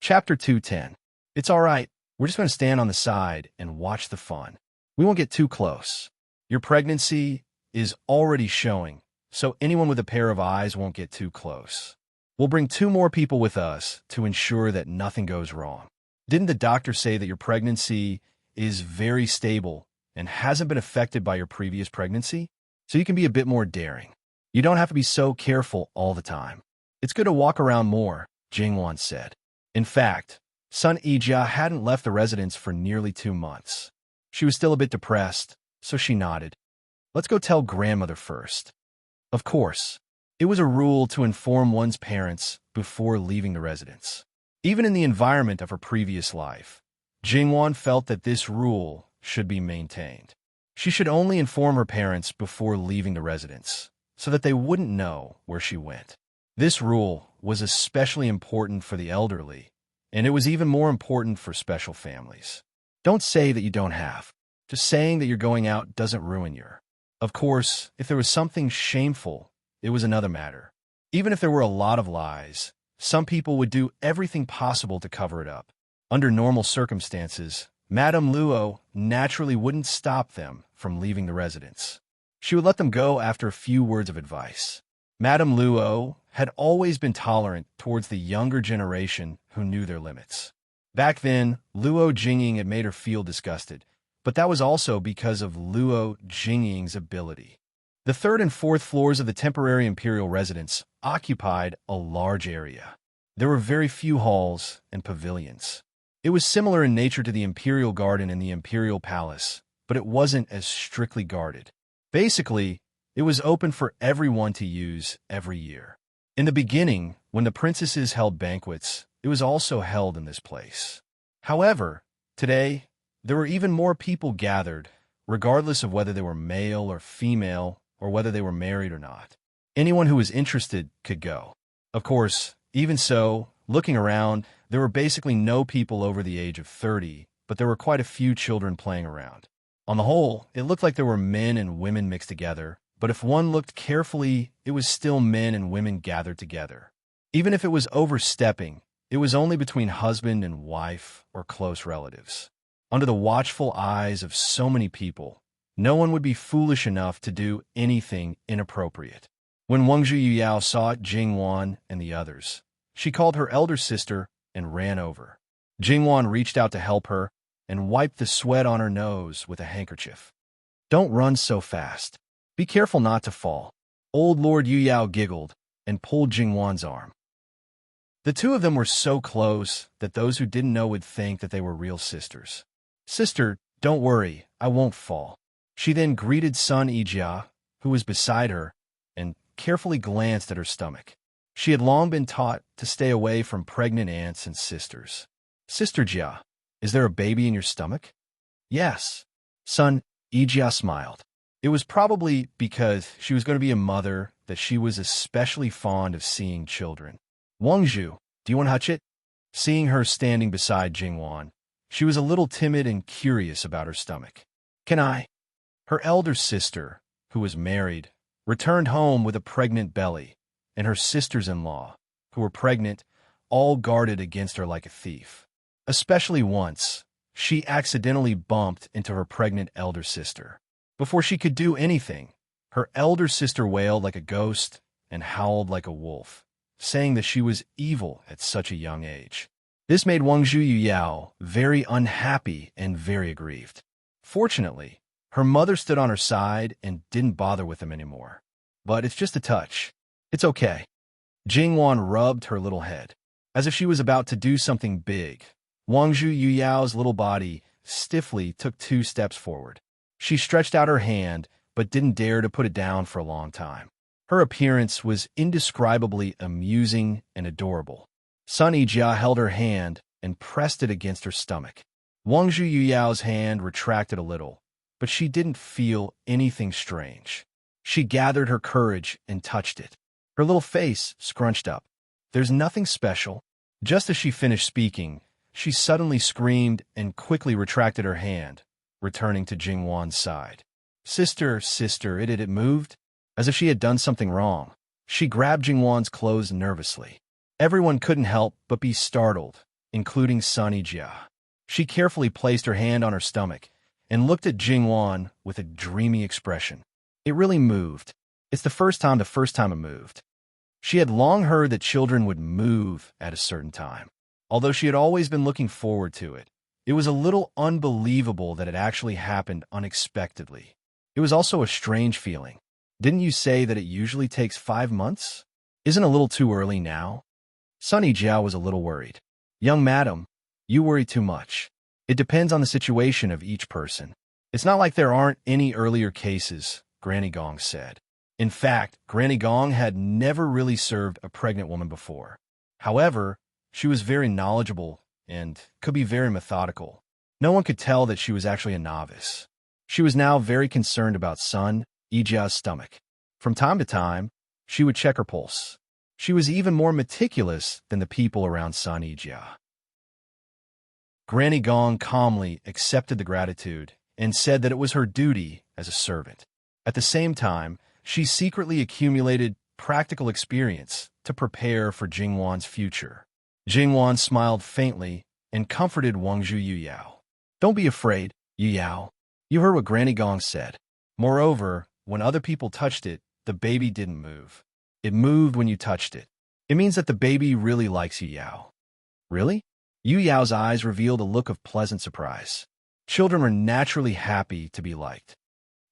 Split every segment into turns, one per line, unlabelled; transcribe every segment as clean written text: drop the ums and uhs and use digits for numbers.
Chapter 210. It's all right. We're just going to stand on the side and watch the fun. We won't get too close. Your pregnancy is already showing, so anyone with a pair of eyes won't get too close. We'll bring 2 more people with us to ensure that nothing goes wrong. Didn't the doctor say that your pregnancy is very stable and hasn't been affected by your previous pregnancy? So you can be a bit more daring. You don't have to be so careful all the time. It's good to walk around more, Jingwan said. In fact, Sun Yijia hadn't left the residence for nearly 2 months. She was still a bit depressed, so she nodded. Let's go tell grandmother first. Of course, it was a rule to inform one's parents before leaving the residence. Even in the environment of her previous life, Jingwan felt that this rule should be maintained. She should only inform her parents before leaving the residence, so that they wouldn't know where she went. This rule was especially important for the elderly, and it was even more important for special families. Don't say that you don't have. Just saying that you're going out doesn't ruin your. Of course, if there was something shameful, it was another matter. Even if there were a lot of lies, some people would do everything possible to cover it up. Under normal circumstances, Madame Luo naturally wouldn't stop them from leaving the residence. She would let them go after a few words of advice. Madame Luo had always been tolerant towards the younger generation who knew their limits. Back then, Luo Jingying had made her feel disgusted, but that was also because of Luo Jingying's ability. The 3rd and 4th floors of the temporary imperial residence occupied a large area. There were very few halls and pavilions. It was similar in nature to the imperial garden and the imperial palace, but it wasn't as strictly guarded. Basically, it was open for everyone to use every year. In the beginning, when the princesses held banquets, it was also held in this place. However, today, there were even more people gathered, regardless of whether they were male or female, or whether they were married or not. Anyone who was interested could go. Of course, even so, looking around, there were basically no people over the age of 30, but there were quite a few children playing around. On the whole, it looked like there were men and women mixed together, but if one looked carefully, it was still men and women gathered together. Even if it was overstepping, it was only between husband and wife or close relatives. Under the watchful eyes of so many people, no one would be foolish enough to do anything inappropriate. When Wang Yuyao saw Jingwan and the others, she called her elder sister and ran over. Jingwan reached out to help her and wiped the sweat on her nose with a handkerchief. Don't run so fast. Be careful not to fall. Old Lord Yuyao giggled and pulled Jingwan's arm. The 2 of them were so close that those who didn't know would think that they were real sisters. Sister, don't worry, I won't fall. She then greeted Sun Yijia, who was beside her, and carefully glanced at her stomach. She had long been taught to stay away from pregnant aunts and sisters. Sister Jia, is there a baby in your stomach? Yes. Sun Yijia smiled. It was probably because she was going to be a mother that she was especially fond of seeing children. Wangzhu, do you want to touch it? Seeing her standing beside Jingwan, she was a little timid and curious about her stomach. Can I? Her elder sister, who was married, returned home with a pregnant belly, and her sisters-in-law, who were pregnant, all guarded against her like a thief. Especially once, she accidentally bumped into her pregnant elder sister. Before she could do anything, her elder sister wailed like a ghost and howled like a wolf, saying that she was evil at such a young age. This made Wang Yuyao very unhappy and very aggrieved. Fortunately, her mother stood on her side and didn't bother with him anymore. But it's just a touch. It's okay. Jingwan rubbed her little head. As if she was about to do something big, Wang Yuyao's little body stiffly took 2 steps forward. She stretched out her hand, but didn't dare to put it down for a long time. Her appearance was indescribably amusing and adorable. Sun Yijia held her hand and pressed it against her stomach. Wang Yuyao's hand retracted a little, but she didn't feel anything strange. She gathered her courage and touched it. Her little face scrunched up. There's nothing special. Just as she finished speaking, she suddenly screamed and quickly retracted her hand, returning to Jingwan's side. Sister, it moved, as if she had done something wrong. She grabbed Jingwan's clothes nervously. Everyone couldn't help but be startled including Sun Yijia. She carefully placed her hand on her stomach and looked at Jingwan with a dreamy expression. It really moved. It's the first time it moved. She had long heard that children would move at a certain time. Although she had always been looking forward to it, it was a little unbelievable that it actually happened unexpectedly. It was also a strange feeling. Didn't you say that it usually takes 5 months? Isn't a little too early now? Sun Yijia was a little worried. Young madam, you worry too much. It depends on the situation of each person. It's not like there aren't any earlier cases, Granny Gong said. In fact, Granny Gong had never really served a pregnant woman before. However, she was very knowledgeable and could be very methodical. No one could tell that she was actually a novice. She was now very concerned about Sun Yijia's stomach. From time to time, she would check her pulse. She was even more meticulous than the people around Sun Yijia. Granny Gong calmly accepted the gratitude and said that it was her duty as a servant. At the same time, she secretly accumulated practical experience to prepare for Jingwan's future. Jingwan smiled faintly and comforted Wangzhu Yuyao. Don't be afraid, Yuyao. You heard what Granny Gong said. Moreover, when other people touched it, the baby didn't move. It moved when you touched it. It means that the baby really likes Yuyao. Really? Yuyao's eyes revealed a look of pleasant surprise. Children are naturally happy to be liked.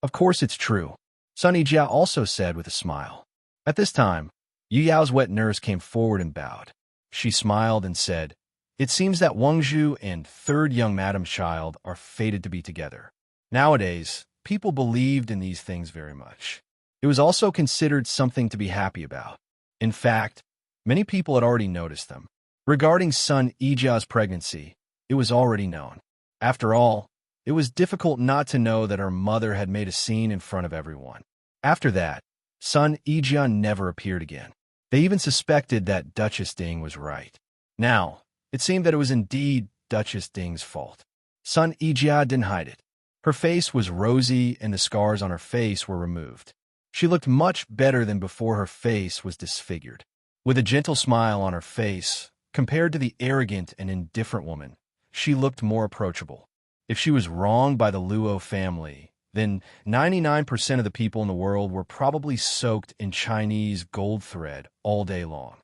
Of course it's true, Sun Yijia also said with a smile. At this time, Yuyao's wet nurse came forward and bowed. She smiled and said, "It seems that Wangzhu and third young madam's child are fated to be together." Nowadays, people believed in these things very much. It was also considered something to be happy about. In fact, many people had already noticed them. Regarding Sun Yijia's pregnancy, it was already known. After all, it was difficult not to know that her mother had made a scene in front of everyone. After that, Sun Yijia never appeared again. They even suspected that Duchess Ding was right. Now, it seemed that it was indeed Duchess Ding's fault. Sun Yijia didn't hide it. Her face was rosy and the scars on her face were removed. She looked much better than before her face was disfigured. With a gentle smile on her face, compared to the arrogant and indifferent woman, she looked more approachable. If she was wronged by the Luo family, then 99% of the people in the world were probably soaked in Chinese gold thread all day long.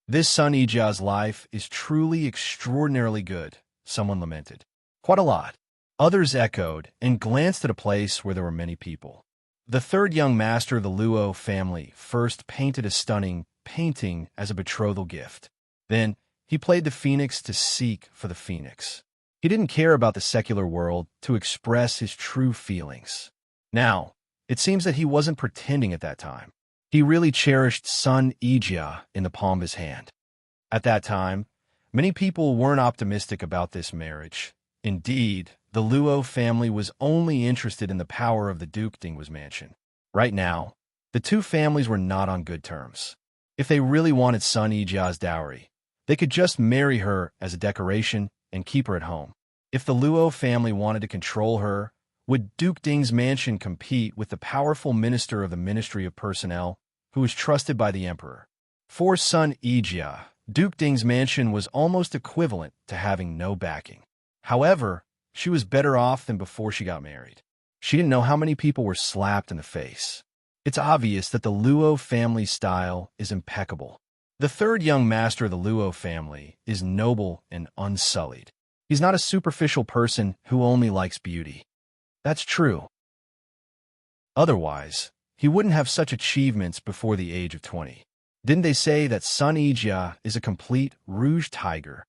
This Sun Yijia's life is truly extraordinarily good, someone lamented. Quite a lot. Others echoed and glanced at a place where there were many people. The third young master of the Luo family first painted a stunning painting as a betrothal gift. Then, he played the phoenix to seek for the phoenix. He didn't care about the secular world to express his true feelings. Now, it seems that he wasn't pretending at that time. He really cherished Sun Yijia in the palm of his hand. At that time, many people weren't optimistic about this marriage. Indeed, the Luo family was only interested in the power of the Duke Dingwas mansion. Right now, the two families were not on good terms. If they really wanted Sun Yijia's dowry, they could just marry her as a decoration and keep her at home. If the Luo family wanted to control her, would Duke Ding's mansion compete with the powerful minister of the Ministry of Personnel, who was trusted by the emperor? For Sun Yijia, Duke Ding's mansion was almost equivalent to having no backing. However, she was better off than before she got married. She didn't know how many people were slapped in the face. It's obvious that the Luo family style is impeccable. The third young master of the Luo family is noble and unsullied. He's not a superficial person who only likes beauty. That's true. Otherwise, he wouldn't have such achievements before the age of 20. Didn't they say that Sun Yijia is a complete rouge tiger?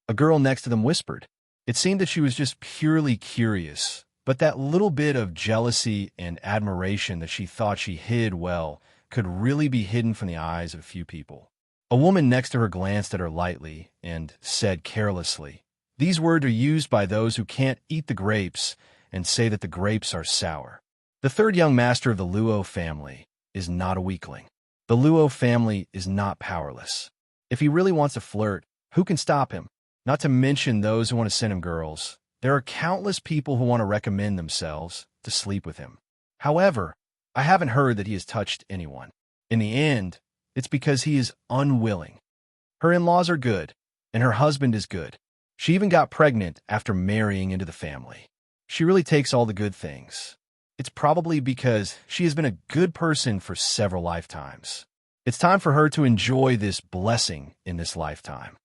A girl next to them whispered. It seemed that she was just purely curious, but that little bit of jealousy and admiration that she thought she hid well could really be hidden from the eyes of a few people. A woman next to her glanced at her lightly and said carelessly, "These words are used by those who can't eat the grapes and say that the grapes are sour." The third young master of the Luo family is not a weakling. The Luo family is not powerless. If he really wants to flirt, who can stop him? Not to mention those who want to send him girls. There are countless people who want to recommend themselves to sleep with him. However, I haven't heard that he has touched anyone. In the end, it's because he is unwilling. Her in-laws are good. And her husband is good. She even got pregnant after marrying into the family. She really takes all the good things. It's probably because she has been a good person for several lifetimes. It's time for her to enjoy this blessing in this lifetime.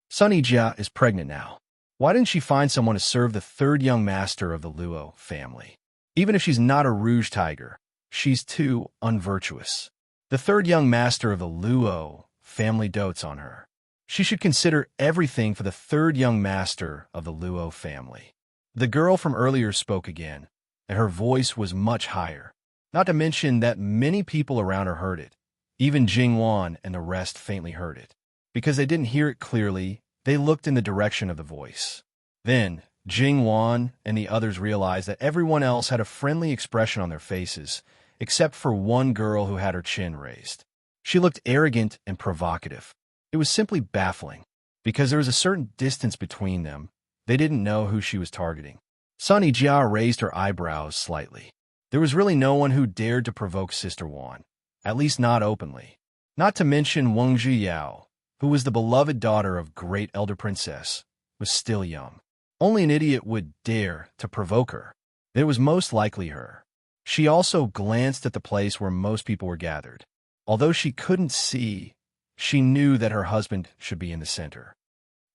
Sun Yijia is pregnant now. Why didn't she find someone to serve the third young master of the Luo family? Even if she's not a rouge tiger, she's too unvirtuous. The third young master of the Luo family dotes on her. She should consider everything for the third young master of the Luo family. The girl from earlier spoke again, and her voice was much higher. Not to mention that many people around her heard it. Even Jingwan and the rest faintly heard it. Because they didn't hear it clearly, they looked in the direction of the voice. Then, Jingwan and the others realized that everyone else had a friendly expression on their faces, except for one girl who had her chin raised. She looked arrogant and provocative. It was simply baffling. Because there was a certain distance between them, they didn't know who she was targeting. Sun Yijia raised her eyebrows slightly. There was really no one who dared to provoke Sister Wan, at least not openly. Not to mention Wang Zhiyao, who was the beloved daughter of great elder princess, was still young. Only an idiot would dare to provoke her. It was most likely her. She also glanced at the place where most people were gathered. Although she couldn't see, she knew that her husband should be in the center.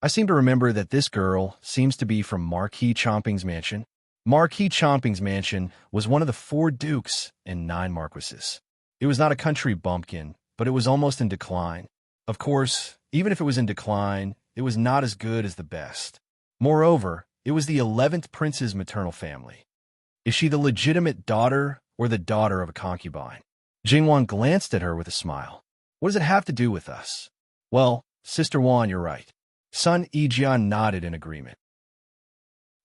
I seem to remember that this girl seems to be from Marquis Chomping's mansion. Marquis Chomping's mansion was one of the 4 dukes and 9 marquises. It was not a country bumpkin, but it was almost in decline. Of course, even if it was in decline, it was not as good as the best. Moreover, it was the 11th prince's maternal family. Is she the legitimate daughter or the daughter of a concubine? Jingwan glanced at her with a smile. What does it have to do with us? Well, Sister Wan, you're right. Sun Yijia nodded in agreement.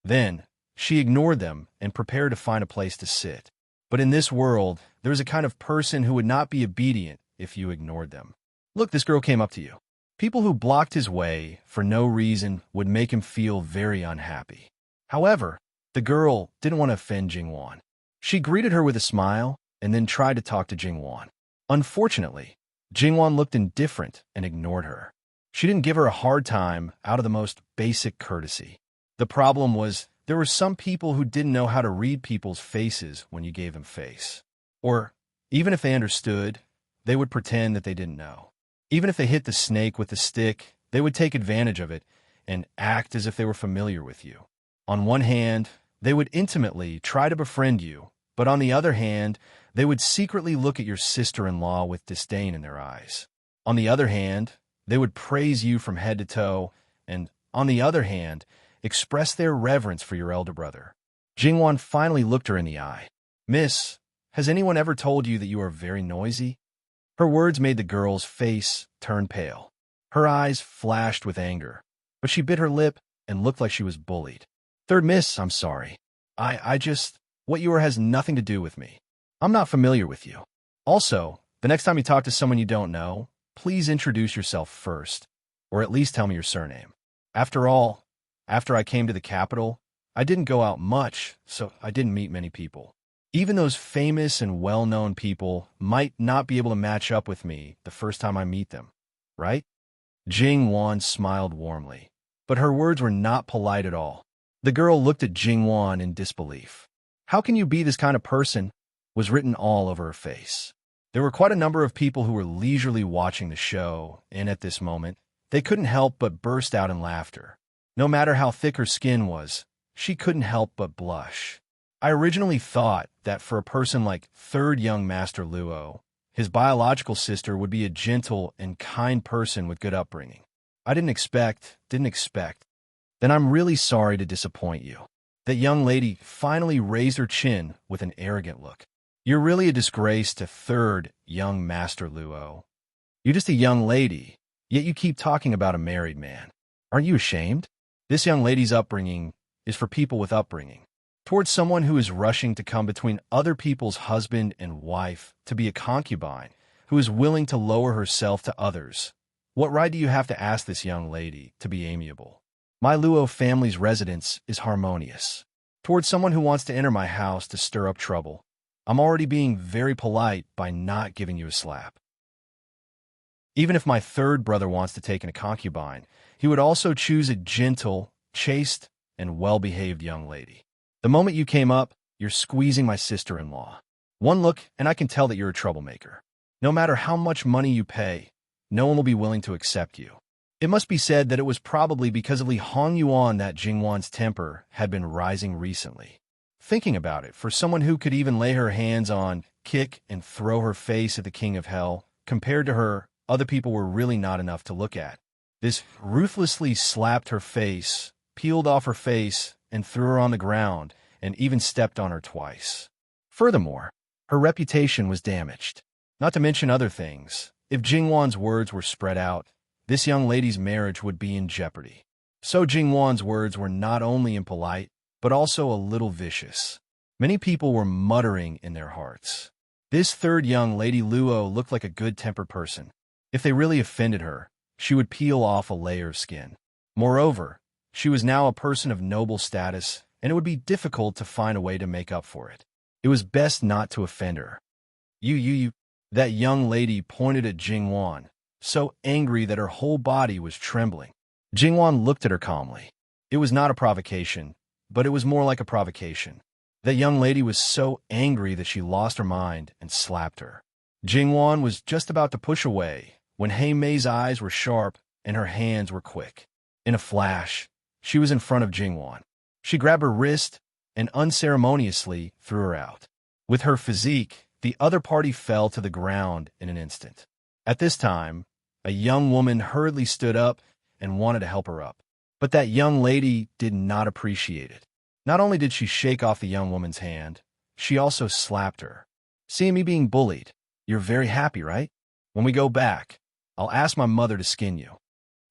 Then, she ignored them and prepared to find a place to sit. But in this world, there is a kind of person who would not be obedient if you ignored them. Look, this girl came up to you. People who blocked his way for no reason would make him feel very unhappy. However, the girl didn't want to offend Jingwan. She greeted her with a smile and then tried to talk to Jingwan. Unfortunately, Jingwan looked indifferent and ignored her. She didn't give her a hard time out of the most basic courtesy. The problem was there were some people who didn't know how to read people's faces when you gave them face. Or, even if they understood, they would pretend that they didn't know. Even if they hit the snake with the stick, they would take advantage of it and act as if they were familiar with you. On one hand, they would intimately try to befriend you, but on the other hand, they would secretly look at your sister-in-law with disdain in their eyes. On the other hand, they would praise you from head to toe, and, on the other hand, express their reverence for your elder brother. Jingwan finally looked her in the eye. Miss, has anyone ever told you that you are very noisy? Her words made the girl's face turn pale. Her eyes flashed with anger, but she bit her lip and looked like she was bullied. Third miss, I'm sorry. What you are has nothing to do with me. I'm not familiar with you. Also, the next time you talk to someone you don't know, please introduce yourself first, or at least tell me your surname. After all, after I came to the capital, I didn't go out much, so I didn't meet many people. Even those famous and well-known people might not be able to match up with me the first time I meet them, right? Jingwan smiled warmly, but her words were not polite at all. The girl looked at Jingwan in disbelief. How can you be this kind of person? Was written all over her face. There were quite a number of people who were leisurely watching the show, and at this moment, they couldn't help but burst out in laughter. No matter how thick her skin was, she couldn't help but blush. I originally thought that for a person like third young Master Luo, his biological sister would be a gentle and kind person with good upbringing. I didn't expect. Then I'm really sorry to disappoint you. That young lady finally raised her chin with an arrogant look. You're really a disgrace to third young Master Luo. You're just a young lady, yet you keep talking about a married man. Aren't you ashamed? This young lady's upbringing is for people with upbringing. Towards someone who is rushing to come between other people's husband and wife to be a concubine, who is willing to lower herself to others. What right do you have to ask this young lady to be amiable? My Luo family's residence is harmonious. Towards someone who wants to enter my house to stir up trouble, I'm already being very polite by not giving you a slap. Even if my third brother wants to take in a concubine, he would also choose a gentle, chaste, and well-behaved young lady. The moment you came up, you're squeezing my sister-in-law. One look, and I can tell that you're a troublemaker. No matter how much money you pay, no one will be willing to accept you. It must be said that it was probably because of Li Hongyuan that Jingwan's temper had been rising recently. Thinking about it, for someone who could even lay her hands on, kick, and throw her face at the king of hell, compared to her, other people were really not enough to look at. This ruthlessly slapped her face, peeled off her face, and threw her on the ground, and even stepped on her twice. Furthermore, her reputation was damaged. Not to mention other things, if Jingwan's words were spread out, this young lady's marriage would be in jeopardy. So Jingwan's words were not only impolite, but also a little vicious. Many people were muttering in their hearts. This third young lady Luo looked like a good-tempered person. If they really offended her, she would peel off a layer of skin. Moreover, she was now a person of noble status, and it would be difficult to find a way to make up for it. It was best not to offend her. You. That young lady pointed at Jingwan, so angry that her whole body was trembling. Jingwan looked at her calmly. It was not a provocation, but it was more like a provocation. That young lady was so angry that she lost her mind and slapped her. Jingwan was just about to push away when Hei Mei's eyes were sharp and her hands were quick. In a flash, she was in front of Jingwan. She grabbed her wrist and unceremoniously threw her out. With her physique, the other party fell to the ground in an instant. At this time, a young woman hurriedly stood up and wanted to help her up. But that young lady did not appreciate it. Not only did she shake off the young woman's hand, she also slapped her. Seeing me being bullied, you're very happy, right? When we go back, I'll ask my mother to skin you.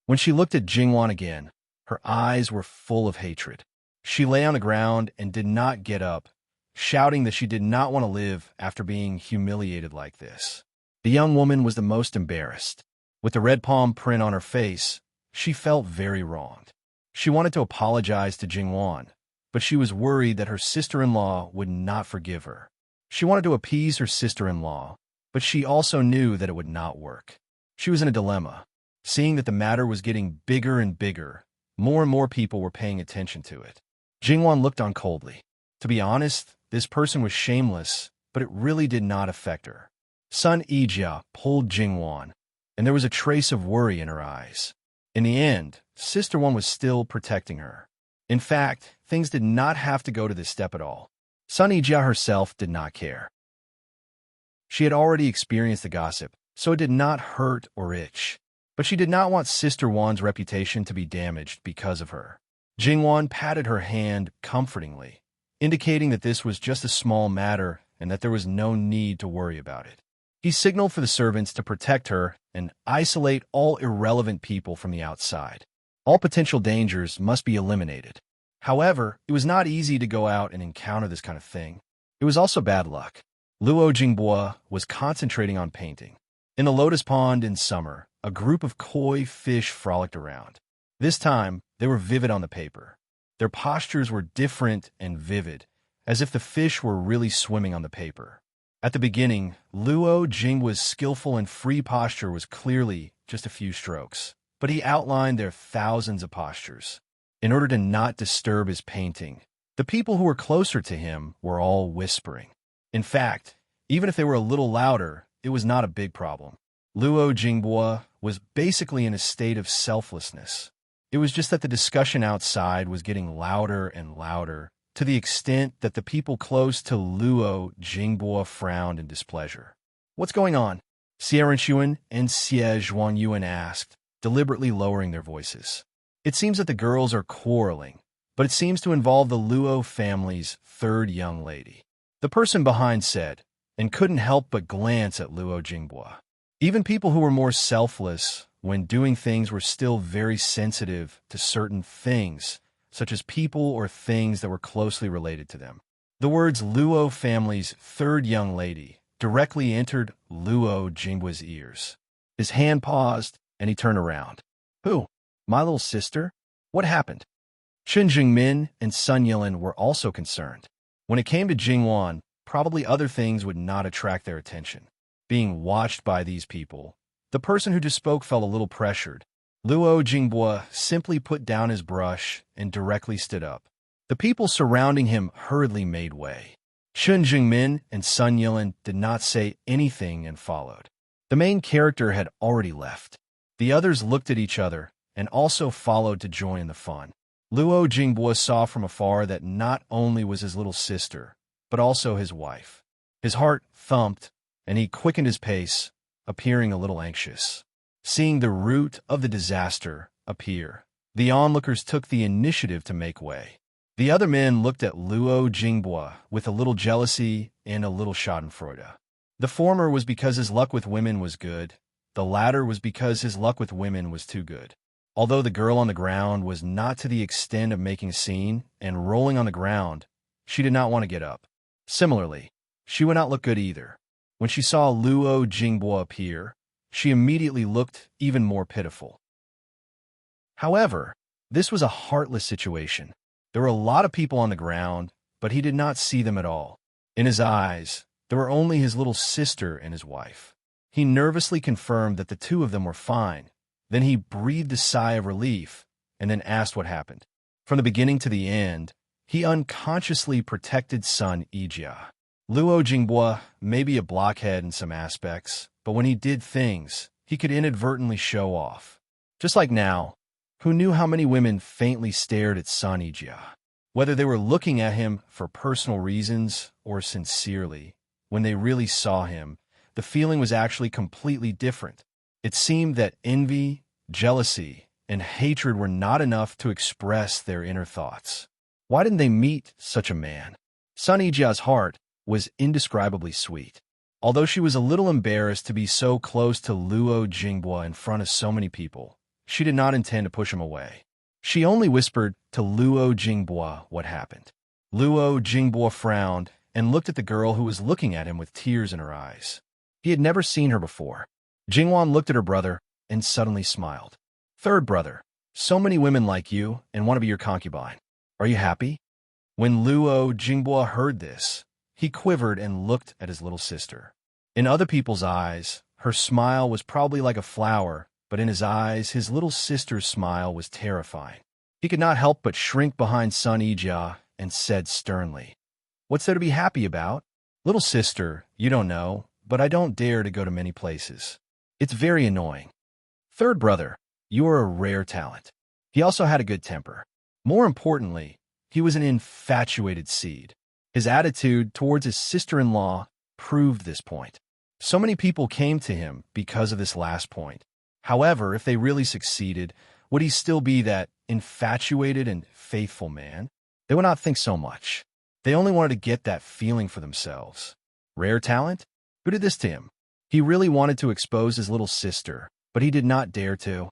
When she looked at Jingwan again, her eyes were full of hatred. She lay on the ground and did not get up, shouting that she did not want to live after being humiliated like this. The young woman was the most embarrassed. With the red palm print on her face, she felt very wronged. She wanted to apologize to Jingwan, but she was worried that her sister-in-law would not forgive her. She wanted to appease her sister-in-law, but she also knew that it would not work. She was in a dilemma. Seeing that the matter was getting bigger and bigger, more and more people were paying attention to it. Jingwan looked on coldly. To be honest, this person was shameless, but it really did not affect her. Sun Yijia pulled Jingwan, and there was a trace of worry in her eyes. In the end, Sister One was still protecting her. In fact, things did not have to go to this step at all. Sun Yijia herself did not care. She had already experienced the gossip, so it did not hurt or itch. But she did not want Sister Wan's reputation to be damaged because of her. Jingwan patted her hand comfortingly, indicating that this was just a small matter and that there was no need to worry about it. He signaled for the servants to protect her and isolate all irrelevant people from the outside. All potential dangers must be eliminated. However, it was not easy to go out and encounter this kind of thing. It was also bad luck. Luo Jingbo was concentrating on painting. In the lotus pond in summer, a group of koi fish frolicked around. This time, they were vivid on the paper. Their postures were different and vivid, as if the fish were really swimming on the paper. At the beginning, Luo Jingbo's skillful and free posture was clearly just a few strokes, but he outlined their thousands of postures. In order to not disturb his painting, the people who were closer to him were all whispering. In fact, even if they were a little louder, it was not a big problem. Luo Jingbo was basically in a state of selflessness. It was just that the discussion outside was getting louder and louder, to the extent that the people close to Luo Jingbo frowned in displeasure. "What's going on?" Xie Renshuan and Xie Zhuangyuan asked, deliberately lowering their voices. It seems that the girls are quarreling, but it seems to involve the Luo family's third young lady. The person behind said, and couldn't help but glance at Luo Jingbo. Even people who were more selfless when doing things were still very sensitive to certain things, such as people or things that were closely related to them. The words Luo family's third young lady directly entered Luo Jingbo's ears. His hand paused, and he turned around. "Who? My little sister? What happened?" Chen Jingmin and Sun Yilin were also concerned. When it came to Jingwan, probably other things would not attract their attention. Being watched by these people, The person who just spoke felt a little pressured. Luo Jingbo simply put down his brush and directly stood up. The people surrounding him hurriedly made way. Chun Jingmin and Sun Yilin did not say anything and followed. The main character had already left. The others looked at each other and also followed to join in the fun. Luo Jingbo saw from afar that not only was his little sister, but also his wife. His heart thumped, and he quickened his pace, appearing a little anxious. Seeing the root of the disaster appear, the onlookers took the initiative to make way. The other men looked at Luo Jingbo with a little jealousy and a little schadenfreude. The former was because his luck with women was good. The latter was because his luck with women was too good. Although the girl on the ground was not to the extent of making a scene and rolling on the ground, she did not want to get up. Similarly, she would not look good either. When she saw Luo Jingbo appear, she immediately looked even more pitiful. However, this was a heartless situation. There were a lot of people on the ground, but he did not see them at all. In his eyes, there were only his little sister and his wife. He nervously confirmed that the two of them were fine. Then he breathed a sigh of relief and then asked what happened. From the beginning to the end, he unconsciously protected Sun Yijia. Luo Jingbo may be a blockhead in some aspects, but when he did things, he could inadvertently show off. Just like now, who knew how many women faintly stared at Sun Yijia? Whether they were looking at him for personal reasons or sincerely, when they really saw him, the feeling was actually completely different. It seemed that envy, jealousy, and hatred were not enough to express their inner thoughts. Why didn't they meet such a man? Sun Yijia's heart was indescribably sweet. Although she was a little embarrassed to be so close to Luo Jingbo in front of so many people, she did not intend to push him away. She only whispered to Luo Jingbo what happened. Luo Jingbo frowned and looked at the girl who was looking at him with tears in her eyes. He had never seen her before. Jingwan looked at her brother and suddenly smiled. Third brother, so many women like you and want to be your concubine. Are you happy? When Luo Jingbo heard this, he quivered and looked at his little sister. In other people's eyes, her smile was probably like a flower, but in his eyes, his little sister's smile was terrifying. He could not help but shrink behind Sun Yijia and said sternly, "What's there to be happy about? Little sister, you don't know, but I don't dare to go to many places. It's very annoying. Third brother, you are a rare talent." He also had a good temper. More importantly, he was an infatuated seed. His attitude towards his sister-in-law proved this point. So many people came to him because of this last point. However, if they really succeeded, would he still be that infatuated and faithful man? They would not think so much. They only wanted to get that feeling for themselves. Rare talent? Who did this to him? He really wanted to expose his little sister, but he did not dare to.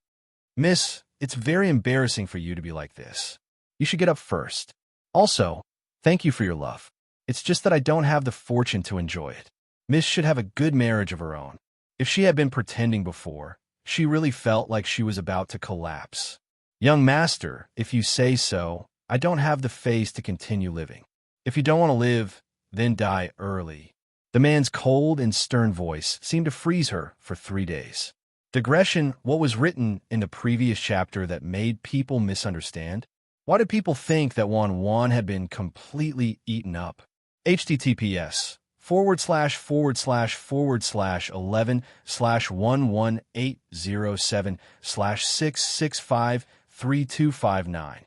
"Miss, it's very embarrassing for you to be like this. You should get up first. Also, thank you for your love. It's just that I don't have the fortune to enjoy it. Miss should have a good marriage of her own." If she had been pretending before, she really felt like she was about to collapse. "Young master, if you say so, I don't have the face to continue living. If you don't want to live, then die early." The man's cold and stern voice seemed to freeze her for 3 days. Digression, what was written in the previous chapter that made people misunderstand? Why did people think that Wan had been completely eaten up? https:///11/11807/6653259.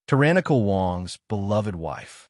Tyrannical Wang's beloved wife.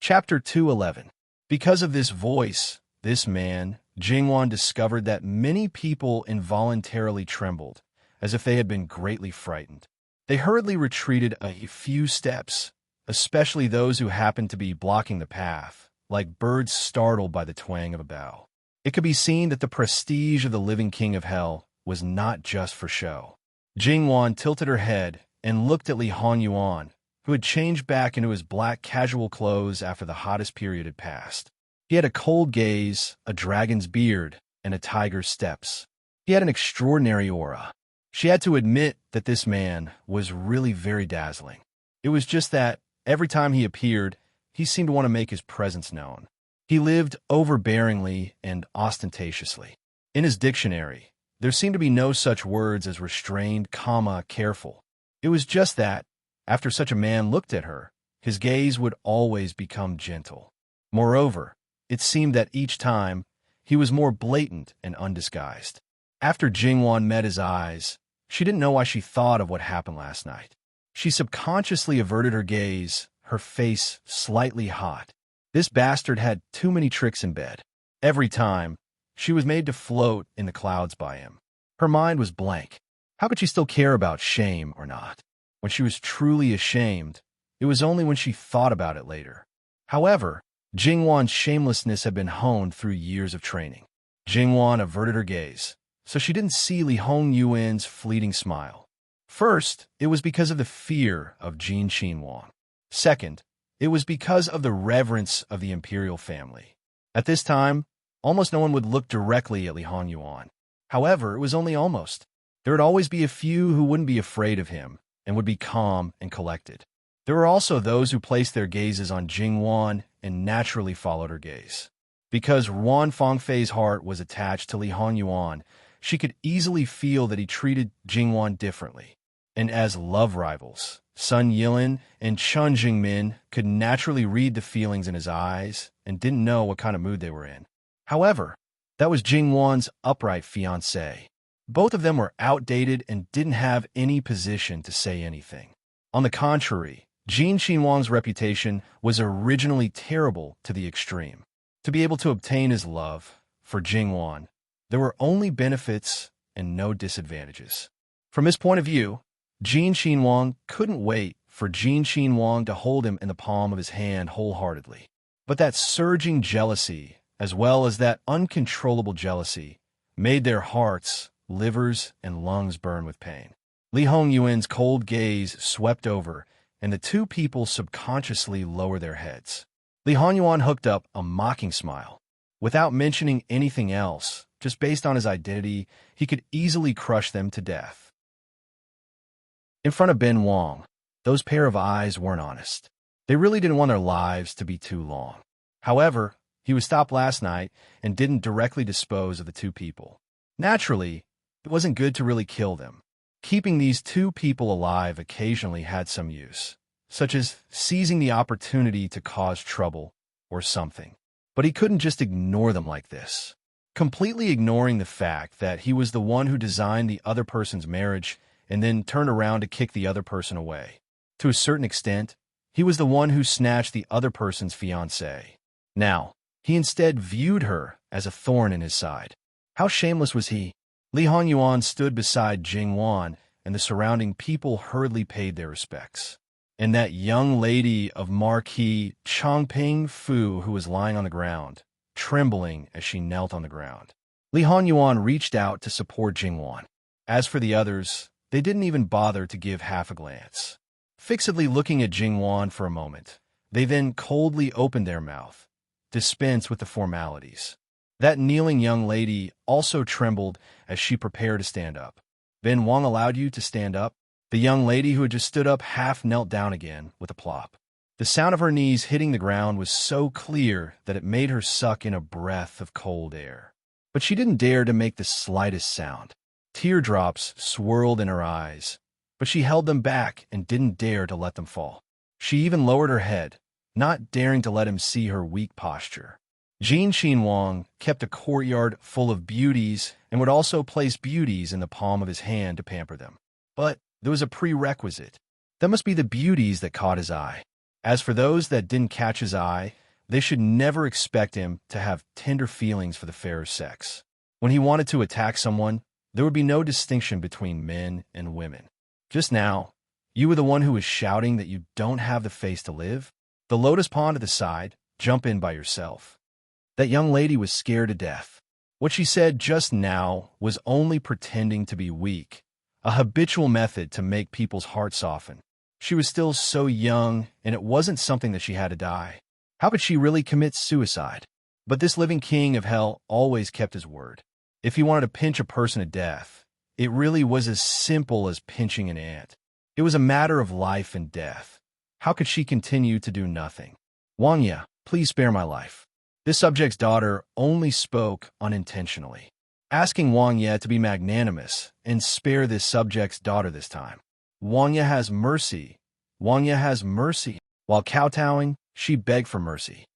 Chapter 211. Because of this voice, this man, Jingwan discovered that many people involuntarily trembled, as if they had been greatly frightened. They hurriedly retreated a few steps, especially those who happened to be blocking the path, like birds startled by the twang of a bow. It could be seen that the prestige of the living king of hell was not just for show. Jingwan tilted her head and looked at Li Honyuan, who had changed back into his black casual clothes after the hottest period had passed. He had a cold gaze, a dragon's beard, and a tiger's steps. He had an extraordinary aura. She had to admit that this man was really very dazzling. It was just that, every time he appeared, he seemed to want to make his presence known. He lived overbearingly and ostentatiously. In his dictionary, there seemed to be no such words as restrained, careful. It was just that, after such a man looked at her, his gaze would always become gentle. Moreover, it seemed that each time, he was more blatant and undisguised. After Jingwan met his eyes, she didn't know why she thought of what happened last night. She subconsciously averted her gaze, her face slightly hot. This bastard had too many tricks in bed. Every time, she was made to float in the clouds by him. Her mind was blank. How could she still care about shame or not? When she was truly ashamed, it was only when she thought about it later. However, Jingwan's shamelessness had been honed through years of training. Jingwan averted her gaze, so she didn't see Li Hongyuan's fleeting smile. First, it was because of the fear of Jin Xinwang. Second, it was because of the reverence of the imperial family. At this time, almost no one would look directly at Li Hongyuan. However, it was only almost. There would always be a few who wouldn't be afraid of him and would be calm and collected. There were also those who placed their gazes on Jingwan and naturally followed her gaze. Because Ruan Fangfei's heart was attached to Li Hongyuan, she could easily feel that he treated Jingwan differently. And as love rivals, Sun Yilin and Chun Jingmin could naturally read the feelings in his eyes and didn't know what kind of mood they were in. However, that was Jingwan's upright fiancée. Both of them were outdated and didn't have any position to say anything. On the contrary, Jin Xinwang's reputation was originally terrible to the extreme. To be able to obtain his love, for Jingwan, there were only benefits and no disadvantages. From his point of view, Jin Xinwang couldn't wait for Jin Xinwang to hold him in the palm of his hand wholeheartedly. But that surging jealousy, as well as that uncontrollable jealousy, made their hearts, livers, and lungs burn with pain. Li Hongyuan's cold gaze swept over, and the two people subconsciously lowered their heads. Li Hongyuan hooked up a mocking smile. Without mentioning anything else, just based on his identity, he could easily crush them to death. In front of Ben Wang, those pair of eyes weren't honest. They really didn't want their lives to be too long. However, he was stopped last night and didn't directly dispose of the two people. Naturally, it wasn't good to really kill them. Keeping these two people alive occasionally had some use, such as seizing the opportunity to cause trouble or something. But he couldn't just ignore them like this. Completely ignoring the fact that he was the one who designed the other person's marriage and then turned around to kick the other person away. To a certain extent, he was the one who snatched the other person's fiancée. Now, he instead viewed her as a thorn in his side. How shameless was he? Li Hongyuan stood beside Jingwan, and the surrounding people hurriedly paid their respects. And that young lady of Marquis Chongping Fu who was lying on the ground, trembling as she knelt on the ground. Li Hongyuan reached out to support Jingwan. As for the others, they didn't even bother to give half a glance. Fixedly looking at Jingwan for a moment, they then coldly opened their mouth, dispensed with the formalities. That kneeling young lady also trembled as she prepared to stand up. Ben Wang allowed you to stand up? The young lady who had just stood up half knelt down again with a plop. The sound of her knees hitting the ground was so clear that it made her suck in a breath of cold air. But she didn't dare to make the slightest sound. Teardrops swirled in her eyes, but she held them back and didn't dare to let them fall. She even lowered her head, not daring to let him see her weak posture. Jin Xinwang kept a courtyard full of beauties and would also place beauties in the palm of his hand to pamper them. But there was a prerequisite. That must be the beauties that caught his eye. As for those that didn't catch his eye, they should never expect him to have tender feelings for the fairer sex. When he wanted to attack someone, there would be no distinction between men and women. Just now, you were the one who was shouting that you don't have the face to live? The lotus pond at the side, jump in by yourself. That young lady was scared to death. What she said just now was only pretending to be weak, a habitual method to make people's hearts soften. She was still so young, and it wasn't something that she had to die. How could she really commit suicide? But this living king of hell always kept his word. If he wanted to pinch a person to death, it really was as simple as pinching an ant. It was a matter of life and death. How could she continue to do nothing? Wang Ye, please spare my life. This subject's daughter only spoke unintentionally, asking Wang Ye to be magnanimous and spare this subject's daughter this time. Wang Ye has mercy. Wang Ye has mercy. While kowtowing, she begged for mercy.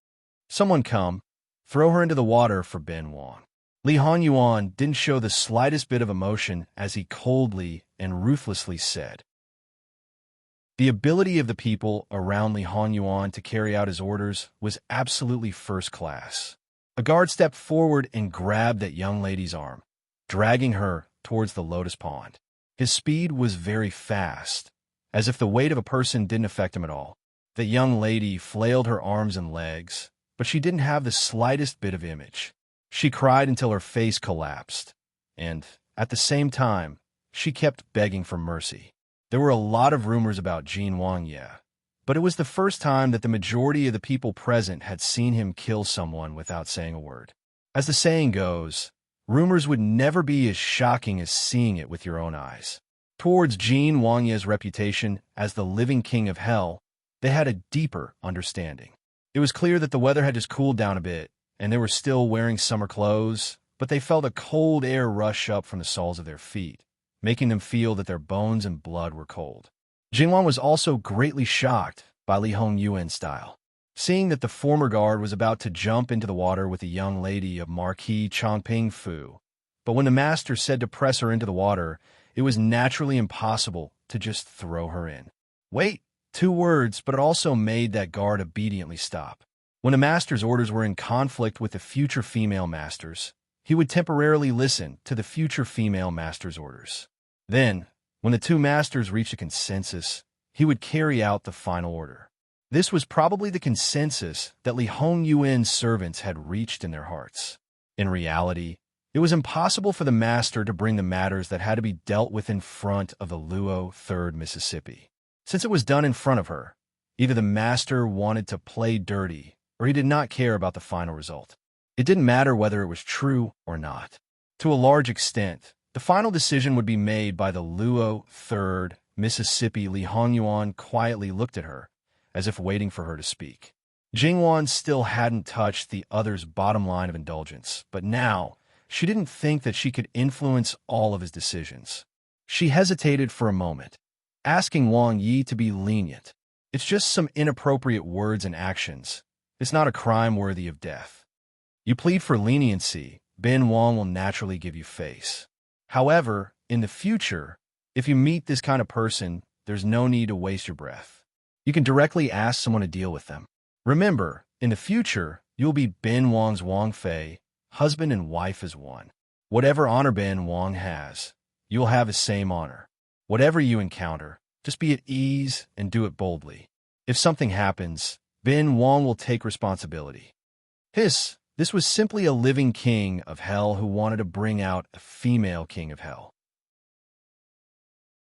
Someone come, throw her into the water for Ben Wang. Li Honyuan didn't show the slightest bit of emotion as he coldly and ruthlessly said. The ability of the people around Li Honyuan to carry out his orders was absolutely first class. A guard stepped forward and grabbed that young lady's arm, dragging her towards the lotus pond. His speed was very fast, as if the weight of a person didn't affect him at all. The young lady flailed her arms and legs, but she didn't have the slightest bit of image. She cried until her face collapsed, and, at the same time, she kept begging for mercy. There were a lot of rumors about Jin Wang Ye, but it was the first time that the majority of the people present had seen him kill someone without saying a word. As the saying goes, rumors would never be as shocking as seeing it with your own eyes. Towards Jin Wang Ye's reputation as the living king of hell, they had a deeper understanding. It was clear that the weather had just cooled down a bit, and they were still wearing summer clothes, but they felt a cold air rush up from the soles of their feet, making them feel that their bones and blood were cold. Jingwan was also greatly shocked by Li Hongyuan's style. Seeing that the former guard was about to jump into the water with a young lady of Marquis Chongping Fu, but when the master said to press her into the water, it was naturally impossible to just throw her in. Wait, 2 words, but it also made that guard obediently stop. When a master's orders were in conflict with the future female masters, he would temporarily listen to the future female master's orders. Then, when the 2 masters reached a consensus, he would carry out the final order. This was probably the consensus that Li Hongyuan's servants had reached in their hearts. In reality, it was impossible for the master to bring the matters that had to be dealt with in front of the Luo 3rd Mississippi. Since it was done in front of her, either the master wanted to play dirty or he did not care about the final result. It didn't matter whether it was true or not. To a large extent, the final decision would be made by the Luo 3rd Mississippi. Li Hongyuan quietly looked at her, as if waiting for her to speak. Jingwan still hadn't touched the other's bottom line of indulgence, but now she didn't think that she could influence all of his decisions. She hesitated for a moment, asking Wang Yi to be lenient. It's just some inappropriate words and actions. It's not a crime worthy of death. You plead for leniency, Ben Wang will naturally give you face. However, in the future, if you meet this kind of person, there's no need to waste your breath. You can directly ask someone to deal with them. Remember, in the future, you'll be Ben Wang's Wang Fei, husband and wife as one. Whatever honor Ben Wang has, you'll have his same honor. Whatever you encounter, just be at ease and do it boldly. If something happens, Ben Wang will take responsibility. This was simply a living king of hell who wanted to bring out a female king of hell.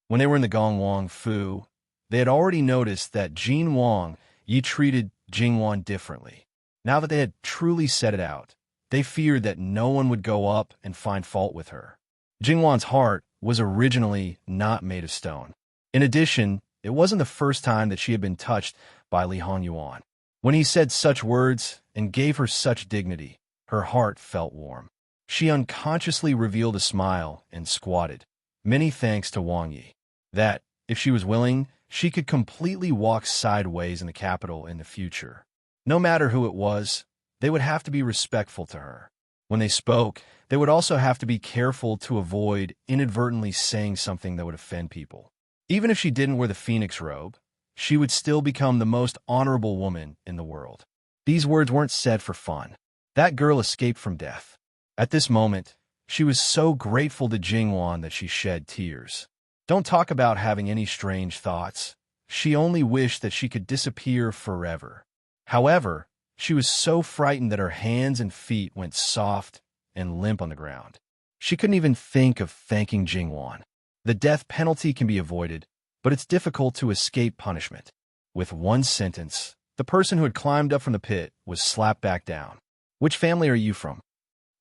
When they were in the Gong Wang Fu, they had already noticed that Jin Wang Yi treated Jingwan differently. Now that they had truly said it out, they feared that no one would go up and find fault with her. Jingwan's heart was originally not made of stone. In addition, it wasn't the first time that she had been touched by Li Hongyuan. When he said such words and gave her such dignity, her heart felt warm. She unconsciously revealed a smile and squatted. Many thanks to Wang Yi. That, if she was willing, she could completely walk sideways in the capital in the future. No matter who it was, they would have to be respectful to her. When they spoke, they would also have to be careful to avoid inadvertently saying something that would offend people. Even if she didn't wear the phoenix robe, she would still become the most honorable woman in the world. These words weren't said for fun. That girl escaped from death. At this moment, she was so grateful to Jingwan that she shed tears. Don't talk about having any strange thoughts. She only wished that she could disappear forever. However, she was so frightened that her hands and feet went soft and limp on the ground. She couldn't even think of thanking Jingwan. The death penalty can be avoided, but it's difficult to escape punishment. With one sentence, the person who had climbed up from the pit was slapped back down. Which family are you from?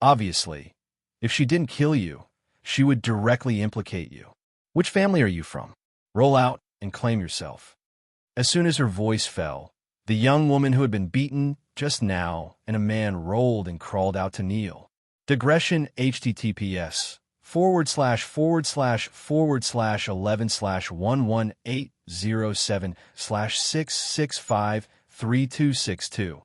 Obviously, if she didn't kill you, she would directly implicate you. Which family are you from? Roll out and claim yourself. As soon as her voice fell, the young woman who had been beaten just now, and a man rolled and crawled out to kneel. Digression https:////11/11807/6653262.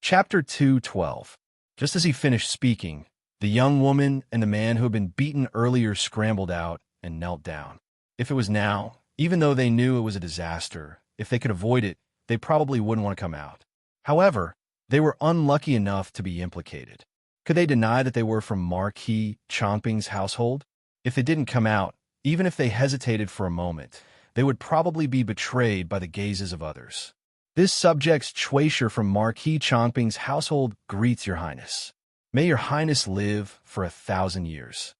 Chapter 2:12. Just as he finished speaking, the young woman and the man who had been beaten earlier scrambled out and knelt down. If it was now, even though they knew it was a disaster, if they could avoid it, they probably wouldn't want to come out. However, they were unlucky enough to be implicated. Could they deny that they were from Marquis Chomping's household? If they didn't come out, even if they hesitated for a moment, they would probably be betrayed by the gazes of others. This subject's Chuacher from Marquis Chomping's household greets your highness. May your highness live for 1,000 years.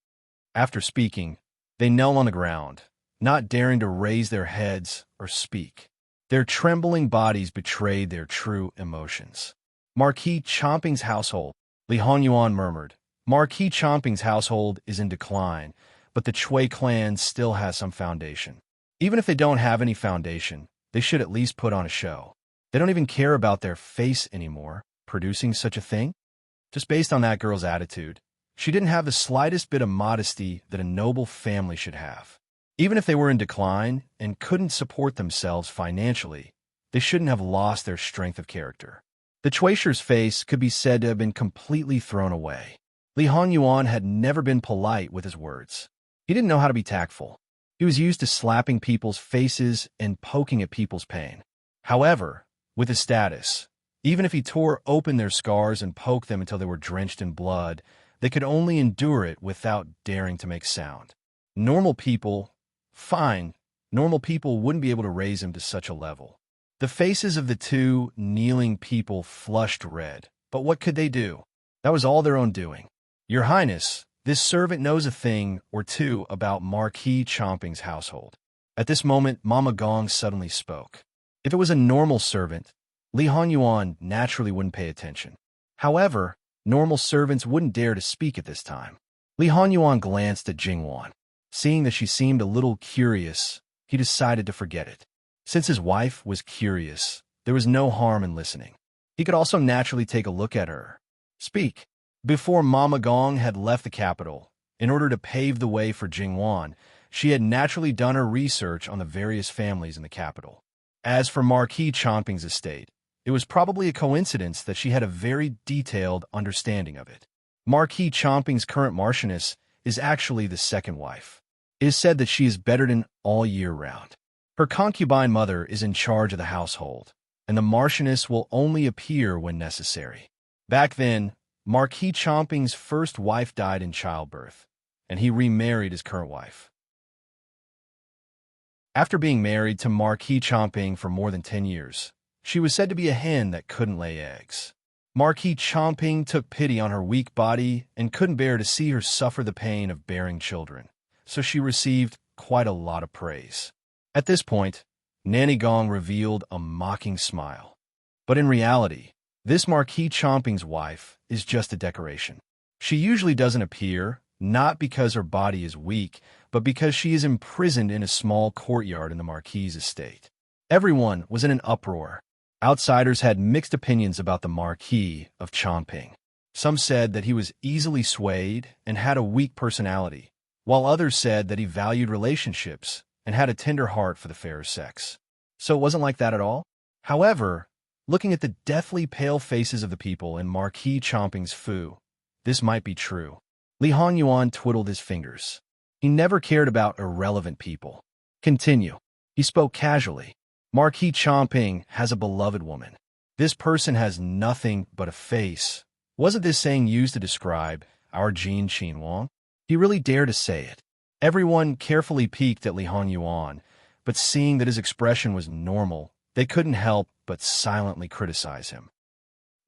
After speaking, they knelt on the ground, not daring to raise their heads or speak. Their trembling bodies betrayed their true emotions. Marquis Chomping's household, Li Honyuan murmured. Marquis Chomping's household is in decline, but the Chui clan still has some foundation. Even if they don't have any foundation, they should at least put on a show. They don't even care about their face anymore, producing such a thing. Just based on that girl's attitude, she didn't have the slightest bit of modesty that a noble family should have. Even if they were in decline and couldn't support themselves financially, they shouldn't have lost their strength of character. The Chuacher's face could be said to have been completely thrown away. Li Honyuan had never been polite with his words. He didn't know how to be tactful. He was used to slapping people's faces and poking at people's pain. However, with his status, even if he tore open their scars and poked them until they were drenched in blood, they could only endure it without daring to make sound. Normal people wouldn't be able to raise him to such a level. The faces of the two kneeling people flushed red, but what could they do? That was all their own doing. Your Highness, this servant knows a thing or two about Marquis Chomping's household. At this moment, Mama Gong suddenly spoke. If it was a normal servant, Li Honyuan naturally wouldn't pay attention. However, normal servants wouldn't dare to speak at this time. Li Honyuan glanced at Jingwan. Seeing that she seemed a little curious, he decided to forget it. Since his wife was curious, there was no harm in listening. He could also naturally take a look at her. Speak. Before Mama Gong had left the capital, in order to pave the way for Jingwan, she had naturally done her research on the various families in the capital. As for Marquis Chomping's estate, it was probably a coincidence that she had a very detailed understanding of it. Marquis Chomping's current Marchioness is actually the second wife. It is said that she is bettered all year round. Her concubine mother is in charge of the household, and the Marchioness will only appear when necessary. Back then, Marquis Chomping's first wife died in childbirth, and he remarried his current wife. After being married to Marquis Chomping for more than 10 years, she was said to be a hen that couldn't lay eggs. Marquis Chomping took pity on her weak body and couldn't bear to see her suffer the pain of bearing children, so she received quite a lot of praise. At this point, Nanny Gong revealed a mocking smile. But in reality, this Marquis Chomping's wife is just a decoration. She usually doesn't appear, not because her body is weak, but because she is imprisoned in a small courtyard in the Marquis's estate. Everyone was in an uproar. Outsiders had mixed opinions about the Marquis of Chomping. Some said that he was easily swayed and had a weak personality, while others said that he valued relationships and had a tender heart for the fairer sex. So it wasn't like that at all? However, looking at the deathly pale faces of the people in Marquis Chomping's foo, this might be true. Li Honyuan twiddled his fingers. He never cared about irrelevant people. Continue. He spoke casually. Marquis Chomping has a beloved woman. This person has nothing but a face. Wasn't this saying used to describe our Jin Qin Wang? He really dared to say it. Everyone carefully peeked at Li Honyuan, but seeing that his expression was normal, they couldn't help but silently criticize him.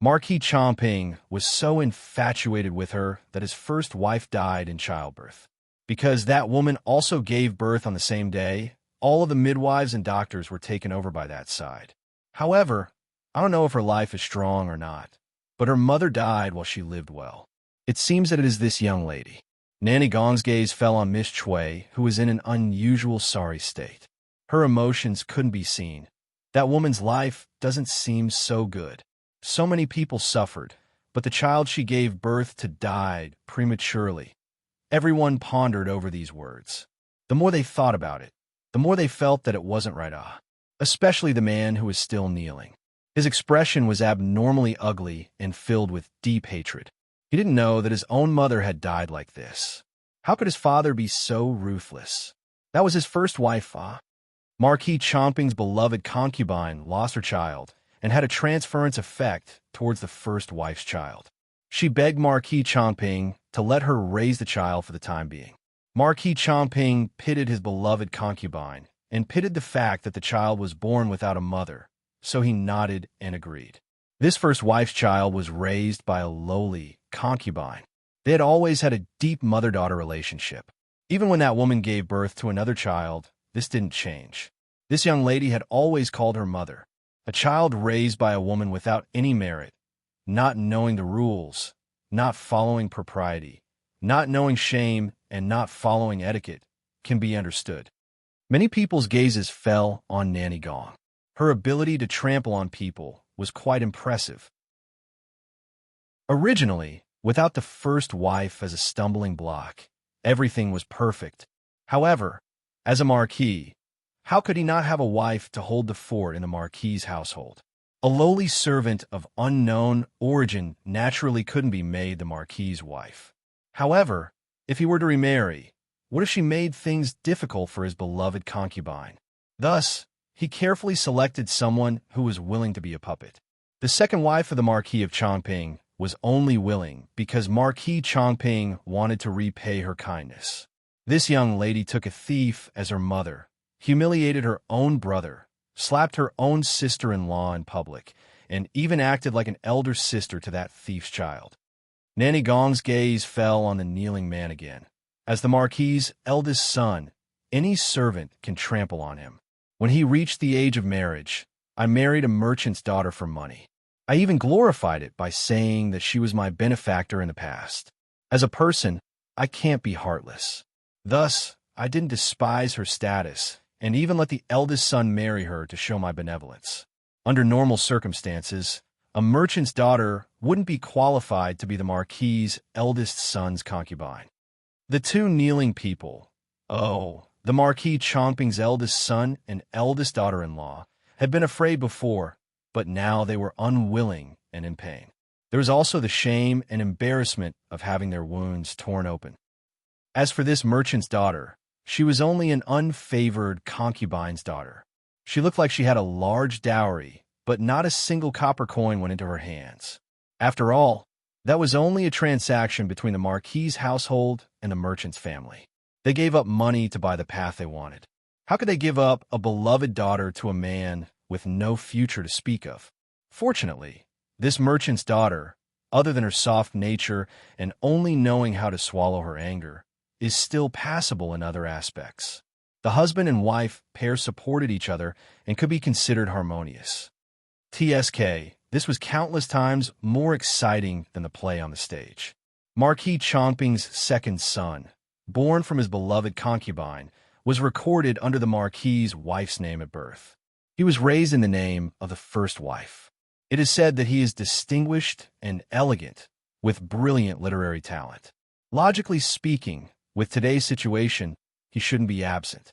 Marquis Chomping was so infatuated with her that his first wife died in childbirth. Because that woman also gave birth on the same day, all of the midwives and doctors were taken over by that side. However, I don't know if her life is strong or not, but her mother died while she lived well. It seems that it is this young lady. Nanny Gong's gaze fell on Miss Chui, who was in an unusual sorry state. Her emotions couldn't be seen, That woman's life doesn't seem so good. So many people suffered, but the child she gave birth to died prematurely. Everyone pondered over these words. The more they thought about it, the more they felt that it wasn't right. Especially the man who was still kneeling. His expression was abnormally ugly and filled with deep hatred. He didn't know that his own mother had died like this. How could his father be so ruthless? That was his first wife, Marquis Chomping's beloved concubine lost her child and had a transference effect towards the first wife's child. She begged Marquis Chomping to let her raise the child for the time being. Marquis Chomping pitied his beloved concubine and pitied the fact that the child was born without a mother, so he nodded and agreed. This first wife's child was raised by a lowly concubine. They had always had a deep mother-daughter relationship. Even when that woman gave birth to another child, this didn't change. This young lady had always called her mother. A child raised by a woman without any merit, not knowing the rules, not following propriety, not knowing shame, and not following etiquette, can be understood. Many people's gazes fell on Nanny Gong. Her ability to trample on people was quite impressive. Originally, without the first wife as a stumbling block, everything was perfect. However, as a marquis, how could he not have a wife to hold the fort in the marquis's household? A lowly servant of unknown origin naturally couldn't be made the marquis's wife. However, if he were to remarry, what if she made things difficult for his beloved concubine? Thus, he carefully selected someone who was willing to be a puppet. The second wife of the Marquis of Chongping was only willing because Marquis Chongping wanted to repay her kindness. This young lady took a thief as her mother, humiliated her own brother, slapped her own sister-in-law in public, and even acted like an elder sister to that thief's child. Nanny Gong's gaze fell on the kneeling man again. As the Marquis's eldest son, any servant can trample on him. When he reached the age of marriage, I married a merchant's daughter for money. I even glorified it by saying that she was my benefactor in the past. As a person, I can't be heartless. Thus, I didn't despise her status and even let the eldest son marry her to show my benevolence. Under normal circumstances, a merchant's daughter wouldn't be qualified to be the Marquis's eldest son's concubine. The two kneeling people, the Marquis Chongping's eldest son and eldest daughter-in-law, had been afraid before, but now they were unwilling and in pain. There was also the shame and embarrassment of having their wounds torn open. As for this merchant's daughter, she was only an unfavored concubine's daughter. She looked like she had a large dowry, but not a single copper coin went into her hands. After all, that was only a transaction between the Marquis's household and the merchant's family. They gave up money to buy the path they wanted. How could they give up a beloved daughter to a man with no future to speak of? Fortunately, this merchant's daughter, other than her soft nature and only knowing how to swallow her anger, is still passable in other aspects. The husband and wife pair supported each other and could be considered harmonious. TSK, this was countless times more exciting than the play on the stage. Marquis Chongping's second son, born from his beloved concubine, was recorded under the Marquis's wife's name at birth. He was raised in the name of the first wife. It is said that he is distinguished and elegant, with brilliant literary talent. Logically speaking, with today's situation, he shouldn't be absent.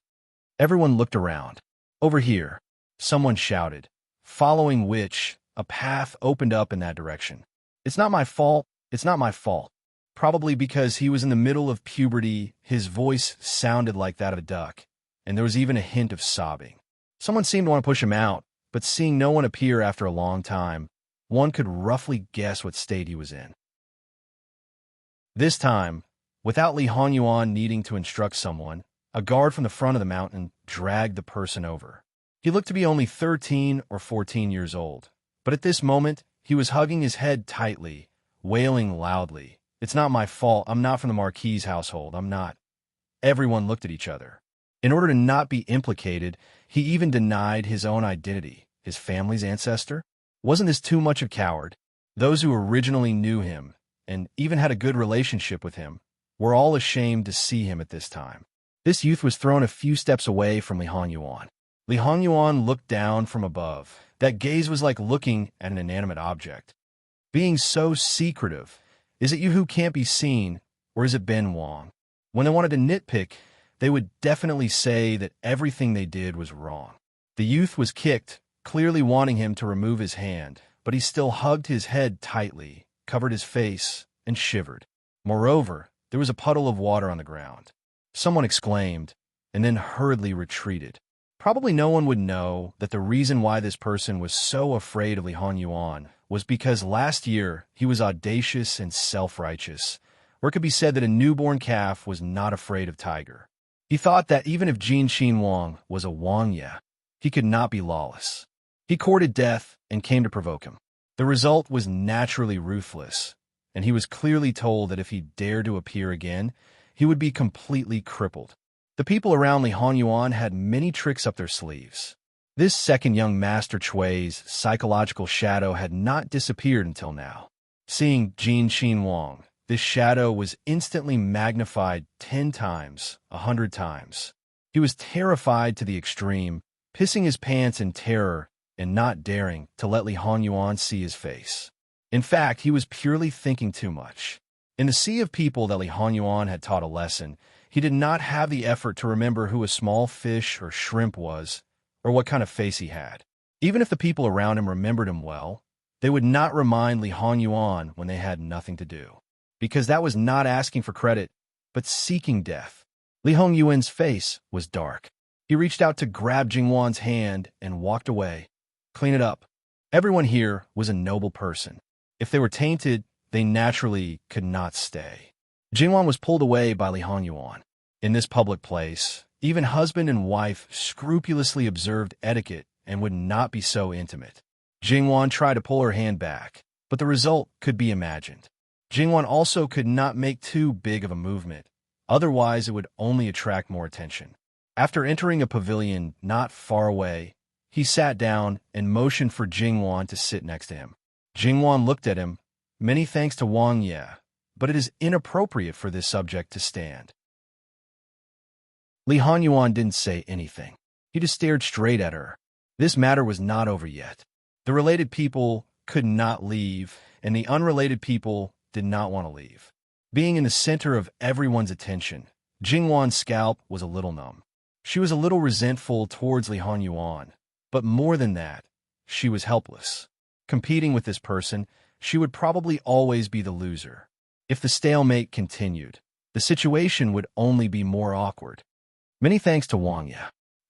Everyone looked around. Over here, someone shouted, following which, a path opened up in that direction. It's not my fault. It's not my fault. Probably because he was in the middle of puberty, his voice sounded like that of a duck, and there was even a hint of sobbing. Someone seemed to want to push him out, but seeing no one appear after a long time, one could roughly guess what state he was in. This time, without Li Hongyuan needing to instruct someone, a guard from the front of the mountain dragged the person over. He looked to be only 13 or 14 years old, but at this moment, he was hugging his head tightly, wailing loudly, "It's not my fault. I'm not from the Marquis's household. I'm not." Everyone looked at each other. In order to not be implicated, he even denied his own identity, his family's ancestor. Wasn't this too much of coward? Those who originally knew him, and even had a good relationship with him, were all ashamed to see him at this time. This youth was thrown a few steps away from Li Hongyuan. Li Hongyuan looked down from above. That gaze was like looking at an inanimate object. Being so secretive. Is it you who can't be seen, or is it Ben Wang? When they wanted to nitpick, they would definitely say that everything they did was wrong. The youth was kicked, clearly wanting him to remove his hand, but he still hugged his head tightly, covered his face, and shivered. Moreover, there was a puddle of water on the ground. Someone exclaimed, and then hurriedly retreated. Probably no one would know that the reason why this person was so afraid of Li Hongyuan was because last year he was audacious and self-righteous, or it could be said that a newborn calf was not afraid of tiger. He thought that even if Jin Xin Wang was a Wangya, he could not be lawless. He courted death and came to provoke him. The result was naturally ruthless, and he was clearly told that if he dared to appear again, he would be completely crippled. The people around Li Hongyuan had many tricks up their sleeves. This second young Master Chui's psychological shadow had not disappeared until now. Seeing Jin Xin Wang, this shadow was instantly magnified 10 times, 100 times. He was terrified to the extreme, pissing his pants in terror and not daring to let Li Hongyuan see his face. In fact, he was purely thinking too much. In the sea of people that Li Hongyuan had taught a lesson, he did not have the effort to remember who a small fish or shrimp was, or what kind of face he had. Even if the people around him remembered him well, they would not remind Li Hongyuan when they had nothing to do, because that was not asking for credit, but seeking death. Li Hongyuan's face was dark. He reached out to grab Jingwan's hand and walked away. Clean it up. Everyone here was a noble person. If they were tainted, they naturally could not stay. Jingwan was pulled away by Li Hongyuan. In this public place, even husband and wife scrupulously observed etiquette and would not be so intimate. Jingwan tried to pull her hand back, but the result could be imagined. Jingwan also could not make too big of a movement, otherwise it would only attract more attention. After entering a pavilion not far away, he sat down and motioned for Jingwan to sit next to him. Jingwan looked at him. Many thanks to Wang Ye, but it is inappropriate for this subject to stand. Li Hongyuan didn't say anything. He just stared straight at her. This matter was not over yet. The related people could not leave, and the unrelated people did not want to leave. Being in the center of everyone's attention, Jingwan's scalp was a little numb. She was a little resentful towards Li Hongyuan, but more than that, she was helpless. Competing with this person, she would probably always be the loser. If the stalemate continued, the situation would only be more awkward. Many thanks to Wang Ye.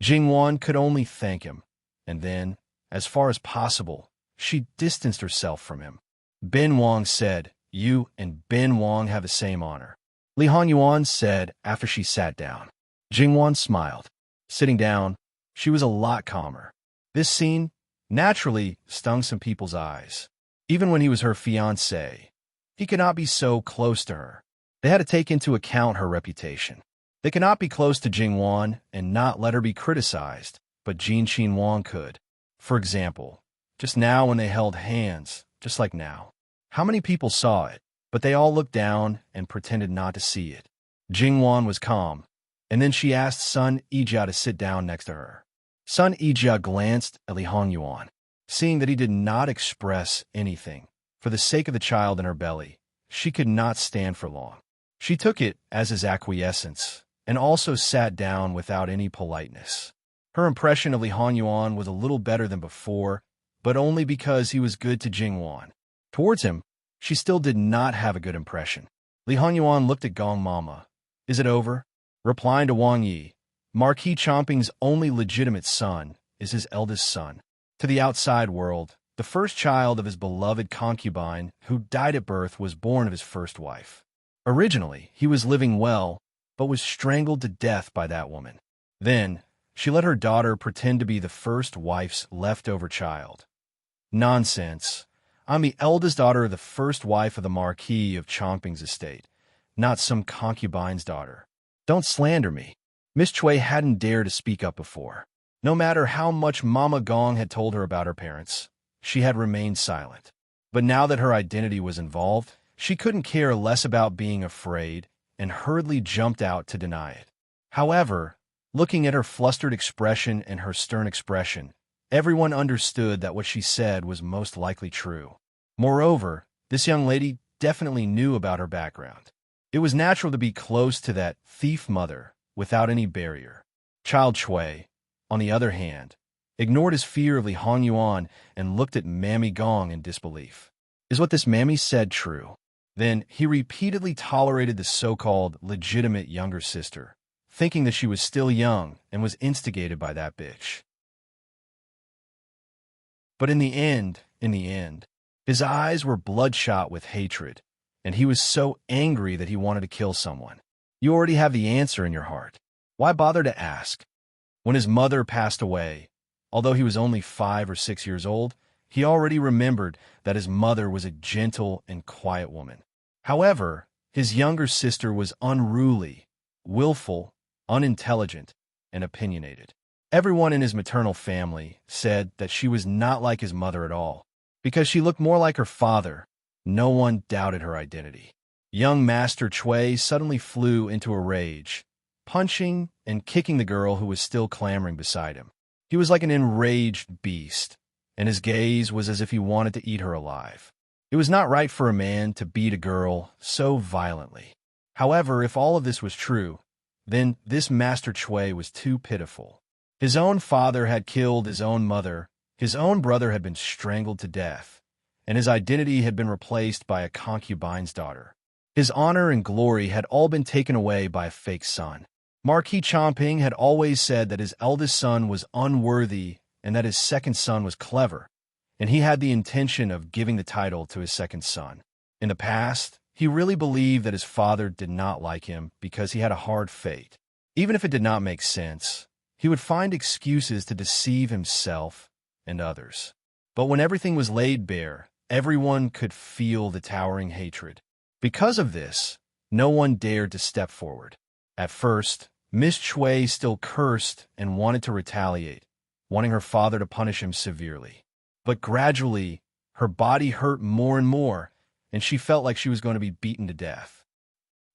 Jingwan could only thank him, and then, as far as possible, she distanced herself from him. Ben Wang said, "You and Ben Wang have the same honor." Li Hongyuan said after she sat down. Jingwan smiled. Sitting down, she was a lot calmer. This scene naturally stung some people's eyes. Even when he was her fiancé, he could not be so close to her. They had to take into account her reputation. They could not be close to Jingwan and not let her be criticized, but Jin Xin Wang could. For example, just now when they held hands, just like now. How many people saw it, but they all looked down and pretended not to see it. Jingwan was calm, and then she asked Sun Yijia to sit down next to her. Sun Yijia glanced at Li Hongyuan. Seeing that he did not express anything, for the sake of the child in her belly, she could not stand for long. She took it as his acquiescence, and also sat down without any politeness. Her impression of Li Hongyuan was a little better than before, but only because he was good to Jingwan. Towards him, she still did not have a good impression. Li Hongyuan looked at Gong Mama. "Is it over?" Replying to Wang Yi, Marquis Chomping's only legitimate son is his eldest son. To the outside world, the first child of his beloved concubine, who died at birth, was born of his first wife. Originally, he was living well, but was strangled to death by that woman. Then, she let her daughter pretend to be the first wife's leftover child. Nonsense. I'm the eldest daughter of the first wife of the Marquis of Chomping's estate, not some concubine's daughter. Don't slander me. Miss Chui hadn't dared to speak up before. No matter how much Mama Gong had told her about her parents, she had remained silent. But now that her identity was involved, she couldn't care less about being afraid and hurriedly jumped out to deny it. However, Looking at her flustered expression and her stern expression, everyone understood that what she said was most likely true. Moreover, this young lady definitely knew about her background. It was natural to be close to that thief mother without any barrier. Child Chui, on the other hand, ignored his fear of Li Hongyuan and looked at Mammy Gong in disbelief. Is what this Mammy said true? Then he repeatedly tolerated the so-called legitimate younger sister, thinking that she was still young and was instigated by that bitch. But in the end, his eyes were bloodshot with hatred, and he was so angry that he wanted to kill someone. You already have the answer in your heart. Why bother to ask? When his mother passed away, although he was only 5 or 6 years old, he already remembered that his mother was a gentle and quiet woman. However, his younger sister was unruly, willful, unintelligent, and opinionated. Everyone in his maternal family said that she was not like his mother at all. Because she looked more like her father, no one doubted her identity. Young Master Chui suddenly flew into a rage, punching and kicking the girl who was still clamoring beside him. He was like an enraged beast, and his gaze was as if he wanted to eat her alive. It was not right for a man to beat a girl so violently. However, if all of this was true, then this Master Chui was too pitiful. His own father had killed his own mother, his own brother had been strangled to death, and his identity had been replaced by a concubine's daughter. His honor and glory had all been taken away by a fake son. Marquis Chomping had always said that his eldest son was unworthy and that his second son was clever, and he had the intention of giving the title to his second son. In the past, he really believed that his father did not like him because he had a hard fate. Even if it did not make sense, he would find excuses to deceive himself and others. But when everything was laid bare, everyone could feel the towering hatred. Because of this, no one dared to step forward. At first, Miss Chui still cursed and wanted to retaliate, wanting her father to punish him severely. But gradually, her body hurt more and more, and she felt like she was going to be beaten to death.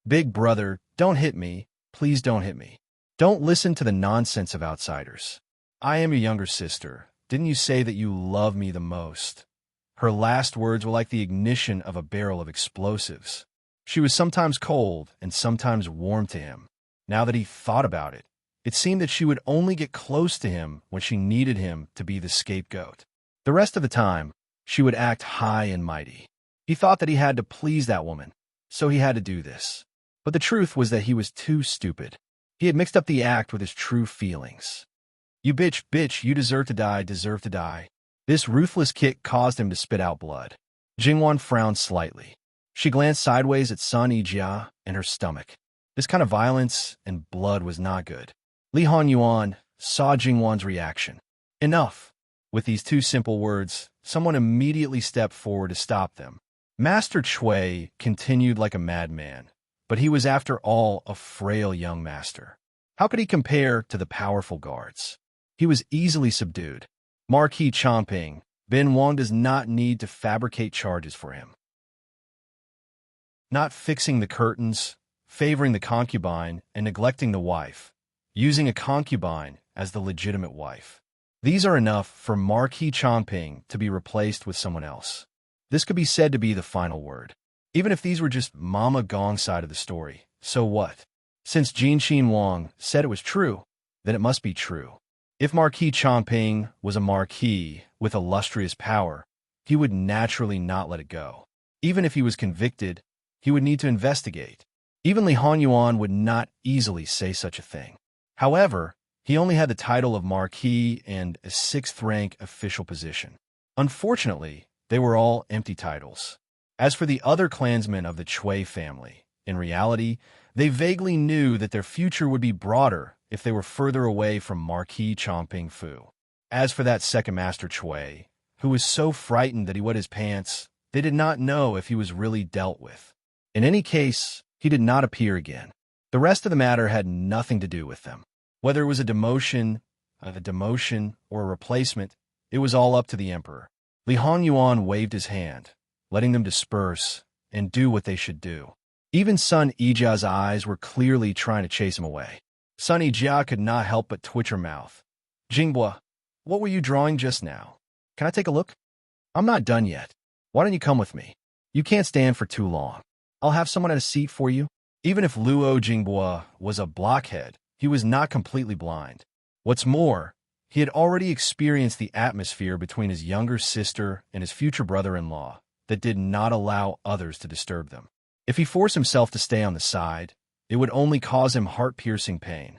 Big brother, don't hit me. Please don't hit me. Don't listen to the nonsense of outsiders. I am your younger sister. Didn't you say that you love me the most? Her last words were like the ignition of a barrel of explosives. She was sometimes cold and sometimes warm to him. Now that he thought about it, it seemed that she would only get close to him when she needed him to be the scapegoat. The rest of the time, she would act high and mighty. He thought that he had to please that woman, so he had to do this. But the truth was that he was too stupid. He had mixed up the act with his true feelings. You bitch, you deserve to die. This ruthless kick caused him to spit out blood. Jingwan frowned slightly. She glanced sideways at Sun Yijia and her stomach. This kind of violence and blood was not good. Li Hongyuan saw Jingwan's reaction. Enough. With these two simple words, someone immediately stepped forward to stop them. Master Chui continued like a madman, but he was after all a frail young master. How could he compare to the powerful guards? He was easily subdued. Marquis Chomping, Ben Wang does not need to fabricate charges for him. Not fixing the curtains, favoring the concubine, and neglecting the wife, using a concubine as the legitimate wife. These are enough for Marquis Chomping to be replaced with someone else. This could be said to be the final word. Even if these were just Mama Gong's side of the story, so what? Since Jinqin Wang said it was true, then it must be true. If Marquis Chomping was a marquis with illustrious power, he would naturally not let it go. Even if he was convicted, he would need to investigate. Even Li Hongyuan would not easily say such a thing. However, he only had the title of marquis and a 6th-rank official position. Unfortunately, they were all empty titles. As for the other clansmen of the Chui family, in reality, they vaguely knew that their future would be broader if they were further away from Marquis Chomping Fu. As for that second Master Chui, who was so frightened that he wet his pants, they did not know if he was really dealt with. In any case, he did not appear again. The rest of the matter had nothing to do with them. Whether it was a demotion, or a replacement, it was all up to the emperor. Li Hongyuan waved his hand, letting them disperse and do what they should do. Even Sun Yijia's eyes were clearly trying to chase him away. Sunny Jia could not help but twitch her mouth. Jinghua, what were you drawing just now? Can I take a look? I'm not done yet. Why don't you come with me? You can't stand for too long. I'll have someone at a seat for you. Even if Luo Jinghua was a blockhead, he was not completely blind. What's more, he had already experienced the atmosphere between his younger sister and his future brother-in-law that did not allow others to disturb them. If he forced himself to stay on the side, it would only cause him heart-piercing pain.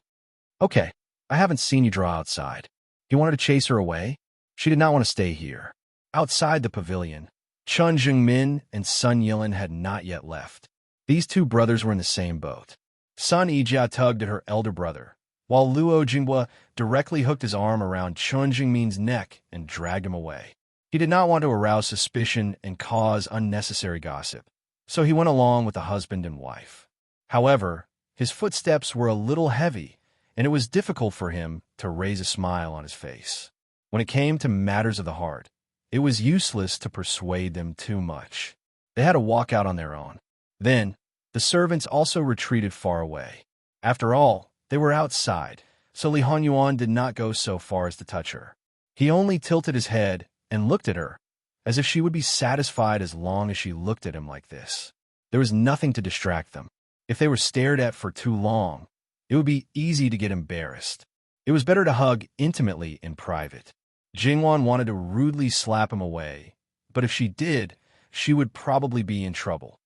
Okay, I haven't seen you draw outside. He wanted to chase her away? She did not want to stay here. Outside the pavilion, Chun Jungmin and Sun Yilin had not yet left. These two brothers were in the same boat. Sun Yijia tugged at her elder brother, while Luo Jinghua directly hooked his arm around Chun Jingmin's neck and dragged him away. He did not want to arouse suspicion and cause unnecessary gossip, so he went along with the husband and wife. However, his footsteps were a little heavy, and it was difficult for him to raise a smile on his face. When it came to matters of the heart, it was useless to persuade them too much. They had to walk out on their own. Then, the servants also retreated far away. After all, they were outside, so Li Hanyuan did not go so far as to touch her. He only tilted his head and looked at her, as if she would be satisfied as long as she looked at him like this. There was nothing to distract them. If they were stared at for too long, it would be easy to get embarrassed. It was better to hug intimately in private. Jingwan wanted to rudely slap him away, but if she did, she would probably be in trouble.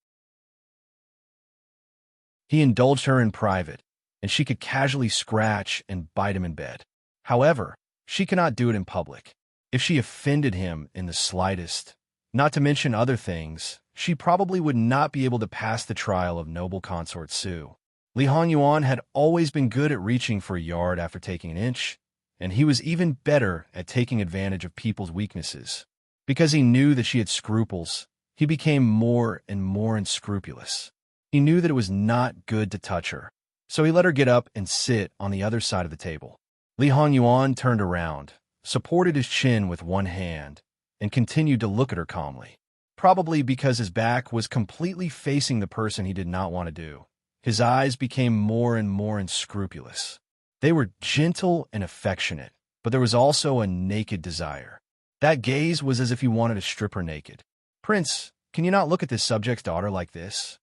He indulged her in private, and she could casually scratch and bite him in bed. However, she could not do it in public. If she offended him in the slightest, not to mention other things, she probably would not be able to pass the trial of noble consort Su. Li Hanyuan had always been good at reaching for a yard after taking an inch, and he was even better at taking advantage of people's weaknesses. Because he knew that she had scruples, he became more and more unscrupulous. He knew that it was not good to touch her, so he let her get up and sit on the other side of the table. Li Hanyuan turned around, supported his chin with one hand, and continued to look at her calmly. Probably because his back was completely facing the person he did not want to do, his eyes became more and more unscrupulous. They were gentle and affectionate, but there was also a naked desire. That gaze was as if he wanted to strip her naked. Prince, can you not look at this subject's daughter like this?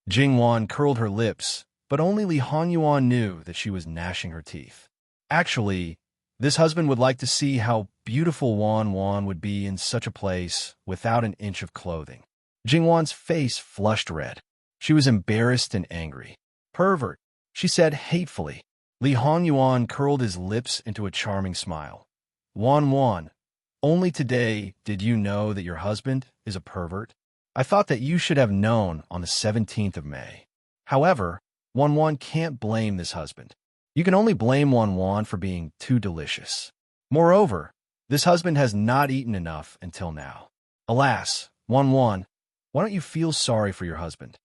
Jingwan curled her lips, but only Li Hanyuan knew that she was gnashing her teeth. Actually, this husband would like to see how beautiful Wan Wan would be in such a place without an inch of clothing. Jingwan's face flushed red. She was embarrassed and angry. Pervert, she said hatefully. Li Hanyuan curled his lips into a charming smile. Wan Wan, only today did you know that your husband is a pervert? I thought that you should have known on the 17th of May. However, Wan Wan can't blame this husband. You can only blame Wan Wan for being too delicious. Moreover, this husband has not eaten enough until now. Alas, Wan Wan, why don't you feel sorry for your husband?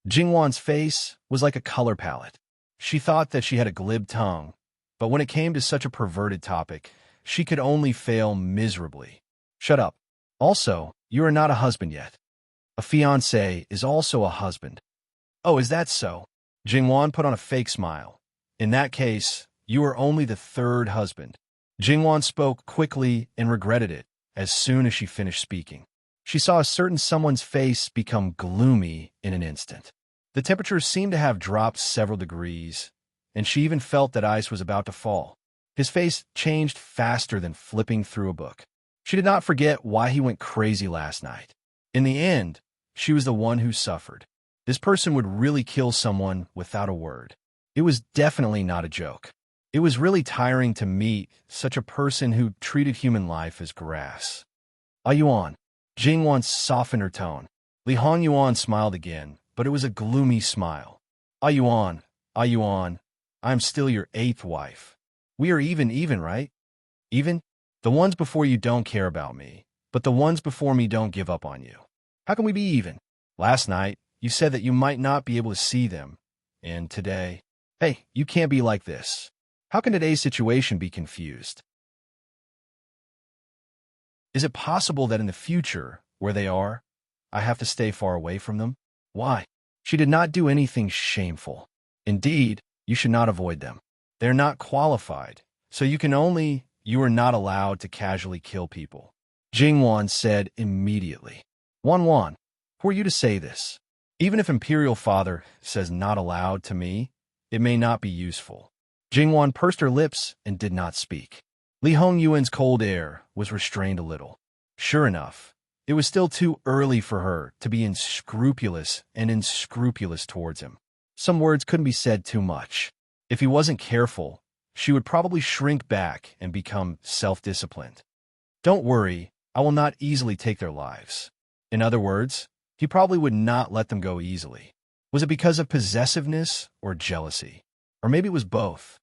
Jingwan's face was like a color palette. She thought that she had a glib tongue, but when it came to such a perverted topic, she could only fail miserably. Shut up. Also, you are not a husband yet. A fiancé is also a husband. Oh, is that so? Jingwan put on a fake smile. In that case, you are only the third husband. Jingwan spoke quickly and regretted it as soon as she finished speaking. She saw a certain someone's face become gloomy in an instant. The temperature seemed to have dropped several degrees, and she even felt that ice was about to fall. His face changed faster than flipping through a book. She did not forget why he went crazy last night. In the end, she was the one who suffered. This person would really kill someone without a word. It was definitely not a joke. It was really tiring to meet such a person who treated human life as grass. Ayuan. Jingwan softened her tone. Li Hanyuan smiled again, but it was a gloomy smile. Ayuan, I'm still your 8th wife. We are even, right? Even? The ones before you don't care about me, but the ones before me don't give up on you. How can we be even? Last night, you said that you might not be able to see them, and today... Hey, you can't be like this. How can today's situation be confused? Is it possible that in the future, where they are, I have to stay far away from them? Why? She did not do anything shameful. Indeed, you should not avoid them. They're not qualified, so you are not allowed to casually kill people. Jingwan said immediately. Wan, who are you to say this? Even if Imperial Father says not allowed to me, it may not be useful. Jingwan pursed her lips and did not speak. Li Hongyuan's cold air was restrained a little. Sure enough, it was still too early for her to be unscrupulous towards him. Some words couldn't be said too much. If he wasn't careful, she would probably shrink back and become self-disciplined. Don't worry, I will not easily take their lives. In other words, he probably would not let them go easily. Was it because of possessiveness or jealousy? Or maybe it was both.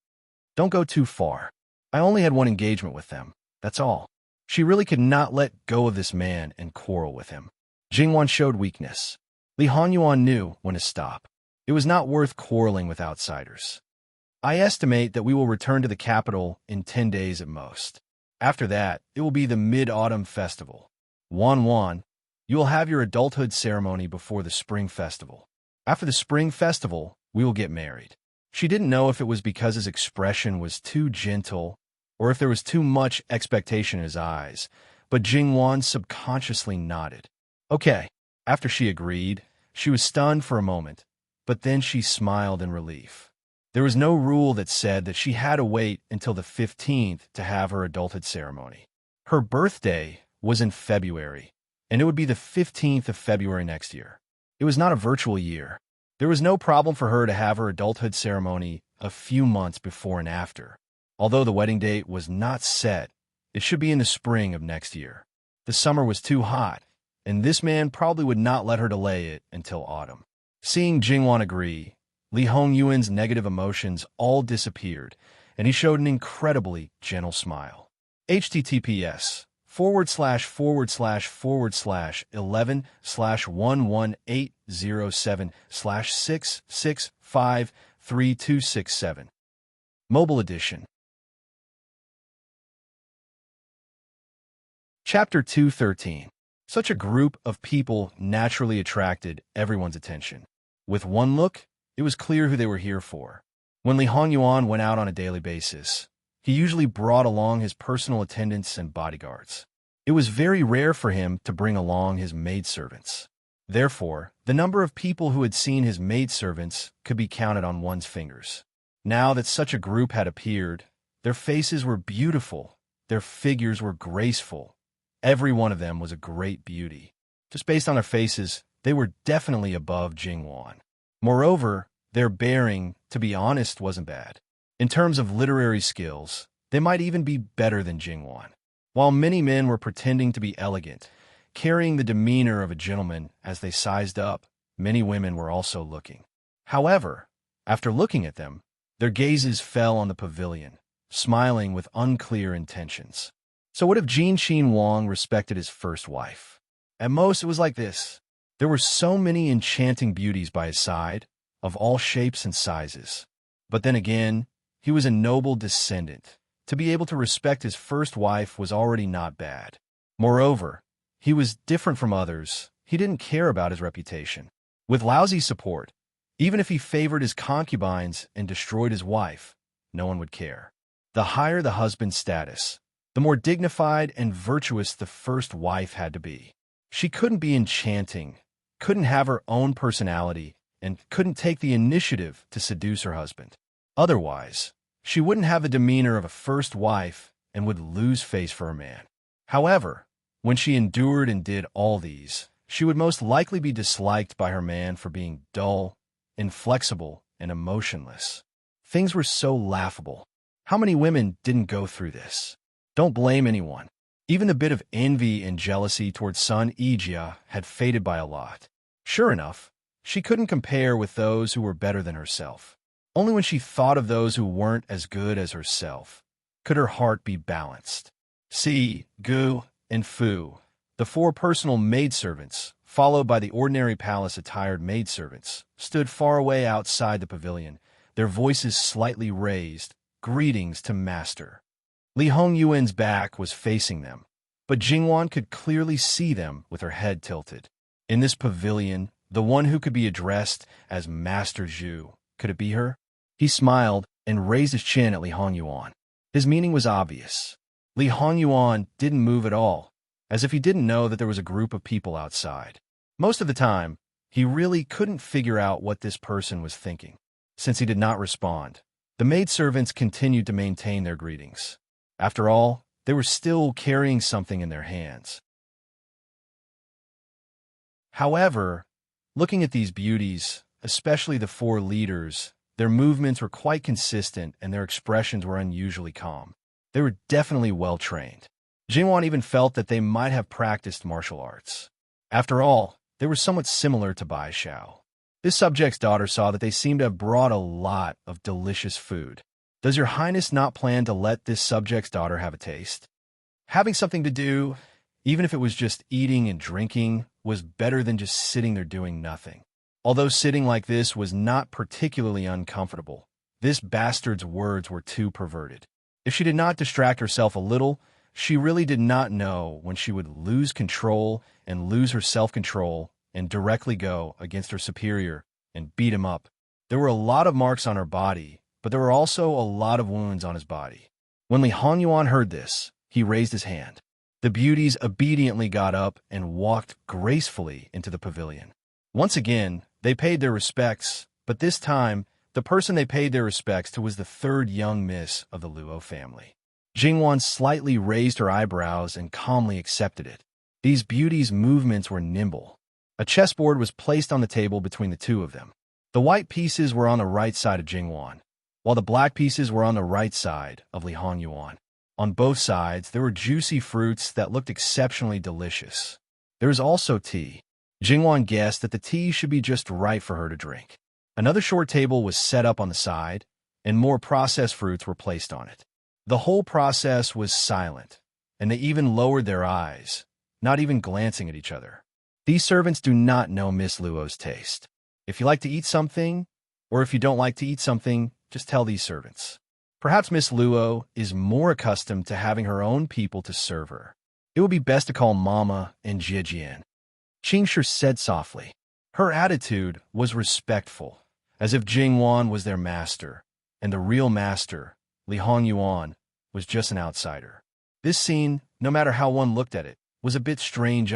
Don't go too far. I only had one engagement with them, that's all. She really could not let go of this man and quarrel with him. Jingwan showed weakness. Li Hongyuan knew when to stop. It was not worth quarreling with outsiders. I estimate that we will return to the capital in 10 days at most. After that, it will be the Mid-Autumn Festival. Wan, you will have your adulthood ceremony before the Spring Festival. After the Spring Festival, we will get married. She didn't know if it was because his expression was too gentle or if there was too much expectation in his eyes, but Jingwan subconsciously nodded. Okay. After she agreed, she was stunned for a moment, but then she smiled in relief. There was no rule that said that she had to wait until the 15th to have her adulthood ceremony. Her birthday was in February, and it would be the 15th of February next year. It was not a virtual year. There was no problem for her to have her adulthood ceremony a few months before and after. Although the wedding date was not set, it should be in the spring of next year. The summer was too hot, and this man probably would not let her delay it until autumn. Seeing Jingwan agree, Li Hongyuan's negative emotions all disappeared, and he showed an incredibly gentle smile. https://11//11807/6653267. Mobile Edition. Chapter 213. Such a group of people naturally attracted everyone's attention. With one look, it was clear who they were here for. When Li Hongyuan went out on a daily basis, he usually brought along his personal attendants and bodyguards. It was very rare for him to bring along his maidservants. Therefore, the number of people who had seen his maidservants could be counted on one's fingers. Now that such a group had appeared, their faces were beautiful, their figures were graceful. Every one of them was a great beauty. Just based on their faces, they were definitely above Jingwan. Moreover, their bearing, to be honest, wasn't bad. In terms of literary skills, they might even be better than Jingwan. While many men were pretending to be elegant, carrying the demeanor of a gentleman as they sized up, many women were also looking. However, after looking at them, their gazes fell on the pavilion, smiling with unclear intentions. So what if Jin Wang respected his first wife? At most, it was like this. There were so many enchanting beauties by his side, of all shapes and sizes. But then again, he was a noble descendant. To be able to respect his first wife was already not bad. Moreover, he was different from others. He didn't care about his reputation. With lousy support, even if he favored his concubines and destroyed his wife, no one would care. The higher the husband's status, the more dignified and virtuous the first wife had to be. She couldn't be enchanting, couldn't have her own personality, and couldn't take the initiative to seduce her husband. Otherwise, she wouldn't have the demeanor of a first wife and would lose face for a man. However, when she endured and did all these, she would most likely be disliked by her man for being dull, inflexible, and emotionless. Things were so laughable. How many women didn't go through this? Don't blame anyone. Even the bit of envy and jealousy towards Sun Ijia had faded by a lot. Sure enough, she couldn't compare with those who were better than herself. Only when she thought of those who weren't as good as herself could her heart be balanced. Si, Gu, and Fu, the four personal maidservants, followed by the ordinary palace-attired maidservants, stood far away outside the pavilion, their voices slightly raised, greetings to master. Li Hongyuan's back was facing them, but Jingwan could clearly see them with her head tilted. In this pavilion, the one who could be addressed as Master Zhu, could it be her? He smiled, and raised his chin at Li Hongyuan. His meaning was obvious. Li Hongyuan didn't move at all, as if he didn't know that there was a group of people outside. Most of the time, he really couldn't figure out what this person was thinking. Since he did not respond, the maidservants continued to maintain their greetings. After all, they were still carrying something in their hands. However, looking at these beauties, especially the four leaders, their movements were quite consistent and their expressions were unusually calm. They were definitely well-trained. Jingwan even felt that they might have practiced martial arts. After all, they were somewhat similar to Bai Xiao. This subject's daughter saw that they seemed to have brought a lot of delicious food. Does your highness not plan to let this subject's daughter have a taste? Having something to do, even if it was just eating and drinking, was better than just sitting there doing nothing. Although sitting like this was not particularly uncomfortable, this bastard's words were too perverted. If she did not distract herself a little, she really did not know when she would lose control and lose her self-control and directly go against her superior and beat him up. There were a lot of marks on her body, but there were also a lot of wounds on his body. When Li Hongyuan heard this, he raised his hand. The beauties obediently got up and walked gracefully into the pavilion. Once again, they paid their respects, but this time, the person they paid their respects to was the third young miss of the Luo family. Jingwan slightly raised her eyebrows and calmly accepted it. These beauties' movements were nimble. A chessboard was placed on the table between the two of them. The white pieces were on the right side of Jingwan, while the black pieces were on the right side of Li Hongyuan. On both sides, there were juicy fruits that looked exceptionally delicious. There was also tea. Jingwan guessed that the tea should be just right for her to drink. Another short table was set up on the side, and more processed fruits were placed on it. The whole process was silent, and they even lowered their eyes, not even glancing at each other. These servants do not know Miss Luo's taste. If you like to eat something, or if you don't like to eat something, just tell these servants. Perhaps Miss Luo is more accustomed to having her own people to serve her. It would be best to call Mama and Jiejian. Qingshi said softly. Her attitude was respectful, as if Jingwan was their master, and the real master, Li Hongyuan, was just an outsider. This scene, no matter how one looked at it, was a bit strange.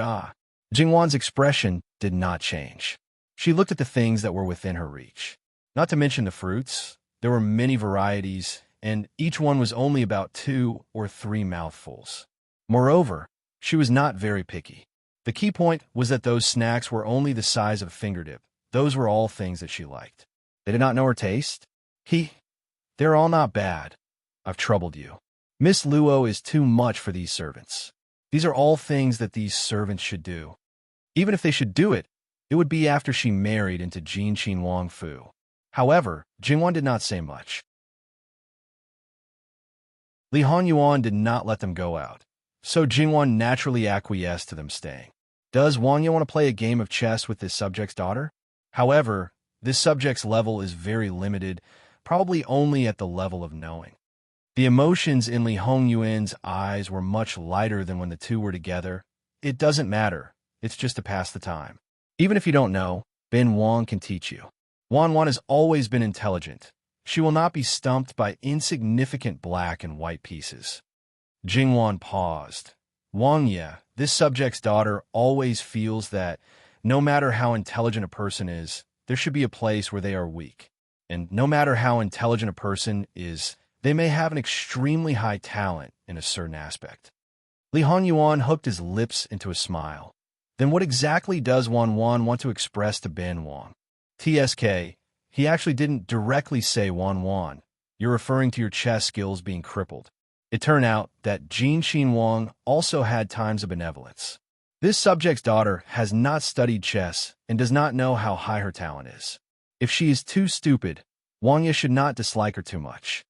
Jingwan's expression did not change. She looked at the things that were within her reach. Not to mention the fruits. There were many varieties, and each one was only about 2 or 3 mouthfuls. Moreover, she was not very picky. The key point was that those snacks were only the size of a fingertip. Those were all things that she liked. They did not know her taste? They're all not bad. I've troubled you. Miss Luo is too much for these servants. These are all things that these servants should do. Even if they should do it, it would be after she married into Jinqin Wang Fu. However, Jingwan did not say much. Li Hongyuan did not let them go out, so Jingwan naturally acquiesced to them staying. Does Wang Ye want to play a game of chess with this subject's daughter? However, this subject's level is very limited, probably only at the level of knowing. The emotions in Li Hongyuan's eyes were much lighter than when the two were together. It doesn't matter. It's just to pass the time. Even if you don't know, Ben Wang can teach you. Wan Wan has always been intelligent. She will not be stumped by insignificant black and white pieces. Jingwan paused. Wang Ye, this subject's daughter, always feels that no matter how intelligent a person is, there should be a place where they are weak. And no matter how intelligent a person is, they may have an extremely high talent in a certain aspect. Li Hongyuan hooked his lips into a smile. Then what exactly does Wan Wan want to express to Ben Wang? TSK, he actually didn't directly say Wan Wan. You're referring to your chess skills being crippled. It turned out that Jinqin Wang also had times of benevolence. This subject's daughter has not studied chess and does not know how high her talent is. If she is too stupid, Wang Ye should not dislike her too much.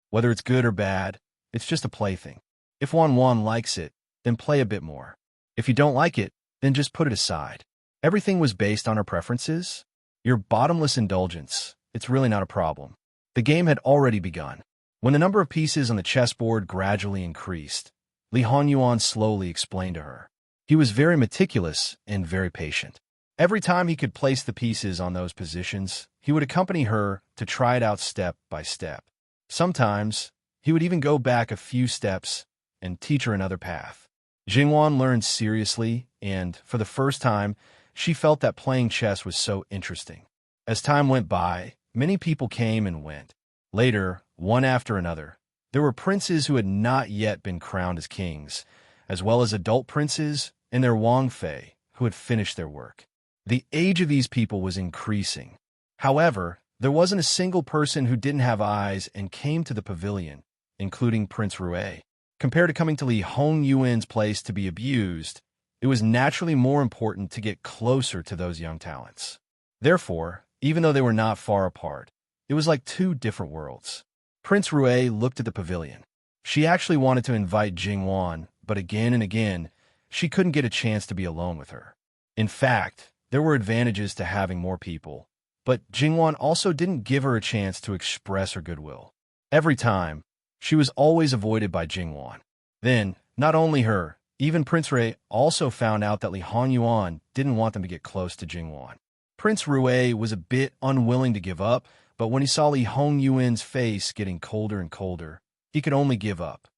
Whether it's good or bad, it's just a plaything. If Wan Wan likes it, then play a bit more. If you don't like it, then just put it aside. Everything was based on her preferences. Your bottomless indulgence, it's really not a problem. The game had already begun. When the number of pieces on the chessboard gradually increased, Li Hongyuan slowly explained to her. He was very meticulous and very patient. Every time he could place the pieces on those positions, he would accompany her to try it out step by step. Sometimes, he would even go back a few steps and teach her another path. Jingwan learned seriously, and, for the first time, she felt that playing chess was so interesting. As time went by, many people came and went. Later, one after another, there were princes who had not yet been crowned as kings, as well as adult princes and their Wang Fei who had finished their work. The age of these people was increasing. However, there wasn't a single person who didn't have eyes and came to the pavilion, including Prince Rue. Compared to coming to Li Hongyuan's place to be abused, it was naturally more important to get closer to those young talents. Therefore, even though they were not far apart, it was like two different worlds. Prince Rue looked at the pavilion. She actually wanted to invite Jingwan, but again and again, she couldn't get a chance to be alone with her. In fact, there were advantages to having more people, but Jingwan also didn't give her a chance to express her goodwill. Every time, she was always avoided by Jingwan. Then, not only her, even Prince Rue also found out that Li Hongyuan didn't want them to get close to Jingwan. Prince Rue was a bit unwilling to give up, but when he saw Li Hongyuan's face getting colder and colder, he could only give up.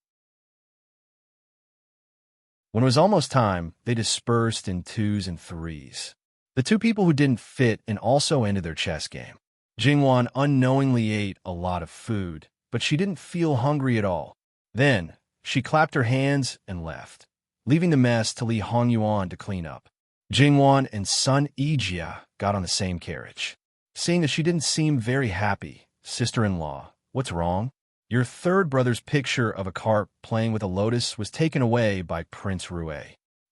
When it was almost time, they dispersed in twos and threes. The two people who didn't fit in also ended their chess game. Jingwan unknowingly ate a lot of food, but she didn't feel hungry at all. Then, she clapped her hands and left, leaving the mess to Li Hongyuan to clean up. Jingwan and son Ijia got on the same carriage. Seeing that she didn't seem very happy, sister-in-law, what's wrong? Your third brother's picture of a carp playing with a lotus was taken away by Prince Rue.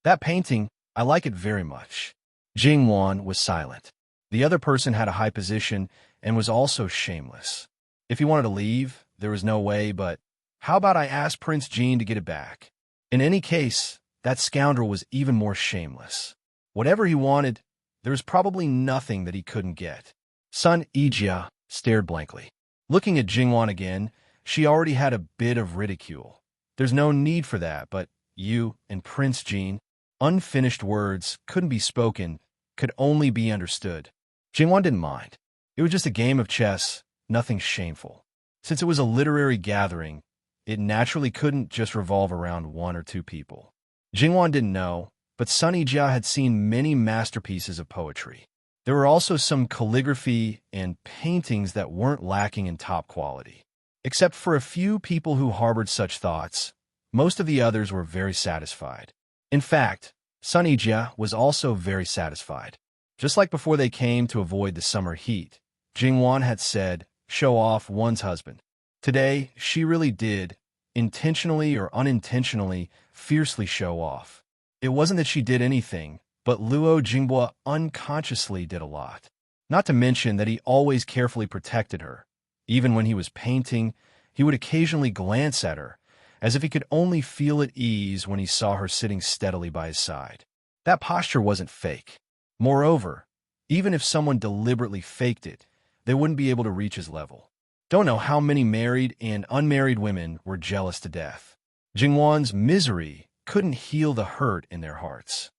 That painting, I like it very much. Jingwan was silent. The other person had a high position and was also shameless. If he wanted to leave, there was no way, but how about I ask Prince Jean to get it back? In any case, that scoundrel was even more shameless. Whatever he wanted, there was probably nothing that he couldn't get. Son Ijia stared blankly. Looking at Jingwan again, she already had a bit of ridicule. There's no need for that, but you and Prince Jean, unfinished words couldn't be spoken, could only be understood. Jingwan didn't mind. It was just a game of chess, nothing shameful. Since it was a literary gathering, it naturally couldn't just revolve around one or two people. Jingwan didn't know, but Sun Yijia had seen many masterpieces of poetry. There were also some calligraphy and paintings that weren't lacking in top quality. Except for a few people who harbored such thoughts, most of the others were very satisfied. In fact, Sun Yijia was also very satisfied. Just like before they came to avoid the summer heat, Jingwan had said, show off one's husband. Today, she really did, intentionally or unintentionally, fiercely show off. It wasn't that she did anything, but Luo Jinghua unconsciously did a lot. Not to mention that he always carefully protected her. Even when he was painting, he would occasionally glance at her, as if he could only feel at ease when he saw her sitting steadily by his side. That posture wasn't fake. Moreover, even if someone deliberately faked it, they wouldn't be able to reach his level. Don't know how many married and unmarried women were jealous to death. Jingwan's misery couldn't heal the hurt in their hearts.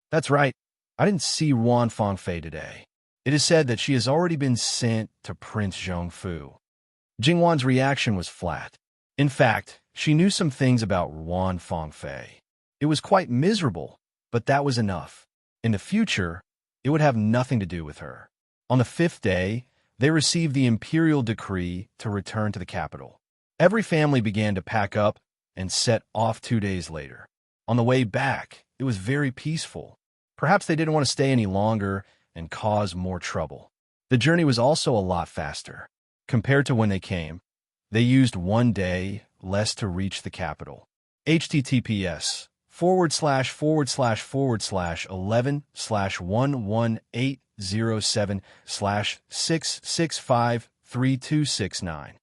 That's right, I didn't see Wan Fangfei today. It is said that she has already been sent to Prince Zhongfu. Jingwan's reaction was flat. In fact, she knew some things about Wan Fangfei. It was quite miserable, but that was enough. In the future, it would have nothing to do with her. On the 5th day, they received the imperial decree to return to the capital. Every family began to pack up and set off 2 days later. On the way back, it was very peaceful. Perhaps they didn't want to stay any longer and cause more trouble. The journey was also a lot faster. Compared to when they came, they used 1 day less to reach the capital. https://11/118007/6653269.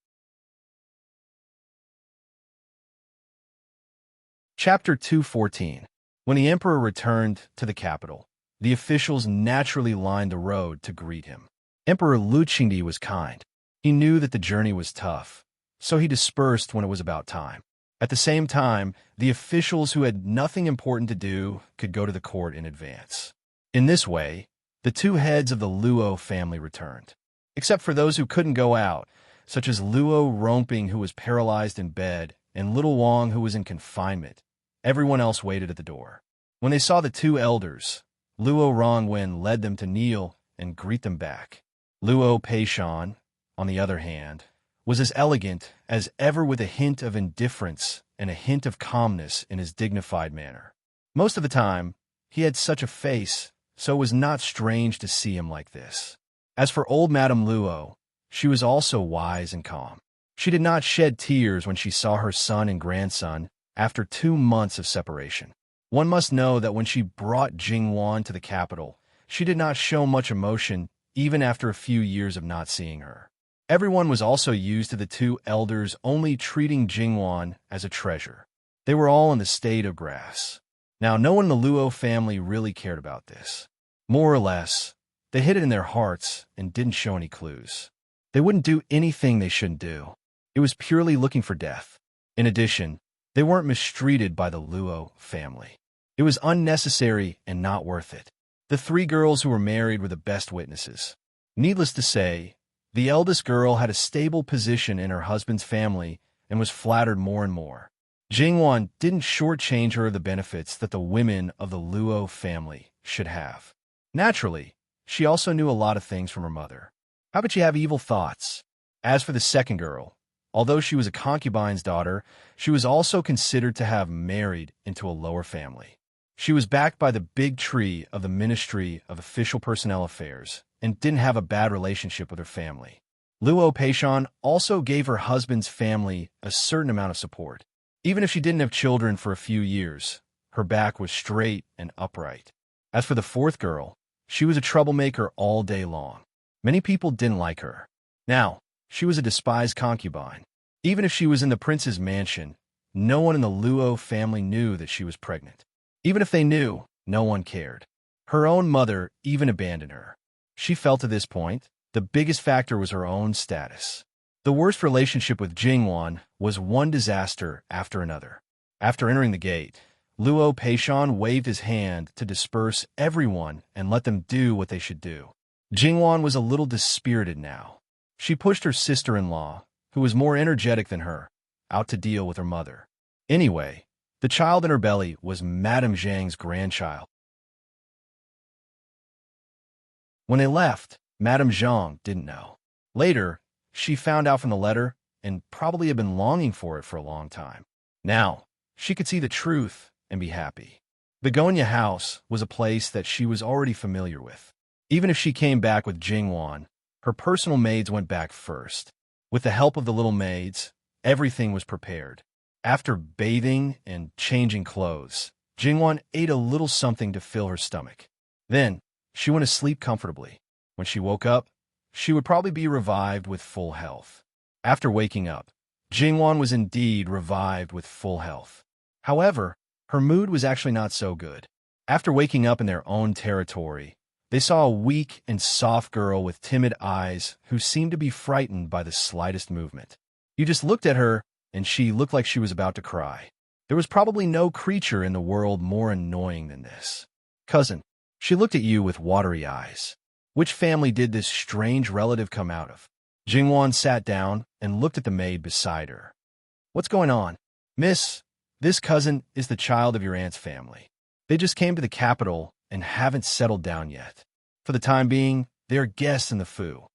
Chapter 214. When the emperor returned to the capital, the officials naturally lined the road to greet him. Emperor Lu Qingdi was kind. He knew that the journey was tough, so he dispersed when it was about time. At the same time, the officials who had nothing important to do could go to the court in advance. In this way, the two heads of the Luo family returned. Except for those who couldn't go out, such as Luo Romping, who was paralyzed in bed, and little Wang, who was in confinement. Everyone else waited at the door. When they saw the two elders, Luo Rongwen led them to kneel and greet them back. Luo Peishan, on the other hand, was as elegant as ever, with a hint of indifference and a hint of calmness in his dignified manner. Most of the time, he had such a face, so it was not strange to see him like this. As for old Madame Luo, she was also wise and calm. She did not shed tears when she saw her son and grandson after 2 months of separation. One must know that when she brought Jingwan to the capital, she did not show much emotion even after a few years of not seeing her. Everyone was also used to the two elders only treating Jingwan as a treasure. They were all in the state of grass. Now, no one in the Luo family really cared about this. More or less, they hid it in their hearts and didn't show any clues. They wouldn't do anything they shouldn't do. It was purely looking for death. In addition, they weren't mistreated by the Luo family. It was unnecessary and not worth it. The 3 girls who were married were the best witnesses. Needless to say, the eldest girl had a stable position in her husband's family and was flattered more and more. Jingwan didn't shortchange her of the benefits that the women of the Luo family should have. Naturally, she also knew a lot of things from her mother. How could she have evil thoughts? As for the second girl, although she was a concubine's daughter, she was also considered to have married into a lower family. She was backed by the big tree of the Ministry of Official Personnel Affairs and didn't have a bad relationship with her family. Luo Peishan also gave her husband's family a certain amount of support. Even if she didn't have children for a few years, her back was straight and upright. As for the fourth girl, she was a troublemaker all day long. Many people didn't like her. Now, she was a despised concubine. Even if she was in the prince's mansion, no one in the Luo family knew that she was pregnant. Even if they knew, no one cared. Her own mother even abandoned her. She felt at this point, the biggest factor was her own status. The worst relationship with Jingwan was one disaster after another. After entering the gate, Luo Peishan waved his hand to disperse everyone and let them do what they should do. Jingwan was a little dispirited now. She pushed her sister-in-law, who was more energetic than her, out to deal with her mother. Anyway, the child in her belly was Madame Zhang's grandchild. When they left, Madame Zhang didn't know. Later, she found out from the letter and probably had been longing for it for a long time. Now, she could see the truth and be happy. Begonia House was a place that she was already familiar with. Even if she came back with Jingwan, her personal maids went back first. With the help of the little maids, everything was prepared. After bathing and changing clothes, Jingwan ate a little something to fill her stomach. Then, she went to sleep comfortably. When she woke up, she would probably be revived with full health. After waking up, Jingwan was indeed revived with full health. However, her mood was actually not so good. After waking up in their own territory, they saw a weak and soft girl with timid eyes who seemed to be frightened by the slightest movement. You just looked at her, and she looked like she was about to cry. There was probably no creature in the world more annoying than this. Cousin, she looked at you with watery eyes. Which family did this strange relative come out of? Jingwan sat down and looked at the maid beside her. What's going on? Miss, this cousin is the child of your aunt's family. They just came to the capital and haven't settled down yet. For the time being, they are guests in the Fu.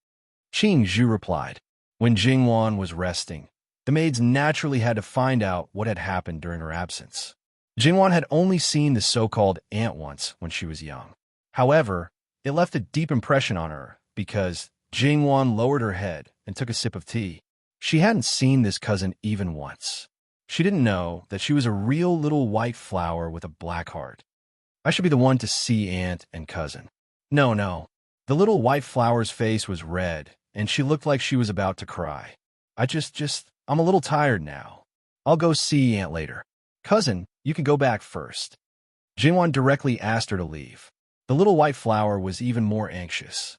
Qing Zhu replied. When Jingwan was resting, the maids naturally had to find out what had happened during her absence. Jingwan had only seen the so-called aunt once when she was young. However, it left a deep impression on her because Jingwan lowered her head and took a sip of tea. She hadn't seen this cousin even once. She didn't know that she was a real little white flower with a black heart. I should be the one to see aunt and cousin. No. The little white flower's face was red, and she looked like she was about to cry. I'm a little tired now. I'll go see aunt later. Cousin, you can go back first. Jingwan directly asked her to leave. The little white flower was even more anxious.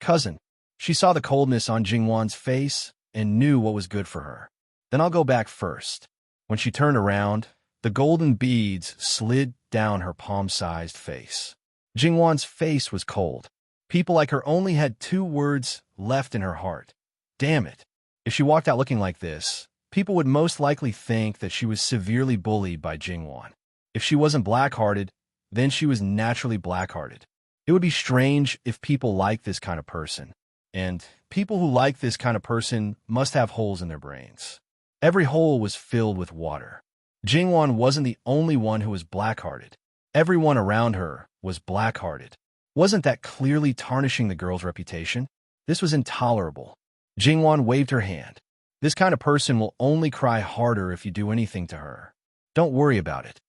Cousin, she saw the coldness on Jingwan's face and knew what was good for her. Then I'll go back first. When she turned around, the golden beads slid down her palm-sized face. Jingwan's face was cold. People like her only had 2 words left in her heart. Damn it. If she walked out looking like this, people would most likely think that she was severely bullied by Jingwan. If she wasn't black-hearted, then she was naturally black-hearted. It would be strange if people like this kind of person. And people who like this kind of person must have holes in their brains. Every hole was filled with water. Jingwan wasn't the only one who was black-hearted. Everyone around her was black-hearted. Wasn't that clearly tarnishing the girl's reputation? This was intolerable. Jingwan waved her hand. This kind of person will only cry harder if you do anything to her. Don't worry about it.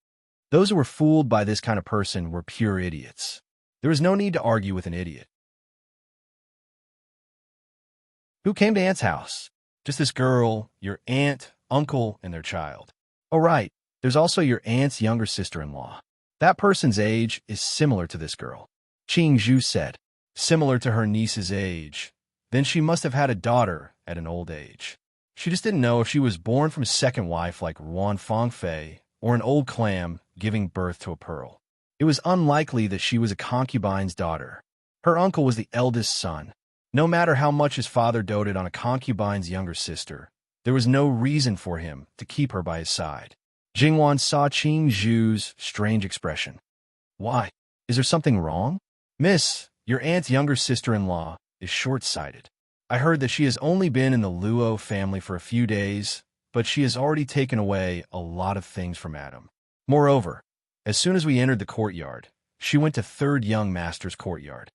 Those who were fooled by this kind of person were pure idiots. There is no need to argue with an idiot. Who came to Aunt's house? Just this girl, your aunt, uncle, and their child. Oh, right. There's also your aunt's younger sister-in-law. That person's age is similar to this girl. Qing Zhu said. Similar to her niece's age. Then she must have had a daughter at an old age. She just didn't know if she was born from a second wife like Ruan Fangfei or an old clam giving birth to a pearl. It was unlikely that she was a concubine's daughter. Her uncle was the eldest son. No matter how much his father doted on a concubine's younger sister, there was no reason for him to keep her by his side. Jingwan saw Qing Zhu's strange expression. Why? Is there something wrong? Miss, your aunt's younger sister-in-law is short-sighted. I heard that she has only been in the Luo family for a few days, but she has already taken away a lot of things from Adam. Moreover, as soon as we entered the courtyard, she went to third young master's courtyard.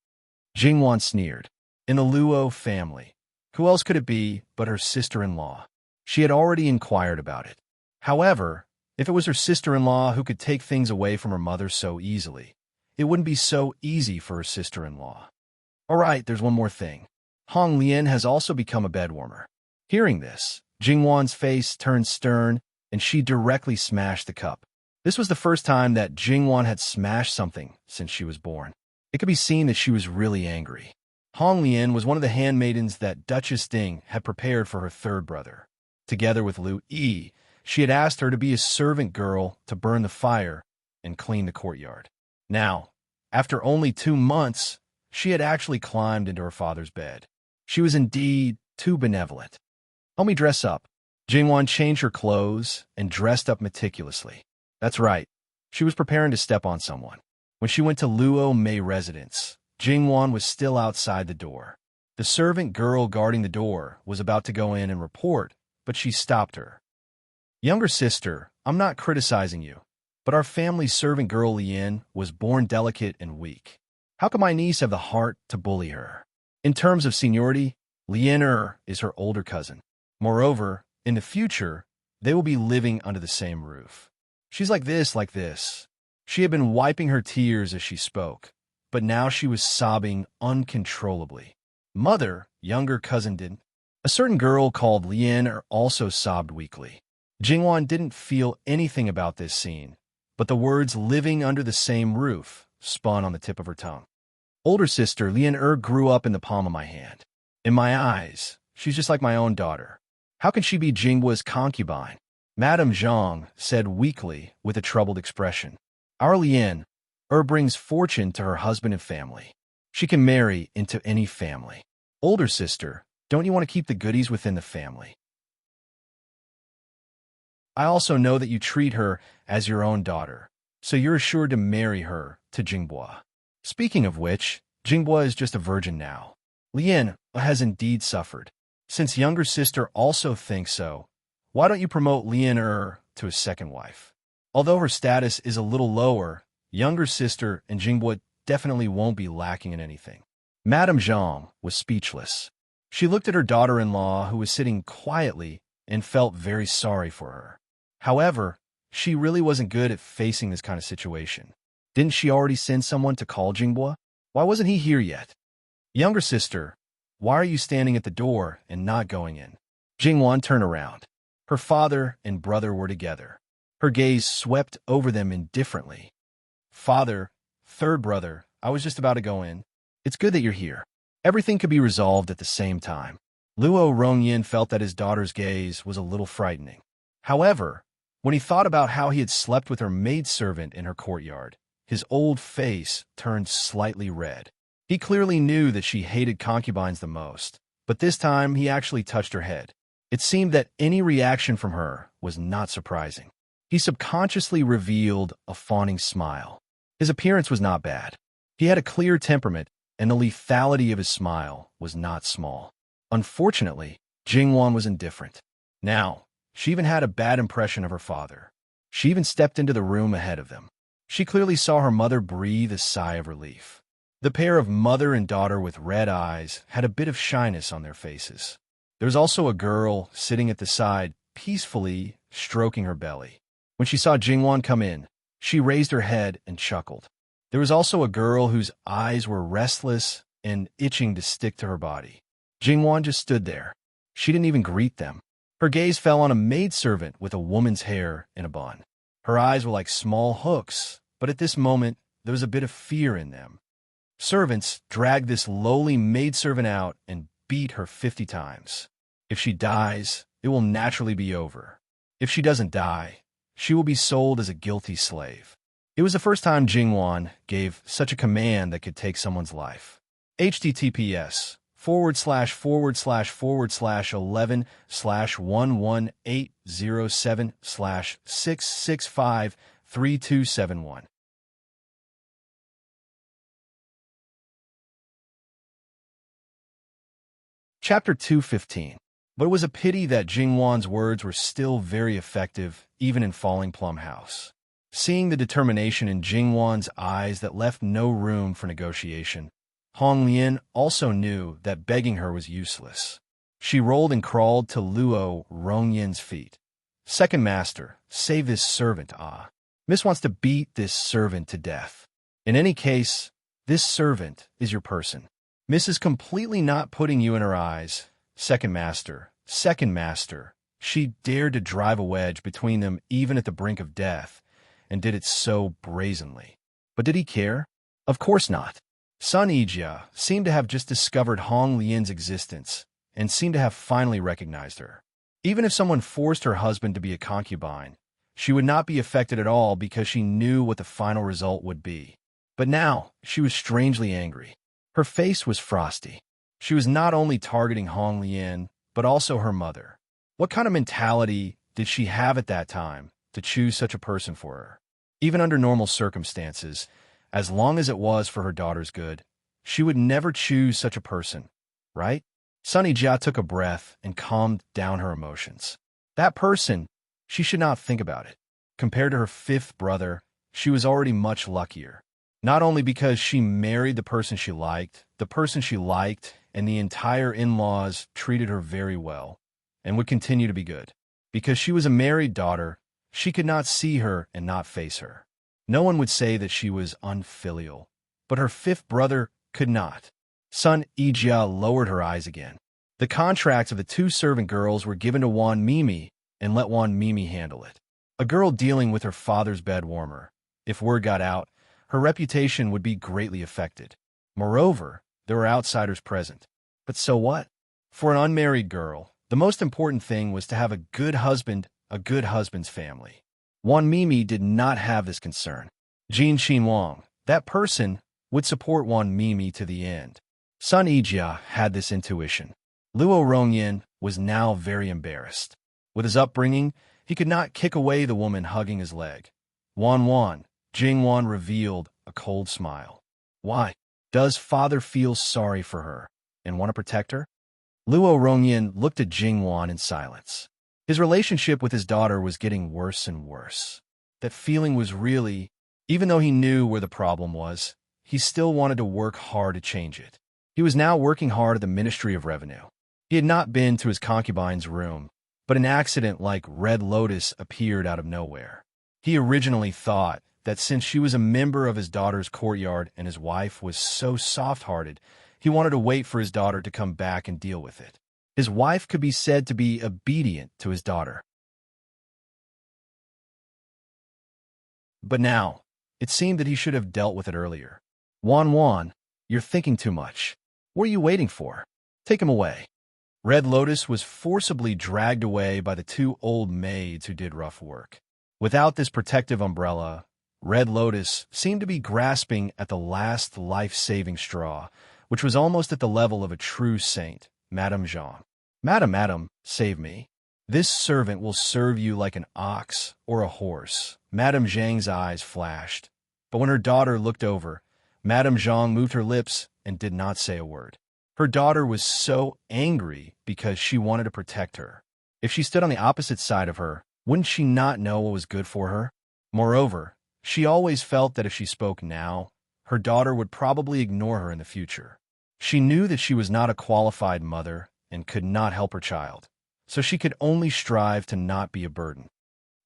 Jingwan sneered. In the Luo family, who else could it be but her sister-in-law? She had already inquired about it. However, if it was her sister-in-law who could take things away from her mother so easily, it wouldn't be so easy for her sister-in-law. All right, there's one more thing. Hong Lian has also become a bedwarmer. Hearing this, Jingwan's face turned stern, and she directly smashed the cup. This was the first time that Jingwan had smashed something since she was born. It could be seen that she was really angry. Hong Lian was one of the handmaidens that Duchess Ding had prepared for her third brother. Together with Lu Yi, she had asked her to be a servant girl to burn the fire and clean the courtyard. Now, after only 2 months, she had actually climbed into her father's bed. She was indeed too benevolent. Help me dress up. Jingwan changed her clothes and dressed up meticulously. That's right. She was preparing to step on someone. When she went to Luo Mei residence, Jingwan was still outside the door. The servant girl guarding the door was about to go in and report, but she stopped her. Younger sister, I'm not criticizing you, but our family's servant girl Lian was born delicate and weak. How can my niece have the heart to bully her? In terms of seniority, Lian is her older cousin. Moreover, in the future, they will be living under the same roof. She's like this. She had been wiping her tears as she spoke, but now she was sobbing uncontrollably. Mother, younger cousin didn't. A certain girl called Lian also sobbed weakly. Jingwan didn't feel anything about this scene, but the words living under the same roof spun on the tip of her tongue. Older sister Lian grew up in the palm of my hand. In my eyes, she's just like my own daughter. How can she be Jingwa's concubine? Madame Zhang said weakly with a troubled expression. Our Lian brings fortune to her husband and family. She can marry into any family. Older sister, don't you want to keep the goodies within the family? I also know that you treat her as your own daughter, so you're assured to marry her to Jinghua. Speaking of which, Jinghua is just a virgin now. Lian has indeed suffered. Since younger sister also thinks so, why don't you promote Lian to a second wife? Although her status is a little lower, younger sister and Jinghua definitely won't be lacking in anything. Madame Zhang was speechless. She looked at her daughter-in-law who was sitting quietly and felt very sorry for her. However, she really wasn't good at facing this kind of situation. Didn't she already send someone to call Jinghua? Why wasn't he here yet? Younger sister, why are you standing at the door and not going in? Jingwan turned around. Her father and brother were together. Her gaze swept over them indifferently. Father, third brother, I was just about to go in. It's good that you're here. Everything could be resolved at the same time. Luo Rongyin felt that his daughter's gaze was a little frightening. However, when he thought about how he had slept with her maidservant in her courtyard, his old face turned slightly red. He clearly knew that she hated concubines the most, but this time he actually touched her head. It seemed that any reaction from her was not surprising. He subconsciously revealed a fawning smile. His appearance was not bad. He had a clear temperament, and the lethality of his smile was not small. Unfortunately, Jingwan was indifferent. Now, she even had a bad impression of her father. She even stepped into the room ahead of them. She clearly saw her mother breathe a sigh of relief. The pair of mother and daughter with red eyes had a bit of shyness on their faces. There was also a girl sitting at the side, peacefully stroking her belly. When she saw Jingwan come in, she raised her head and chuckled. There was also a girl whose eyes were restless and itching to stick to her body. Jingwan just stood there. She didn't even greet them. Her gaze fell on a maidservant with a woman's hair in a bun. Her eyes were like small hooks, but at this moment, there was a bit of fear in them. Servants dragged this lowly maidservant out and beat her 50 times. If she dies, it will naturally be over. If she doesn't die, she will be sold as a guilty slave. It was the first time Jingwan gave such a command that could take someone's life. https://11/11807/6653271. Chapter 215. But it was a pity that Jingwan's words were still very effective, even in Falling Plum House. Seeing the determination in Jingwan's eyes that left no room for negotiation, Hong Lian also knew that begging her was useless. She rolled and crawled to Luo Rongyan's feet. "Second master, save this servant, ah. Miss wants to beat this servant to death. In any case, this servant is your person. Miss is completely not putting you in her eyes. Second master, she dared to drive a wedge between them even at the brink of death, and did it so brazenly. But did he care? Of course not. Sun Yijia seemed to have just discovered Hong Lian's existence, and seemed to have finally recognized her. Even if someone forced her husband to be a concubine, she would not be affected at all because she knew what the final result would be. But now, she was strangely angry. Her face was frosty. She was not only targeting Hong Lian, but also her mother. What kind of mentality did she have at that time to choose such a person for her? Even under normal circumstances, as long as it was for her daughter's good, she would never choose such a person, right? Sunny Jia took a breath and calmed down her emotions. That person, she should not think about it. Compared to her fifth brother, she was already much luckier. Not only because she married the person she liked, and the entire in-laws treated her very well, and would continue to be good. Because she was a married daughter, she could not see her and not face her. No one would say that she was unfilial, but her fifth brother could not. Sun Yijia lowered her eyes again. The contracts of the two servant girls were given to Wan Mimi, and let Wan Mimi handle it. A girl dealing with her father's bed warmer. If word got out, her reputation would be greatly affected. Moreover, there were outsiders present. But so what? For an unmarried girl, the most important thing was to have a good husband, a good husband's family. Wan Mimi did not have this concern. Jin Wang, that person, would support Wan Mimi to the end. Sun Yijia had this intuition. Luo Rongyan was now very embarrassed. With his upbringing, he could not kick away the woman hugging his leg. Jingwan revealed a cold smile. Why? Does father feel sorry for her and want to protect her? Luo Rongyan looked at Jingwan in silence. His relationship with his daughter was getting worse and worse. That feeling was really, even though he knew where the problem was, he still wanted to work hard to change it. He was now working hard at the Ministry of Revenue. He had not been to his concubine's room, but an accident like Red Lotus appeared out of nowhere. He originally thought that since she was a member of his daughter's courtyard and his wife was so soft-hearted, he wanted to wait for his daughter to come back and deal with it. His wife could be said to be obedient to his daughter. But now, it seemed that he should have dealt with it earlier. Wan, you're thinking too much. What are you waiting for? Take him away. Red Lotus was forcibly dragged away by the two old maids who did rough work. Without this protective umbrella, Red Lotus seemed to be grasping at the last life-saving straw, which was almost at the level of a true saint, Madame Zhang. Madam, madam, save me. This servant will serve you like an ox or a horse. Madame Zhang's eyes flashed. But when her daughter looked over, Madame Zhang moved her lips and did not say a word. Her daughter was so angry because she wanted to protect her. If she stood on the opposite side of her, wouldn't she not know what was good for her? Moreover, she always felt that if she spoke now, her daughter would probably ignore her in the future. She knew that she was not a qualified mother and could not help her child, so she could only strive to not be a burden.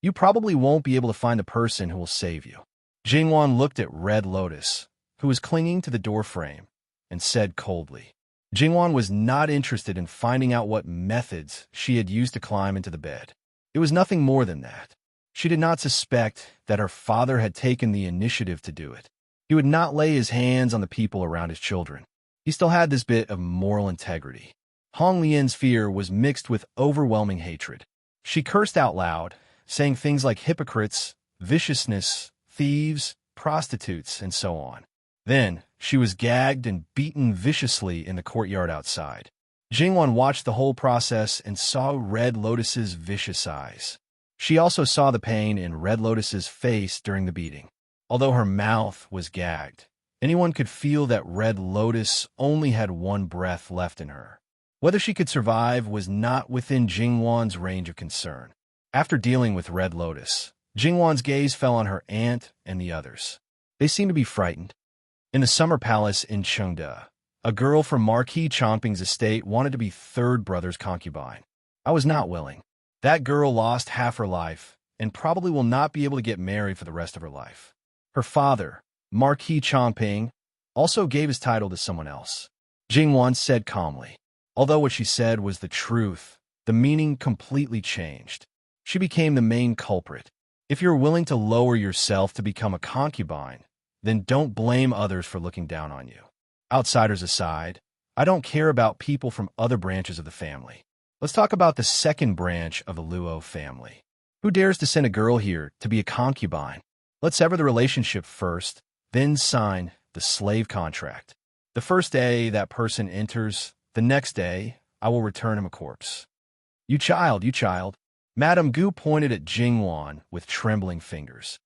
You probably won't be able to find the person who will save you. Jingwan looked at Red Lotus, who was clinging to the door frame, and said coldly. Jingwan was not interested in finding out what methods she had used to climb into the bed. It was nothing more than that. She did not suspect that her father had taken the initiative to do it. He would not lay his hands on the people around his children. He still had this bit of moral integrity. Hong Lian's fear was mixed with overwhelming hatred. She cursed out loud, saying things like hypocrites, viciousness, thieves, prostitutes, and so on. Then, she was gagged and beaten viciously in the courtyard outside. Jingwan watched the whole process and saw Red Lotus's vicious eyes. She also saw the pain in Red Lotus's face during the beating. Although her mouth was gagged, anyone could feel that Red Lotus only had one breath left in her. Whether she could survive was not within Jingwan's range of concern. After dealing with Red Lotus, Jingwan's gaze fell on her aunt and the others. They seemed to be frightened. In the summer palace in Chengde, a girl from Marquis Chongping's estate wanted to be third brother's concubine. I was not willing. That girl lost half her life and probably will not be able to get married for the rest of her life. Her father, Marquis Chongping, also gave his title to someone else. Jingwan said calmly. Although what she said was the truth, the meaning completely changed. She became the main culprit. If you're willing to lower yourself to become a concubine, then don't blame others for looking down on you. Outsiders aside, I don't care about people from other branches of the family. Let's talk about the second branch of the Luo family. Who dares to send a girl here to be a concubine? Let's sever the relationship first, then sign the slave contract. The first day that person enters, the next day, I will return him a corpse. You child, you child. Madame Gu pointed at Jingwan with trembling fingers.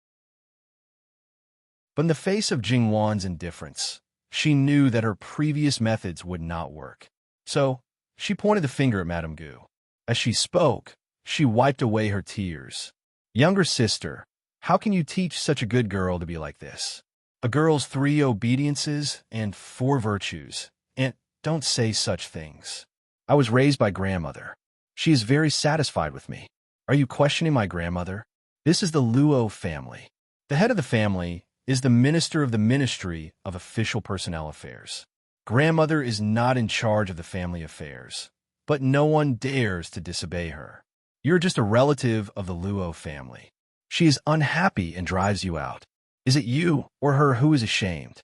But in the face of Jingwan's indifference, she knew that her previous methods would not work. So, she pointed the finger at Madame Gu. As she spoke, she wiped away her tears. Younger sister, how can you teach such a good girl to be like this? A girl's 3 obediences and 4 virtues. And don't say such things. I was raised by grandmother. She is very satisfied with me. Are you questioning my grandmother? This is the Luo family. The head of the family is the minister of the Ministry of Official Personnel Affairs. Grandmother is not in charge of the family affairs, but no one dares to disobey her. You're just a relative of the Luo family. She is unhappy and drives you out. Is it you or her who is ashamed?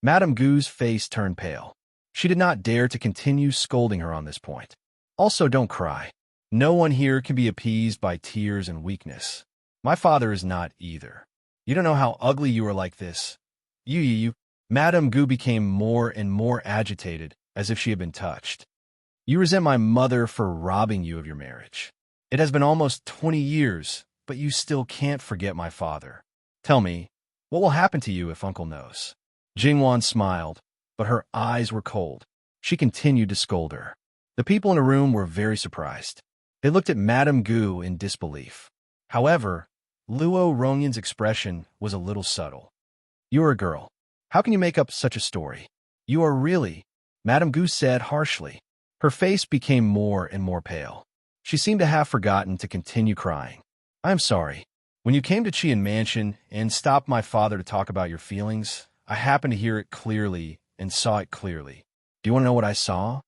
Madame Gu's face turned pale. She did not dare to continue scolding her on this point. Also, don't cry. No one here can be appeased by tears and weakness. My father is not either. You don't know how ugly you are like this. You. Madame Gu became more and more agitated, as if she had been touched. You resent my mother for robbing you of your marriage. It has been almost 20 years, but you still can't forget my father. Tell me, what will happen to you if Uncle knows? Jingwan smiled, but her eyes were cold. She continued to scold her. The people in the room were very surprised. They looked at Madame Gu in disbelief. However, Luo Rongyan's expression was a little subtle. You're a girl. How can you make up such a story? You are really, Madame Gu said harshly. Her face became more and more pale. She seemed to have forgotten to continue crying. I am sorry. When you came to Qian Mansion and stopped my father to talk about your feelings, I happened to hear it clearly and saw it clearly. Do you want to know what I saw?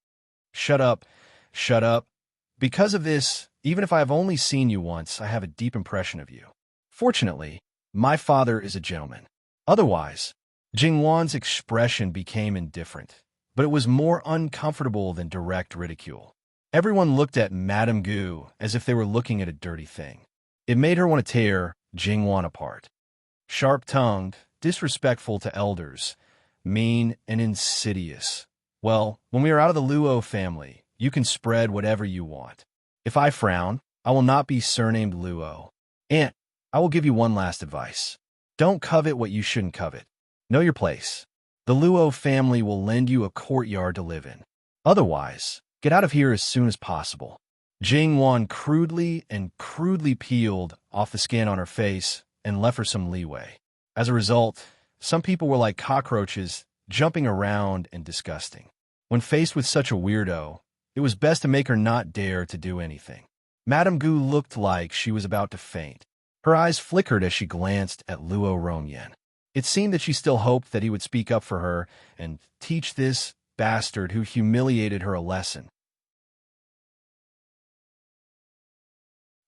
Shut up. Shut up. Because of this, even if I have only seen you once, I have a deep impression of you. Fortunately, my father is a gentleman. Otherwise, Jingwan's expression became indifferent, but it was more uncomfortable than direct ridicule. Everyone looked at Madame Gu as if they were looking at a dirty thing. It made her want to tear Jingwan apart. Sharp-tongued, disrespectful to elders, mean and insidious. Well, when we are out of the Luo family, You can spread whatever you want. If I frown, I will not be surnamed Luo. And I will give you one last advice. Don't covet what you shouldn't covet. Know your place. The Luo family will lend you a courtyard to live in. Otherwise, get out of here as soon as possible. Jingwan crudely peeled off the skin on her face and left her some leeway. As a result, some people were like cockroaches, jumping around and disgusting. When faced with such a weirdo, it was best to make her not dare to do anything. Madame Gu looked like she was about to faint. Her eyes flickered as she glanced at Luo Rongyan. It seemed that she still hoped that he would speak up for her and teach this bastard who humiliated her a lesson.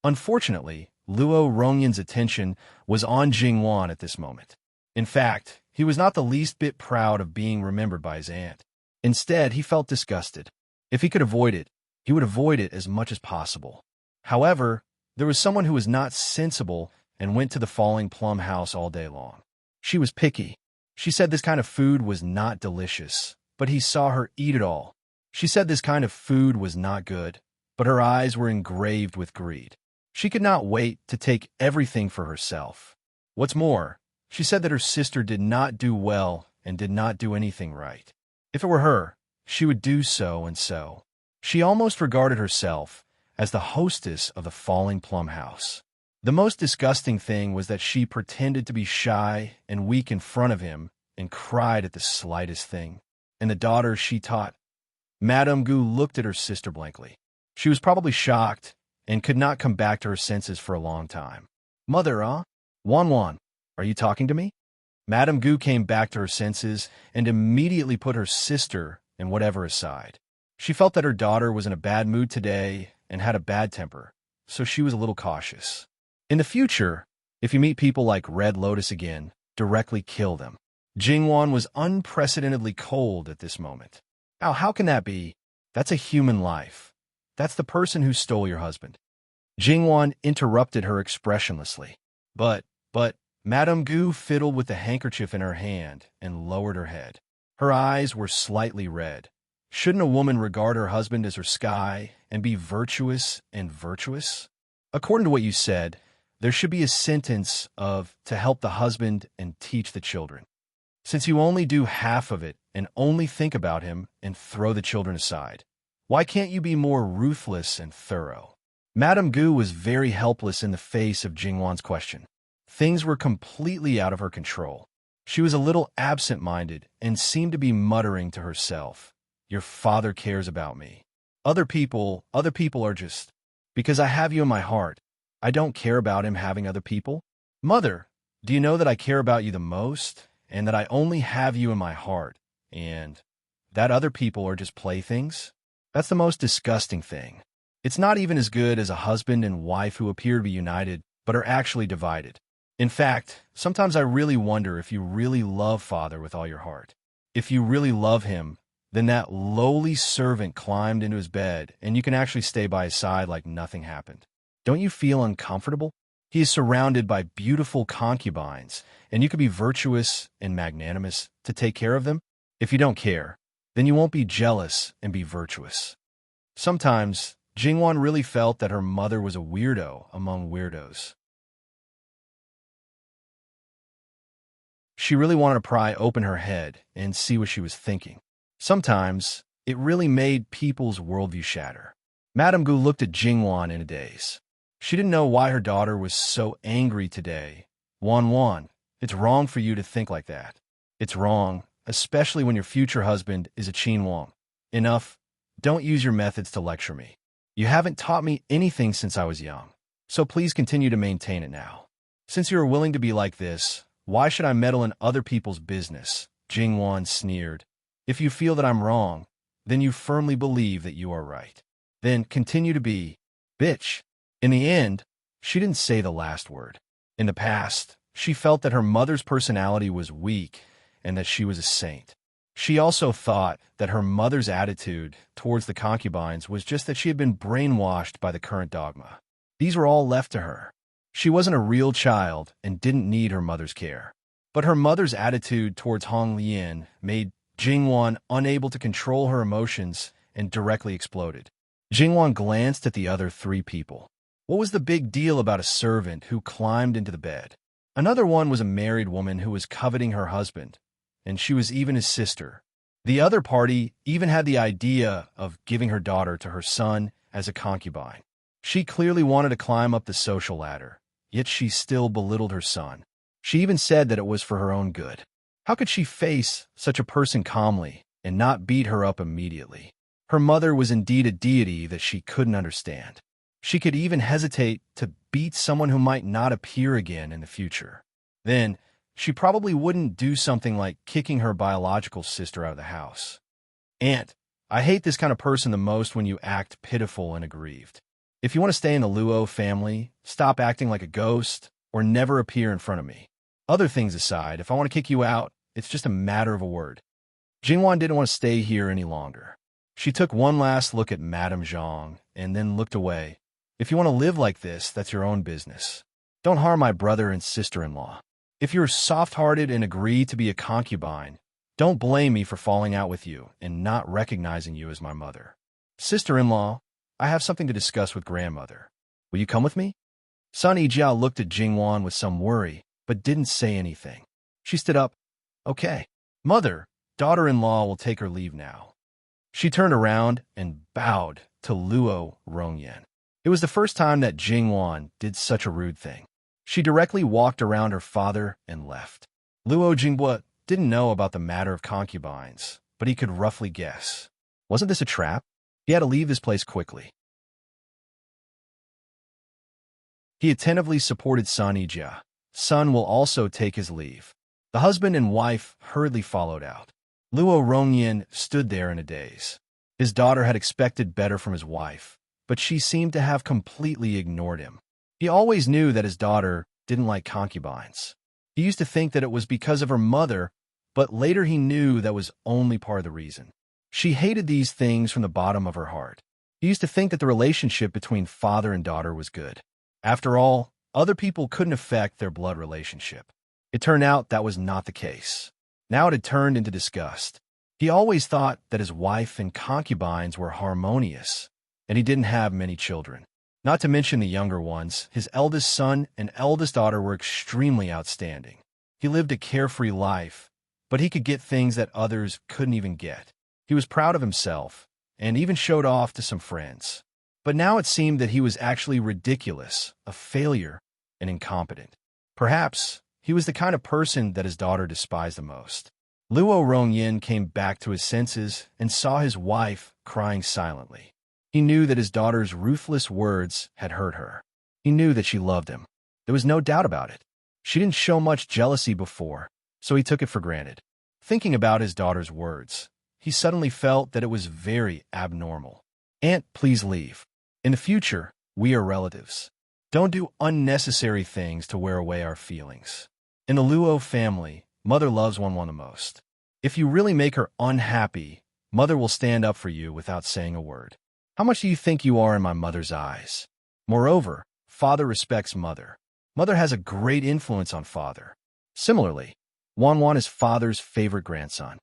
Unfortunately, Luo Rongyan's attention was on Jingwan at this moment. In fact, he was not the least bit proud of being remembered by his aunt. Instead, he felt disgusted. If he could avoid it, he would avoid it as much as possible. However, there was someone who was not sensible and went to the falling plum house all day long. She was picky. She said this kind of food was not delicious, but he saw her eat it all. She said this kind of food was not good, but her eyes were engraved with greed. She could not wait to take everything for herself. What's more, she said that her sister did not do well and did not do anything right. If it were her, she would do so and so. She almost regarded herself as the hostess of the falling plum house. The most disgusting thing was that she pretended to be shy and weak in front of him and cried at the slightest thing. And the daughter she taught. Madame Gu looked at her sister blankly. She was probably shocked and could not come back to her senses for a long time. Mother, Wan, are you talking to me? Madame Gu came back to her senses and immediately put her sister and whatever aside. She felt that her daughter was in a bad mood today and had a bad temper, so she was a little cautious. In the future, if you meet people like Red Lotus again, directly kill them. Jingwan was unprecedentedly cold at this moment. How can that be? That's a human life. That's the person who stole your husband. Jingwan interrupted her expressionlessly. But, Madame Gu fiddled with the handkerchief in her hand and lowered her head. Her eyes were slightly red. Shouldn't a woman regard her husband as her sky and be virtuous and virtuous? According to what you said, there should be a sentence of to help the husband and teach the children. Since you only do half of it and only think about him and throw the children aside, why can't you be more ruthless and thorough? Madame Gu was very helpless in the face of Jingwan's question. Things were completely out of her control. She was a little absent-minded and seemed to be muttering to herself, "Your father cares about me. Other people are just... Because I have you in my heart, I don't care about him having other people. Mother, do you know that I care about you the most, and that I only have you in my heart, and that other people are just playthings? That's the most disgusting thing. It's not even as good as a husband and wife who appear to be united, but are actually divided. In fact, sometimes I really wonder if you really love Father with all your heart. If you really love him, then that lowly servant climbed into his bed, and you can actually stay by his side like nothing happened. Don't you feel uncomfortable? He is surrounded by beautiful concubines, and you could be virtuous and magnanimous to take care of them. If you don't care, then you won't be jealous and be virtuous." Sometimes, Jingwan really felt that her mother was a weirdo among weirdos. She really wanted to pry open her head and see what she was thinking. Sometimes, it really made people's worldview shatter. Madame Gu looked at Jingwan in a daze. She didn't know why her daughter was so angry today. Wan, it's wrong for you to think like that. It's wrong, especially when your future husband is a Qin Wang. Enough. Don't use your methods to lecture me. You haven't taught me anything since I was young, so please continue to maintain it now. Since you are willing to be like this, why should I meddle in other people's business? Jingwan sneered. If you feel that I'm wrong, then you firmly believe that you are right. Then continue to be, bitch. In the end, she didn't say the last word. In the past, she felt that her mother's personality was weak and that she was a saint. She also thought that her mother's attitude towards the concubines was just that she had been brainwashed by the current dogma. These were all left to her. She wasn't a real child and didn't need her mother's care. But her mother's attitude towards Hong Lian made Jingwan unable to control her emotions and directly exploded. Jingwan glanced at the other three people. What was the big deal about a servant who climbed into the bed? Another one was a married woman who was coveting her husband, and she was even his sister. The other party even had the idea of giving her daughter to her son as a concubine. She clearly wanted to climb up the social ladder, yet she still belittled her son. She even said that it was for her own good. How could she face such a person calmly and not beat her up immediately? Her mother was indeed a deity that she couldn't understand. She could even hesitate to beat someone who might not appear again in the future. Then, she probably wouldn't do something like kicking her biological sister out of the house. Aunt, I hate this kind of person the most when you act pitiful and aggrieved. If you want to stay in the Luo family, stop acting like a ghost or never appear in front of me. Other things aside, if I want to kick you out, it's just a matter of a word. Jingwan didn't want to stay here any longer. She took one last look at Madame Zhang and then looked away. If you want to live like this, that's your own business. Don't harm my brother and sister-in-law. If you're soft-hearted and agree to be a concubine, don't blame me for falling out with you and not recognizing you as my mother. Sister-in-law, I have something to discuss with grandmother. Will you come with me? Sun Yijiao looked at Jingwan with some worry, but didn't say anything. She stood up. Okay. Mother, daughter-in-law will take her leave now. She turned around and bowed to Luo Rongyan. It was the first time that Jingwan did such a rude thing. She directly walked around her father and left. Luo Jinghua didn't know about the matter of concubines, but he could roughly guess. Wasn't this a trap? He had to leave this place quickly. He attentively supported Sun Yijia. Sun will also take his leave. The husband and wife hurriedly followed out. Luo Rongyan stood there in a daze. His daughter had expected better from his wife, but she seemed to have completely ignored him. He always knew that his daughter didn't like concubines. He used to think that it was because of her mother, but later he knew that was only part of the reason. She hated these things from the bottom of her heart. He used to think that the relationship between father and daughter was good. After all, other people couldn't affect their blood relationship. It turned out that was not the case. Now it had turned into disgust. He always thought that his wife and concubines were harmonious, and he didn't have many children. Not to mention the younger ones, his eldest son and eldest daughter were extremely outstanding. He lived a carefree life, but he could get things that others couldn't even get. He was proud of himself, and even showed off to some friends. But now it seemed that he was actually ridiculous, a failure, and incompetent. Perhaps he was the kind of person that his daughter despised the most. Luo Rongyan came back to his senses and saw his wife crying silently. He knew that his daughter's ruthless words had hurt her. He knew that she loved him. There was no doubt about it. She didn't show much jealousy before, so he took it for granted. Thinking about his daughter's words, he suddenly felt that it was very abnormal. Aunt, please leave. In the future, we are relatives. Don't do unnecessary things to wear away our feelings. In the Luo family, mother loves one the most. If you really make her unhappy, mother will stand up for you without saying a word. How much do you think you are in my mother's eyes? Moreover, father respects mother. Mother has a great influence on father. Similarly, Wan is father's favorite grandson.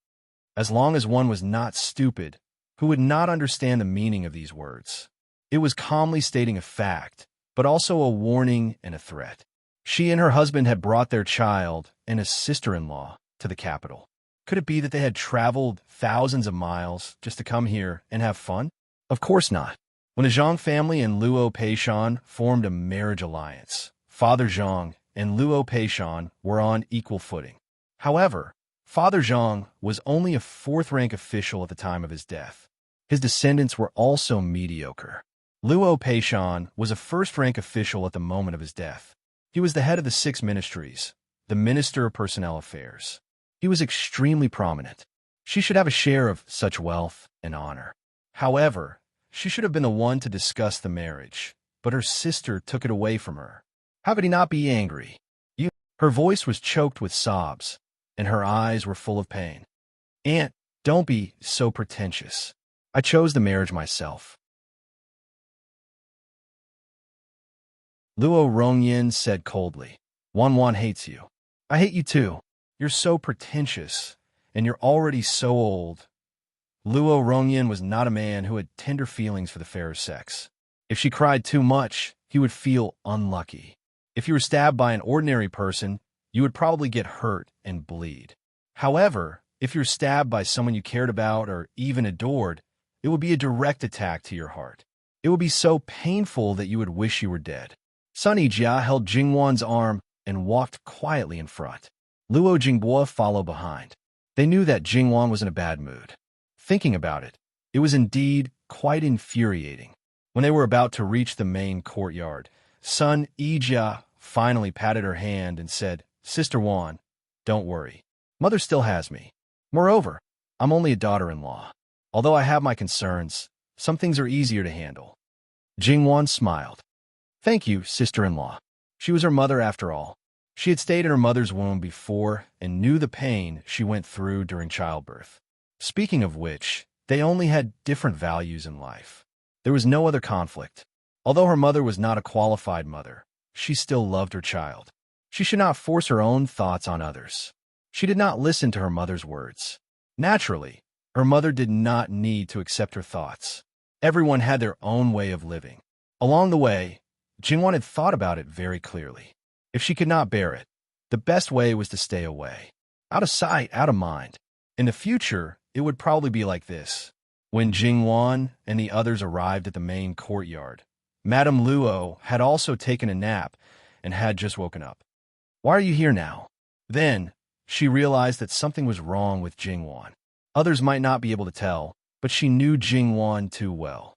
As long as one was not stupid, who would not understand the meaning of these words? It was calmly stating a fact, but also a warning and a threat. She and her husband had brought their child and a sister-in-law to the capital. Could it be that they had traveled thousands of miles just to come here and have fun? Of course not. When the Zhang family and Luo Peishan formed a marriage alliance, Father Zhang and Luo Peishan were on equal footing. However, Father Zhang was only a fourth-rank official at the time of his death. His descendants were also mediocre. Luo Peishan was a first-rank official at the moment of his death. He was the head of the 6 ministries, the Minister of Personnel Affairs. He was extremely prominent. She should have a share of such wealth and honor. However, she should have been the one to discuss the marriage, but her sister took it away from her. How could he not be angry? Her voice was choked with sobs, and her eyes were full of pain. Aunt, don't be so pretentious. I chose the marriage myself. Luo Rongyan said coldly. Wan hates you. I hate you too. You're so pretentious, and you're already so old. Luo Rongyan was not a man who had tender feelings for the fairer sex. If she cried too much, he would feel unlucky. If you were stabbed by an ordinary person, you would probably get hurt and bleed. However, if you're stabbed by someone you cared about or even adored, it would be a direct attack to your heart. It would be so painful that you would wish you were dead. Sun Yijia held Jingwan's arm and walked quietly in front. Luo Jingbo followed behind. They knew that Jingwan was in a bad mood. Thinking about it, it was indeed quite infuriating. When they were about to reach the main courtyard, Sun Yijia finally patted her hand and said, "Sister Wan, don't worry. Mother still has me. Moreover, I'm only a daughter-in-law. Although I have my concerns, some things are easier to handle." Jingwan smiled. "Thank you, sister-in-law." She was her mother after all. She had stayed in her mother's womb before and knew the pain she went through during childbirth. Speaking of which, they only had different values in life. There was no other conflict. Although her mother was not a qualified mother, she still loved her child. She should not force her own thoughts on others. She did not listen to her mother's words. Naturally, her mother did not need to accept her thoughts. Everyone had their own way of living. Along the way, Jingwan had thought about it very clearly. If she could not bear it, the best way was to stay away. Out of sight, out of mind. In the future, it would probably be like this. When Jingwan and the others arrived at the main courtyard, Madame Luo had also taken a nap and had just woken up. "Why are you here now?" Then, she realized that something was wrong with Jingwan. Others might not be able to tell, but she knew Jingwan too well.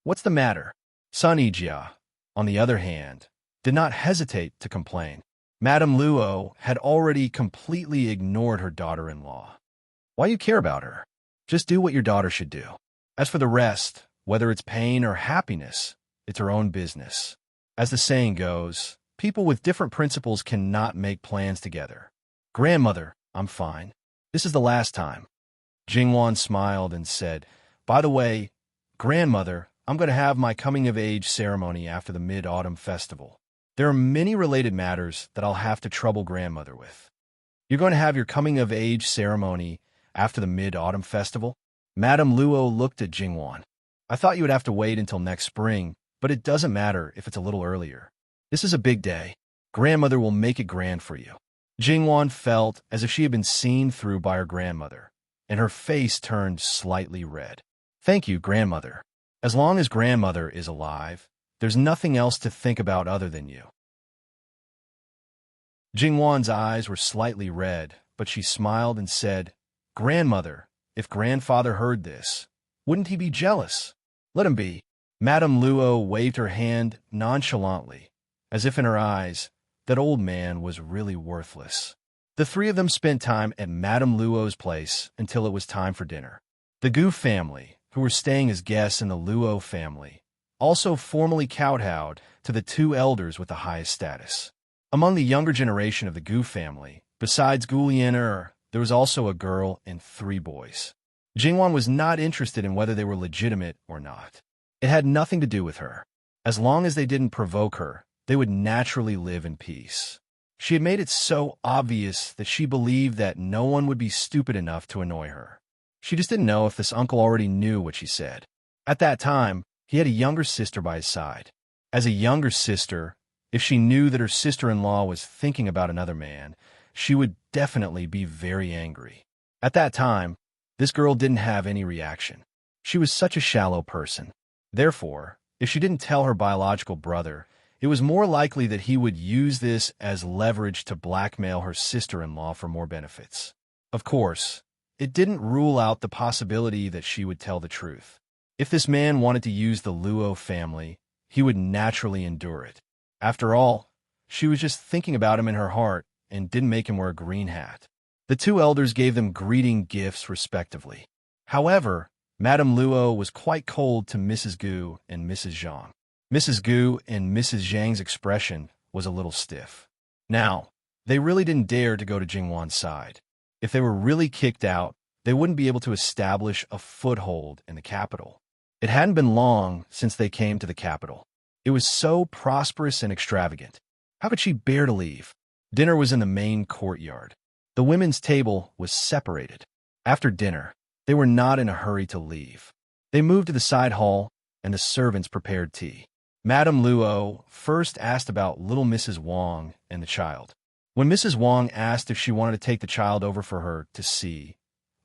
"What's the matter?" Sun Yijia, on the other hand, did not hesitate to complain. Madame Luo had already completely ignored her daughter-in-law. "Why you care about her? Just do what your daughter should do. As for the rest, whether it's pain or happiness, it's her own business." As the saying goes, people with different principles cannot make plans together. "Grandmother, I'm fine. This is the last time." Jingwan smiled and said, "By the way, grandmother, I'm going to have my coming-of-age ceremony after the Mid-Autumn Festival. There are many related matters that I'll have to trouble grandmother with." "You're going to have your coming-of-age ceremony after the Mid-Autumn Festival?" Madame Luo looked at Jingwan. "I thought you would have to wait until next spring, but it doesn't matter if it's a little earlier. This is a big day. Grandmother will make it grand for you." Jingwan felt as if she had been seen through by her grandmother, and her face turned slightly red. "Thank you, grandmother. As long as grandmother is alive, there's nothing else to think about other than you." Jingwan's eyes were slightly red, but she smiled and said, "Grandmother, if grandfather heard this, wouldn't he be jealous? Let him be." Madame Luo waved her hand nonchalantly, as if in her eyes, that old man was really worthless. The three of them spent time at Madame Luo's place until it was time for dinner. The Gu family, who were staying as guests in the Luo family, also formally kowtowed to the two elders with the highest status. Among the younger generation of the Gu family, besides Gu Lianer, there was also a girl and 3 boys. Jingwan was not interested in whether they were legitimate or not. It had nothing to do with her. As long as they didn't provoke her, they would naturally live in peace. She had made it so obvious that she believed that no one would be stupid enough to annoy her. She just didn't know if this uncle already knew what she said. At that time, he had a younger sister by his side. As a younger sister, if she knew that her sister-in-law was thinking about another man, she would definitely be very angry. At that time, this girl didn't have any reaction. She was such a shallow person. Therefore, if she didn't tell her biological brother, it was more likely that he would use this as leverage to blackmail her sister-in-law for more benefits. Of course, it didn't rule out the possibility that she would tell the truth. If this man wanted to use the Luo family, he would naturally endure it. After all, she was just thinking about him in her heart and didn't make him wear a green hat. The two elders gave them greeting gifts respectively. However, Madame Luo was quite cold to Mrs. Gu and Mrs. Zhang. Mrs. Gu and Mrs. Zhang's expression was a little stiff. Now, they really didn't dare to go to Jingwan's side. If they were really kicked out, they wouldn't be able to establish a foothold in the capital. It hadn't been long since they came to the capital. It was so prosperous and extravagant. How could she bear to leave? Dinner was in the main courtyard. The women's table was separated. After dinner, They were not in a hurry to leave. They moved to the side hall, and the servants prepared tea. Madame Luo first asked about little Mrs. Wang and the child. When Mrs. Wang asked if she wanted to take the child over for her to see,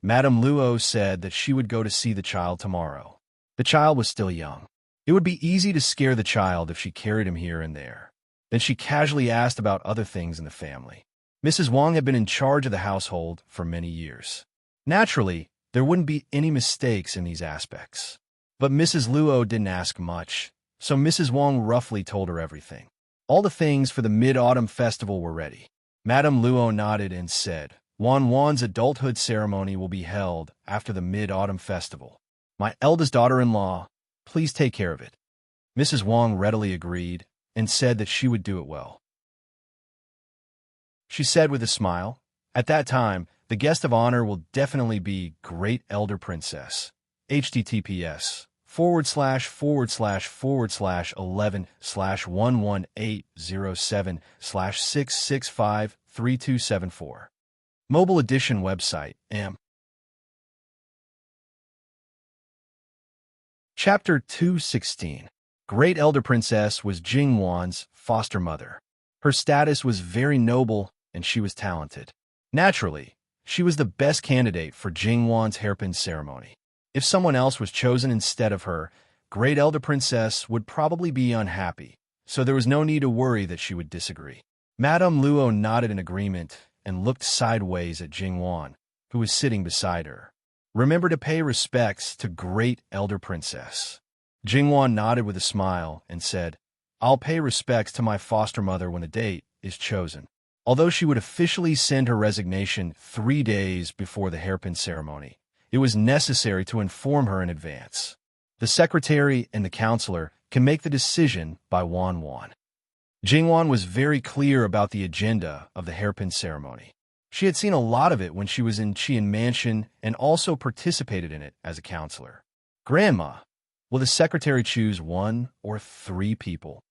Madame Luo said that she would go to see the child tomorrow. The child was still young. It would be easy to scare the child if she carried him here and there. Then she casually asked about other things in the family. Mrs. Wang had been in charge of the household for many years. Naturally, there wouldn't be any mistakes in these aspects. But Mrs. Luo didn't ask much, so Mrs. Wang roughly told her everything. All the things for the Mid-Autumn Festival were ready. Madame Luo nodded and said, Wan's adulthood ceremony will be held after the Mid-Autumn Festival. My eldest daughter-in-law, please take care of it. Mrs. Wang readily agreed and said that she would do it well. She said with a smile, at that time, the guest of honor will definitely be Great Elder Princess. https:///11/11807/6653274. Mobile edition website, Chapter 216. Great Elder Princess was Jingwan's foster mother. Her status was very noble, and she was talented. Naturally, she was the best candidate for Jingwan's hairpin ceremony. If someone else was chosen instead of her, Great Elder Princess would probably be unhappy, so there was no need to worry that she would disagree. Madame Luo nodded in agreement and looked sideways at Jingwan, who was sitting beside her. Remember to pay respects to Great Elder Princess. Jingwan nodded with a smile and said, I'll pay respects to my foster mother when a date is chosen. Although she would officially send her resignation 3 days before the hairpin ceremony, it was necessary to inform her in advance. The secretary and the counselor can make the decision by Wan. Jingwan was very clear about the agenda of the hairpin ceremony. She had seen a lot of it when she was in Qian Mansion and also participated in it as a counselor. Grandma, will the secretary choose 1 or 3 people?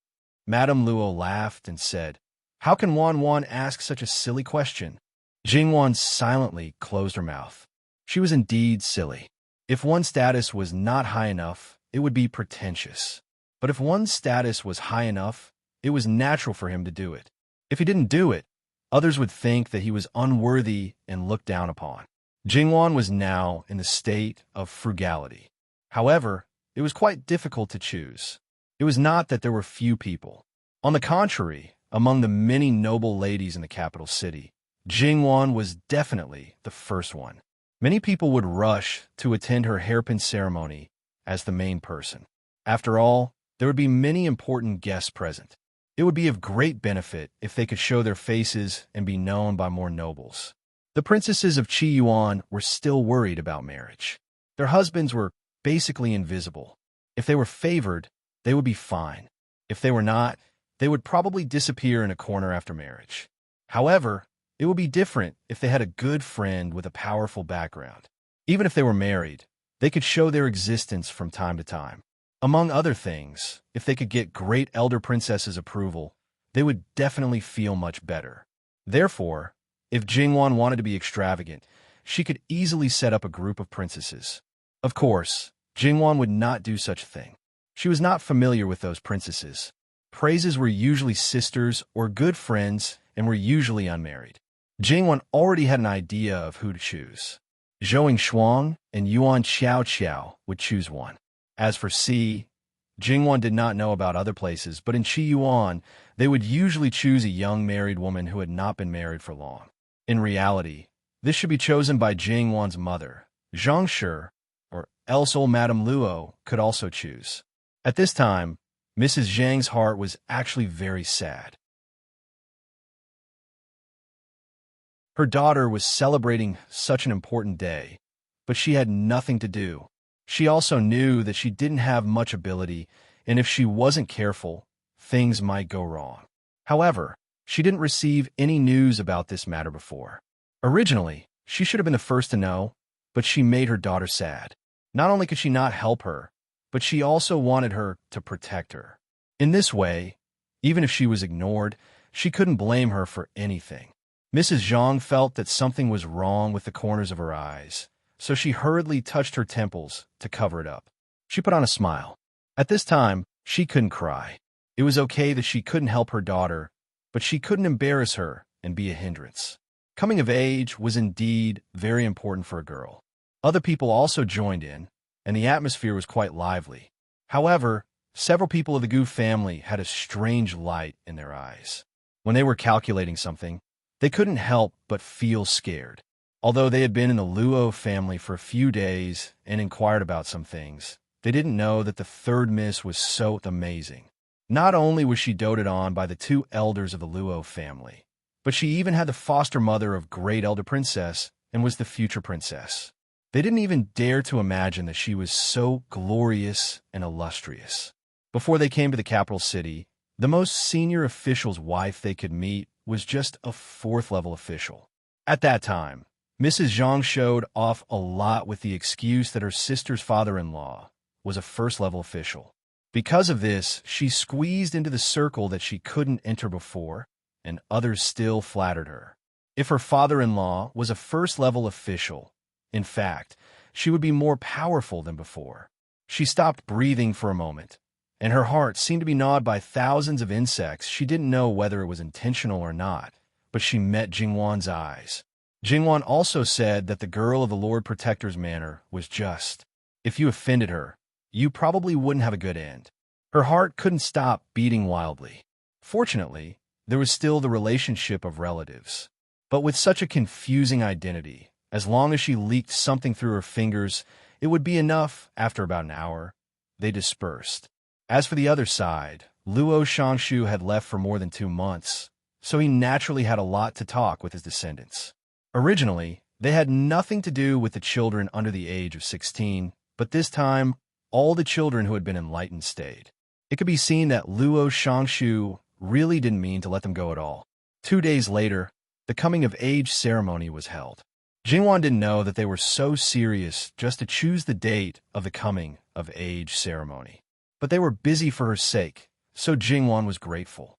Madame Luo laughed and said, How can Wan ask such a silly question? Jingwan silently closed her mouth. She was indeed silly. If one's status was not high enough, it would be pretentious. But if one's status was high enough, it was natural for him to do it. If he didn't do it, others would think that he was unworthy and looked down upon. Jingwan was now in the state of frugality. However, it was quite difficult to choose. It was not that there were few people. On the contrary, among the many noble ladies in the capital city, Jingwan was definitely the first one. Many people would rush to attend her hairpin ceremony as the main person. After all, there would be many important guests present. It would be of great benefit if they could show their faces and be known by more nobles. The princesses of Qi Yuan were still worried about marriage. Their husbands were basically invisible. If they were favored, they would be fine. If they were not, they would probably disappear in a corner after marriage. However, it would be different if they had a good friend with a powerful background. Even if they were married, they could show their existence from time to time. Among other things, if they could get Great Elder Princess's approval, they would definitely feel much better. Therefore, if Jingwan wanted to be extravagant, she could easily set up a group of princesses. Of course, Jingwan would not do such a thing. She was not familiar with those princesses. Praises were usually sisters or good friends and were usually unmarried. Jingwan already had an idea of who to choose. Zhou Shuang and Yuan Xiao would choose one. As for Si, Jingwan did not know about other places, but in Qi Yuan, they would usually choose a young married woman who had not been married for long. In reality, this should be chosen by Jingwan's mother, Zhang Shi, or else old Madame Luo could also choose. At this time, Mrs. Zhang's heart was actually very sad. Her daughter was celebrating such an important day, but she had nothing to do. She also knew that she didn't have much ability, and if she wasn't careful, things might go wrong. However, she didn't receive any news about this matter before. Originally, she should have been the first to know, but she made her daughter sad. Not only could she not help her, but she also wanted her to protect her. In this way, even if she was ignored, she couldn't blame her for anything. Mrs. Zhang felt that something was wrong with the corners of her eyes, so she hurriedly touched her temples to cover it up. She put on a smile. At this time, she couldn't cry. It was okay that she couldn't help her daughter, but she couldn't embarrass her and be a hindrance. Coming of age was indeed very important for a girl. Other people also joined in, and the atmosphere was quite lively. However, several people of the Gu family had a strange light in their eyes. When they were calculating something, they couldn't help but feel scared. Although they had been in the Luo family for a few days and inquired about some things, they didn't know that the third miss was so amazing. Not only was she doted on by the two elders of the Luo family, but she even had the foster mother of Great Elder Princess and was the future princess. They didn't even dare to imagine that she was so glorious and illustrious. Before they came to the capital city, the most senior official's wife they could meet was just a fourth-level official. At that time, Mrs. Zhang showed off a lot with the excuse that her sister's father-in-law was a first-level official. Because of this, she squeezed into the circle that she couldn't enter before, and others still flattered her. If her father-in-law was a first-level official, in fact, she would be more powerful than before. She stopped breathing for a moment, and her heart seemed to be gnawed by thousands of insects. She didn't know whether it was intentional or not, but she met Jingwan's eyes. Jingwan also said that the girl of the Lord Protector's manor was just. If you offended her, you probably wouldn't have a good end. Her heart couldn't stop beating wildly. Fortunately, there was still the relationship of relatives. But with such a confusing identity, as long as she leaked something through her fingers, it would be enough. After about an hour, they dispersed. As for the other side, Luo Shangshu had left for more than 2 months, so he naturally had a lot to talk with his descendants. Originally, they had nothing to do with the children under the age of 16, but this time, all the children who had been enlightened stayed. It could be seen that Luo Shangshu really didn't mean to let them go at all. 2 days later, the coming-of-age ceremony was held. Jingwan didn't know that they were so serious just to choose the date of the coming-of-age ceremony. But they were busy for her sake, so Jingwan was grateful.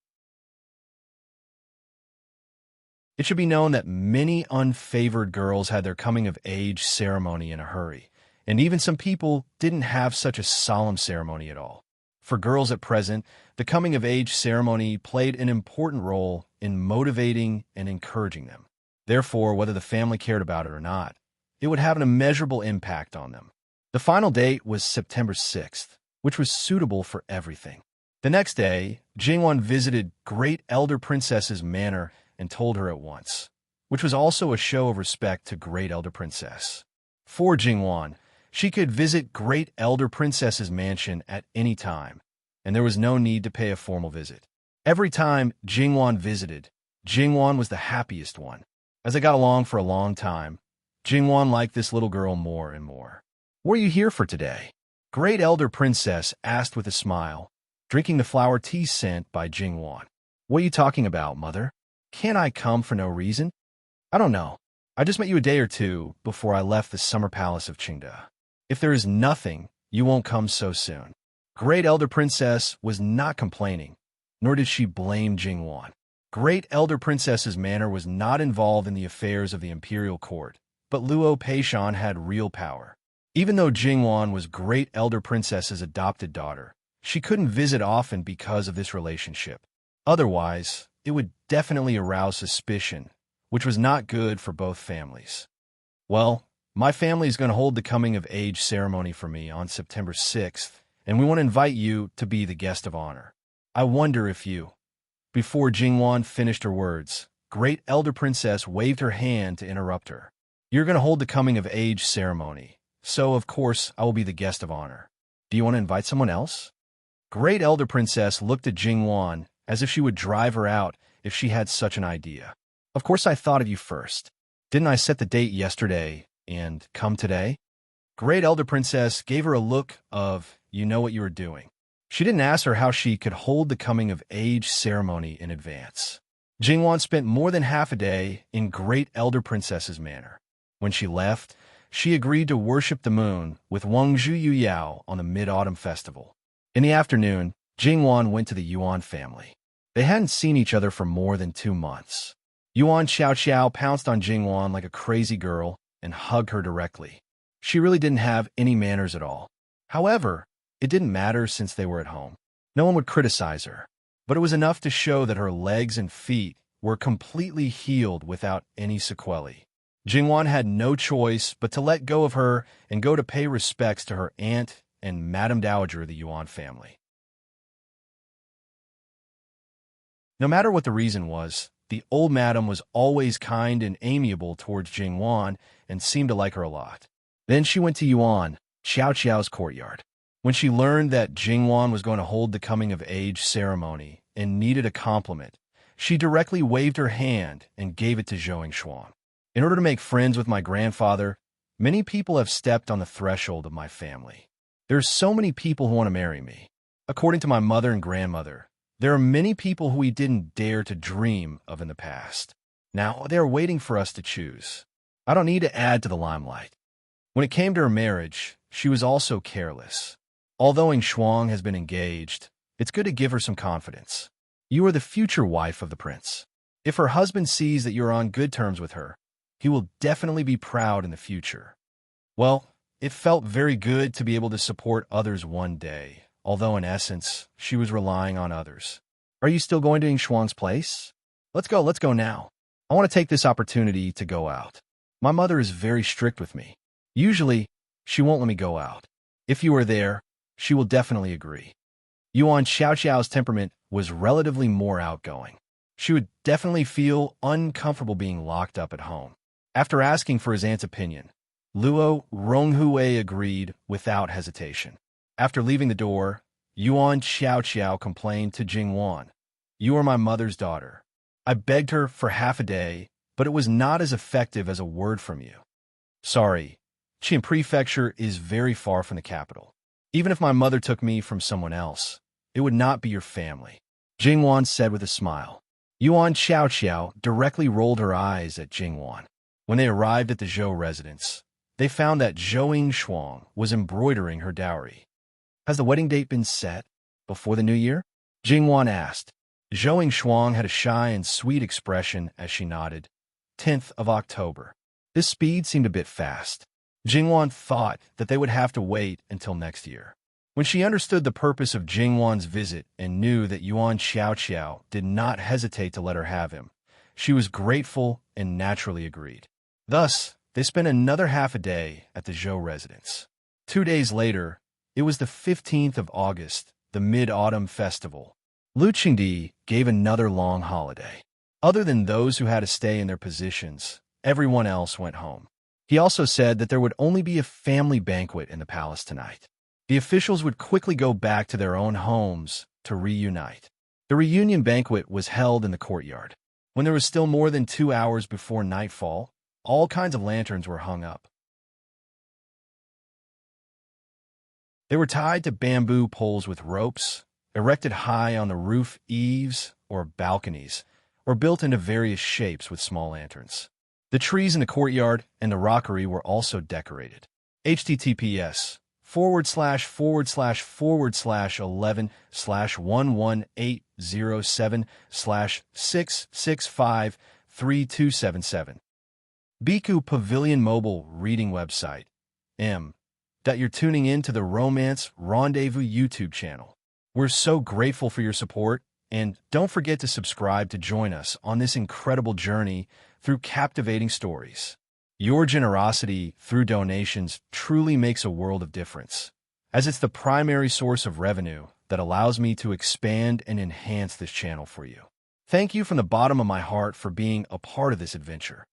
It should be known that many unfavored girls had their coming-of-age ceremony in a hurry, and even some people didn't have such a solemn ceremony at all. For girls at present, the coming-of-age ceremony played an important role in motivating and encouraging them. Therefore, whether the family cared about it or not, it would have an immeasurable impact on them. The final date was September 6th, which was suitable for everything. The next day, Jingwan visited Great Elder Princess's manor and told her at once, which was also a show of respect to Great Elder Princess. For Jingwan, she could visit Great Elder Princess's mansion at any time, and there was no need to pay a formal visit. Every time Jingwan visited, Jingwan was the happiest one. As they got along for a long time, Jingwan liked this little girl more and more. "What are you here for today?" Great Elder Princess asked with a smile, drinking the flower tea sent by Jingwan. "What are you talking about, mother? Can't I come for no reason?" "I don't know. I just met you a day or two before I left the summer palace of Qingde. If there is nothing, you won't come so soon." Great Elder Princess was not complaining, nor did she blame Jingwan. Great Elder Princess's manor was not involved in the affairs of the imperial court, but Luo Peishan had real power. Even though Jingwan was Great Elder Princess's adopted daughter, she couldn't visit often because of this relationship. Otherwise, it would definitely arouse suspicion, which was not good for both families. "Well, my family is going to hold the coming-of-age ceremony for me on September 6th, and we want to invite you to be the guest of honor. I wonder if you..." Before Jingwan finished her words, Great Elder Princess waved her hand to interrupt her. "You're going to hold the coming-of-age ceremony, so of course I will be the guest of honor. Do you want to invite someone else?" Great Elder Princess looked at Jingwan as if she would drive her out if she had such an idea. "Of course I thought of you first. Didn't I set the date yesterday and come today?" Great Elder Princess gave her a look of, you know what you were doing. She didn't ask her how she could hold the coming-of-age ceremony in advance. Jingwan spent more than half a day in Great Elder Princess's manor. When she left, she agreed to worship the moon with Wang Yuyao on the Mid-Autumn Festival. In the afternoon, Jingwan went to the Yuan family. They hadn't seen each other for more than 2 months. Yuan Xiao pounced on Jingwan like a crazy girl and hugged her directly. She really didn't have any manners at all. However, it didn't matter since they were at home. No one would criticize her, but it was enough to show that her legs and feet were completely healed without any sequelae. Jingwan had no choice but to let go of her and go to pay respects to her aunt and Madame Dowager of the Yuan family. No matter what the reason was, the old madam was always kind and amiable towards Jingwan and seemed to like her a lot. Then she went to Yuan, Xiao Xiao's courtyard. When she learned that Jingwan was going to hold the coming-of-age ceremony and needed a compliment, she directly waved her hand and gave it to Zhou Shuang. In order to make friends with my grandfather, many people have stepped on the threshold of my family. There are so many people who want to marry me. According to my mother and grandmother, there are many people who we didn't dare to dream of in the past. Now they are waiting for us to choose. I don't need to add to the limelight. When it came to her marriage, she was also careless. Although Shuang has been engaged, it's good to give her some confidence. You are the future wife of the prince. If her husband sees that you're on good terms with her, he will definitely be proud in the future. Well, it felt very good to be able to support others one day, although in essence, she was relying on others. Are you still going to Shuang's place? Let's go now. I want to take this opportunity to go out. My mother is very strict with me. Usually, she won't let me go out. If you are there, she will definitely agree. Yuan Xiaoxiao's temperament was relatively more outgoing. She would definitely feel uncomfortable being locked up at home. After asking for his aunt's opinion, Luo Ronghue agreed without hesitation. After leaving the door, Yuan Xiaoxiao complained to Jingwan, "You are my mother's daughter. I begged her for half a day, but it was not as effective as a word from you. Sorry, Qin Prefecture is very far from the capital. Even if my mother took me from someone else, it would not be your family," Jingwan said with a smile. Yuan Xiaoxiao directly rolled her eyes at Jingwan. When they arrived at the Zhou residence, they found that Zhou Shuang was embroidering her dowry. "Has the wedding date been set before the new year?" Jingwan asked. Zhou Shuang had a shy and sweet expression as she nodded. 10th of October. This speed seemed a bit fast. Jingwan thought that they would have to wait until next year. When she understood the purpose of Jingwan's visit and knew that Yuan Xiaoxiao did not hesitate to let her have him, she was grateful and naturally agreed. Thus, they spent another half a day at the Zhou residence. 2 days later, it was the 15th of August, the Mid-Autumn Festival. Lu Qingdi gave another long holiday. Other than those who had to stay in their positions, everyone else went home. He also said that there would only be a family banquet in the palace tonight. The officials would quickly go back to their own homes to reunite. The reunion banquet was held in the courtyard. When there was still more than 2 hours before nightfall, all kinds of lanterns were hung up. They were tied to bamboo poles with ropes, erected high on the roof eaves or balconies, or built into various shapes with small lanterns. The trees in the courtyard and the rockery were also decorated. https://11/11/11807/6653277. Biku Pavilion Mobile Reading Website. You're tuning in to the Romance Rendezvous YouTube channel. We're so grateful for your support, and don't forget to subscribe to join us on this incredible journey through captivating stories. Your generosity through donations truly makes a world of difference, as it's the primary source of revenue that allows me to expand and enhance this channel for you. Thank you from the bottom of my heart for being a part of this adventure.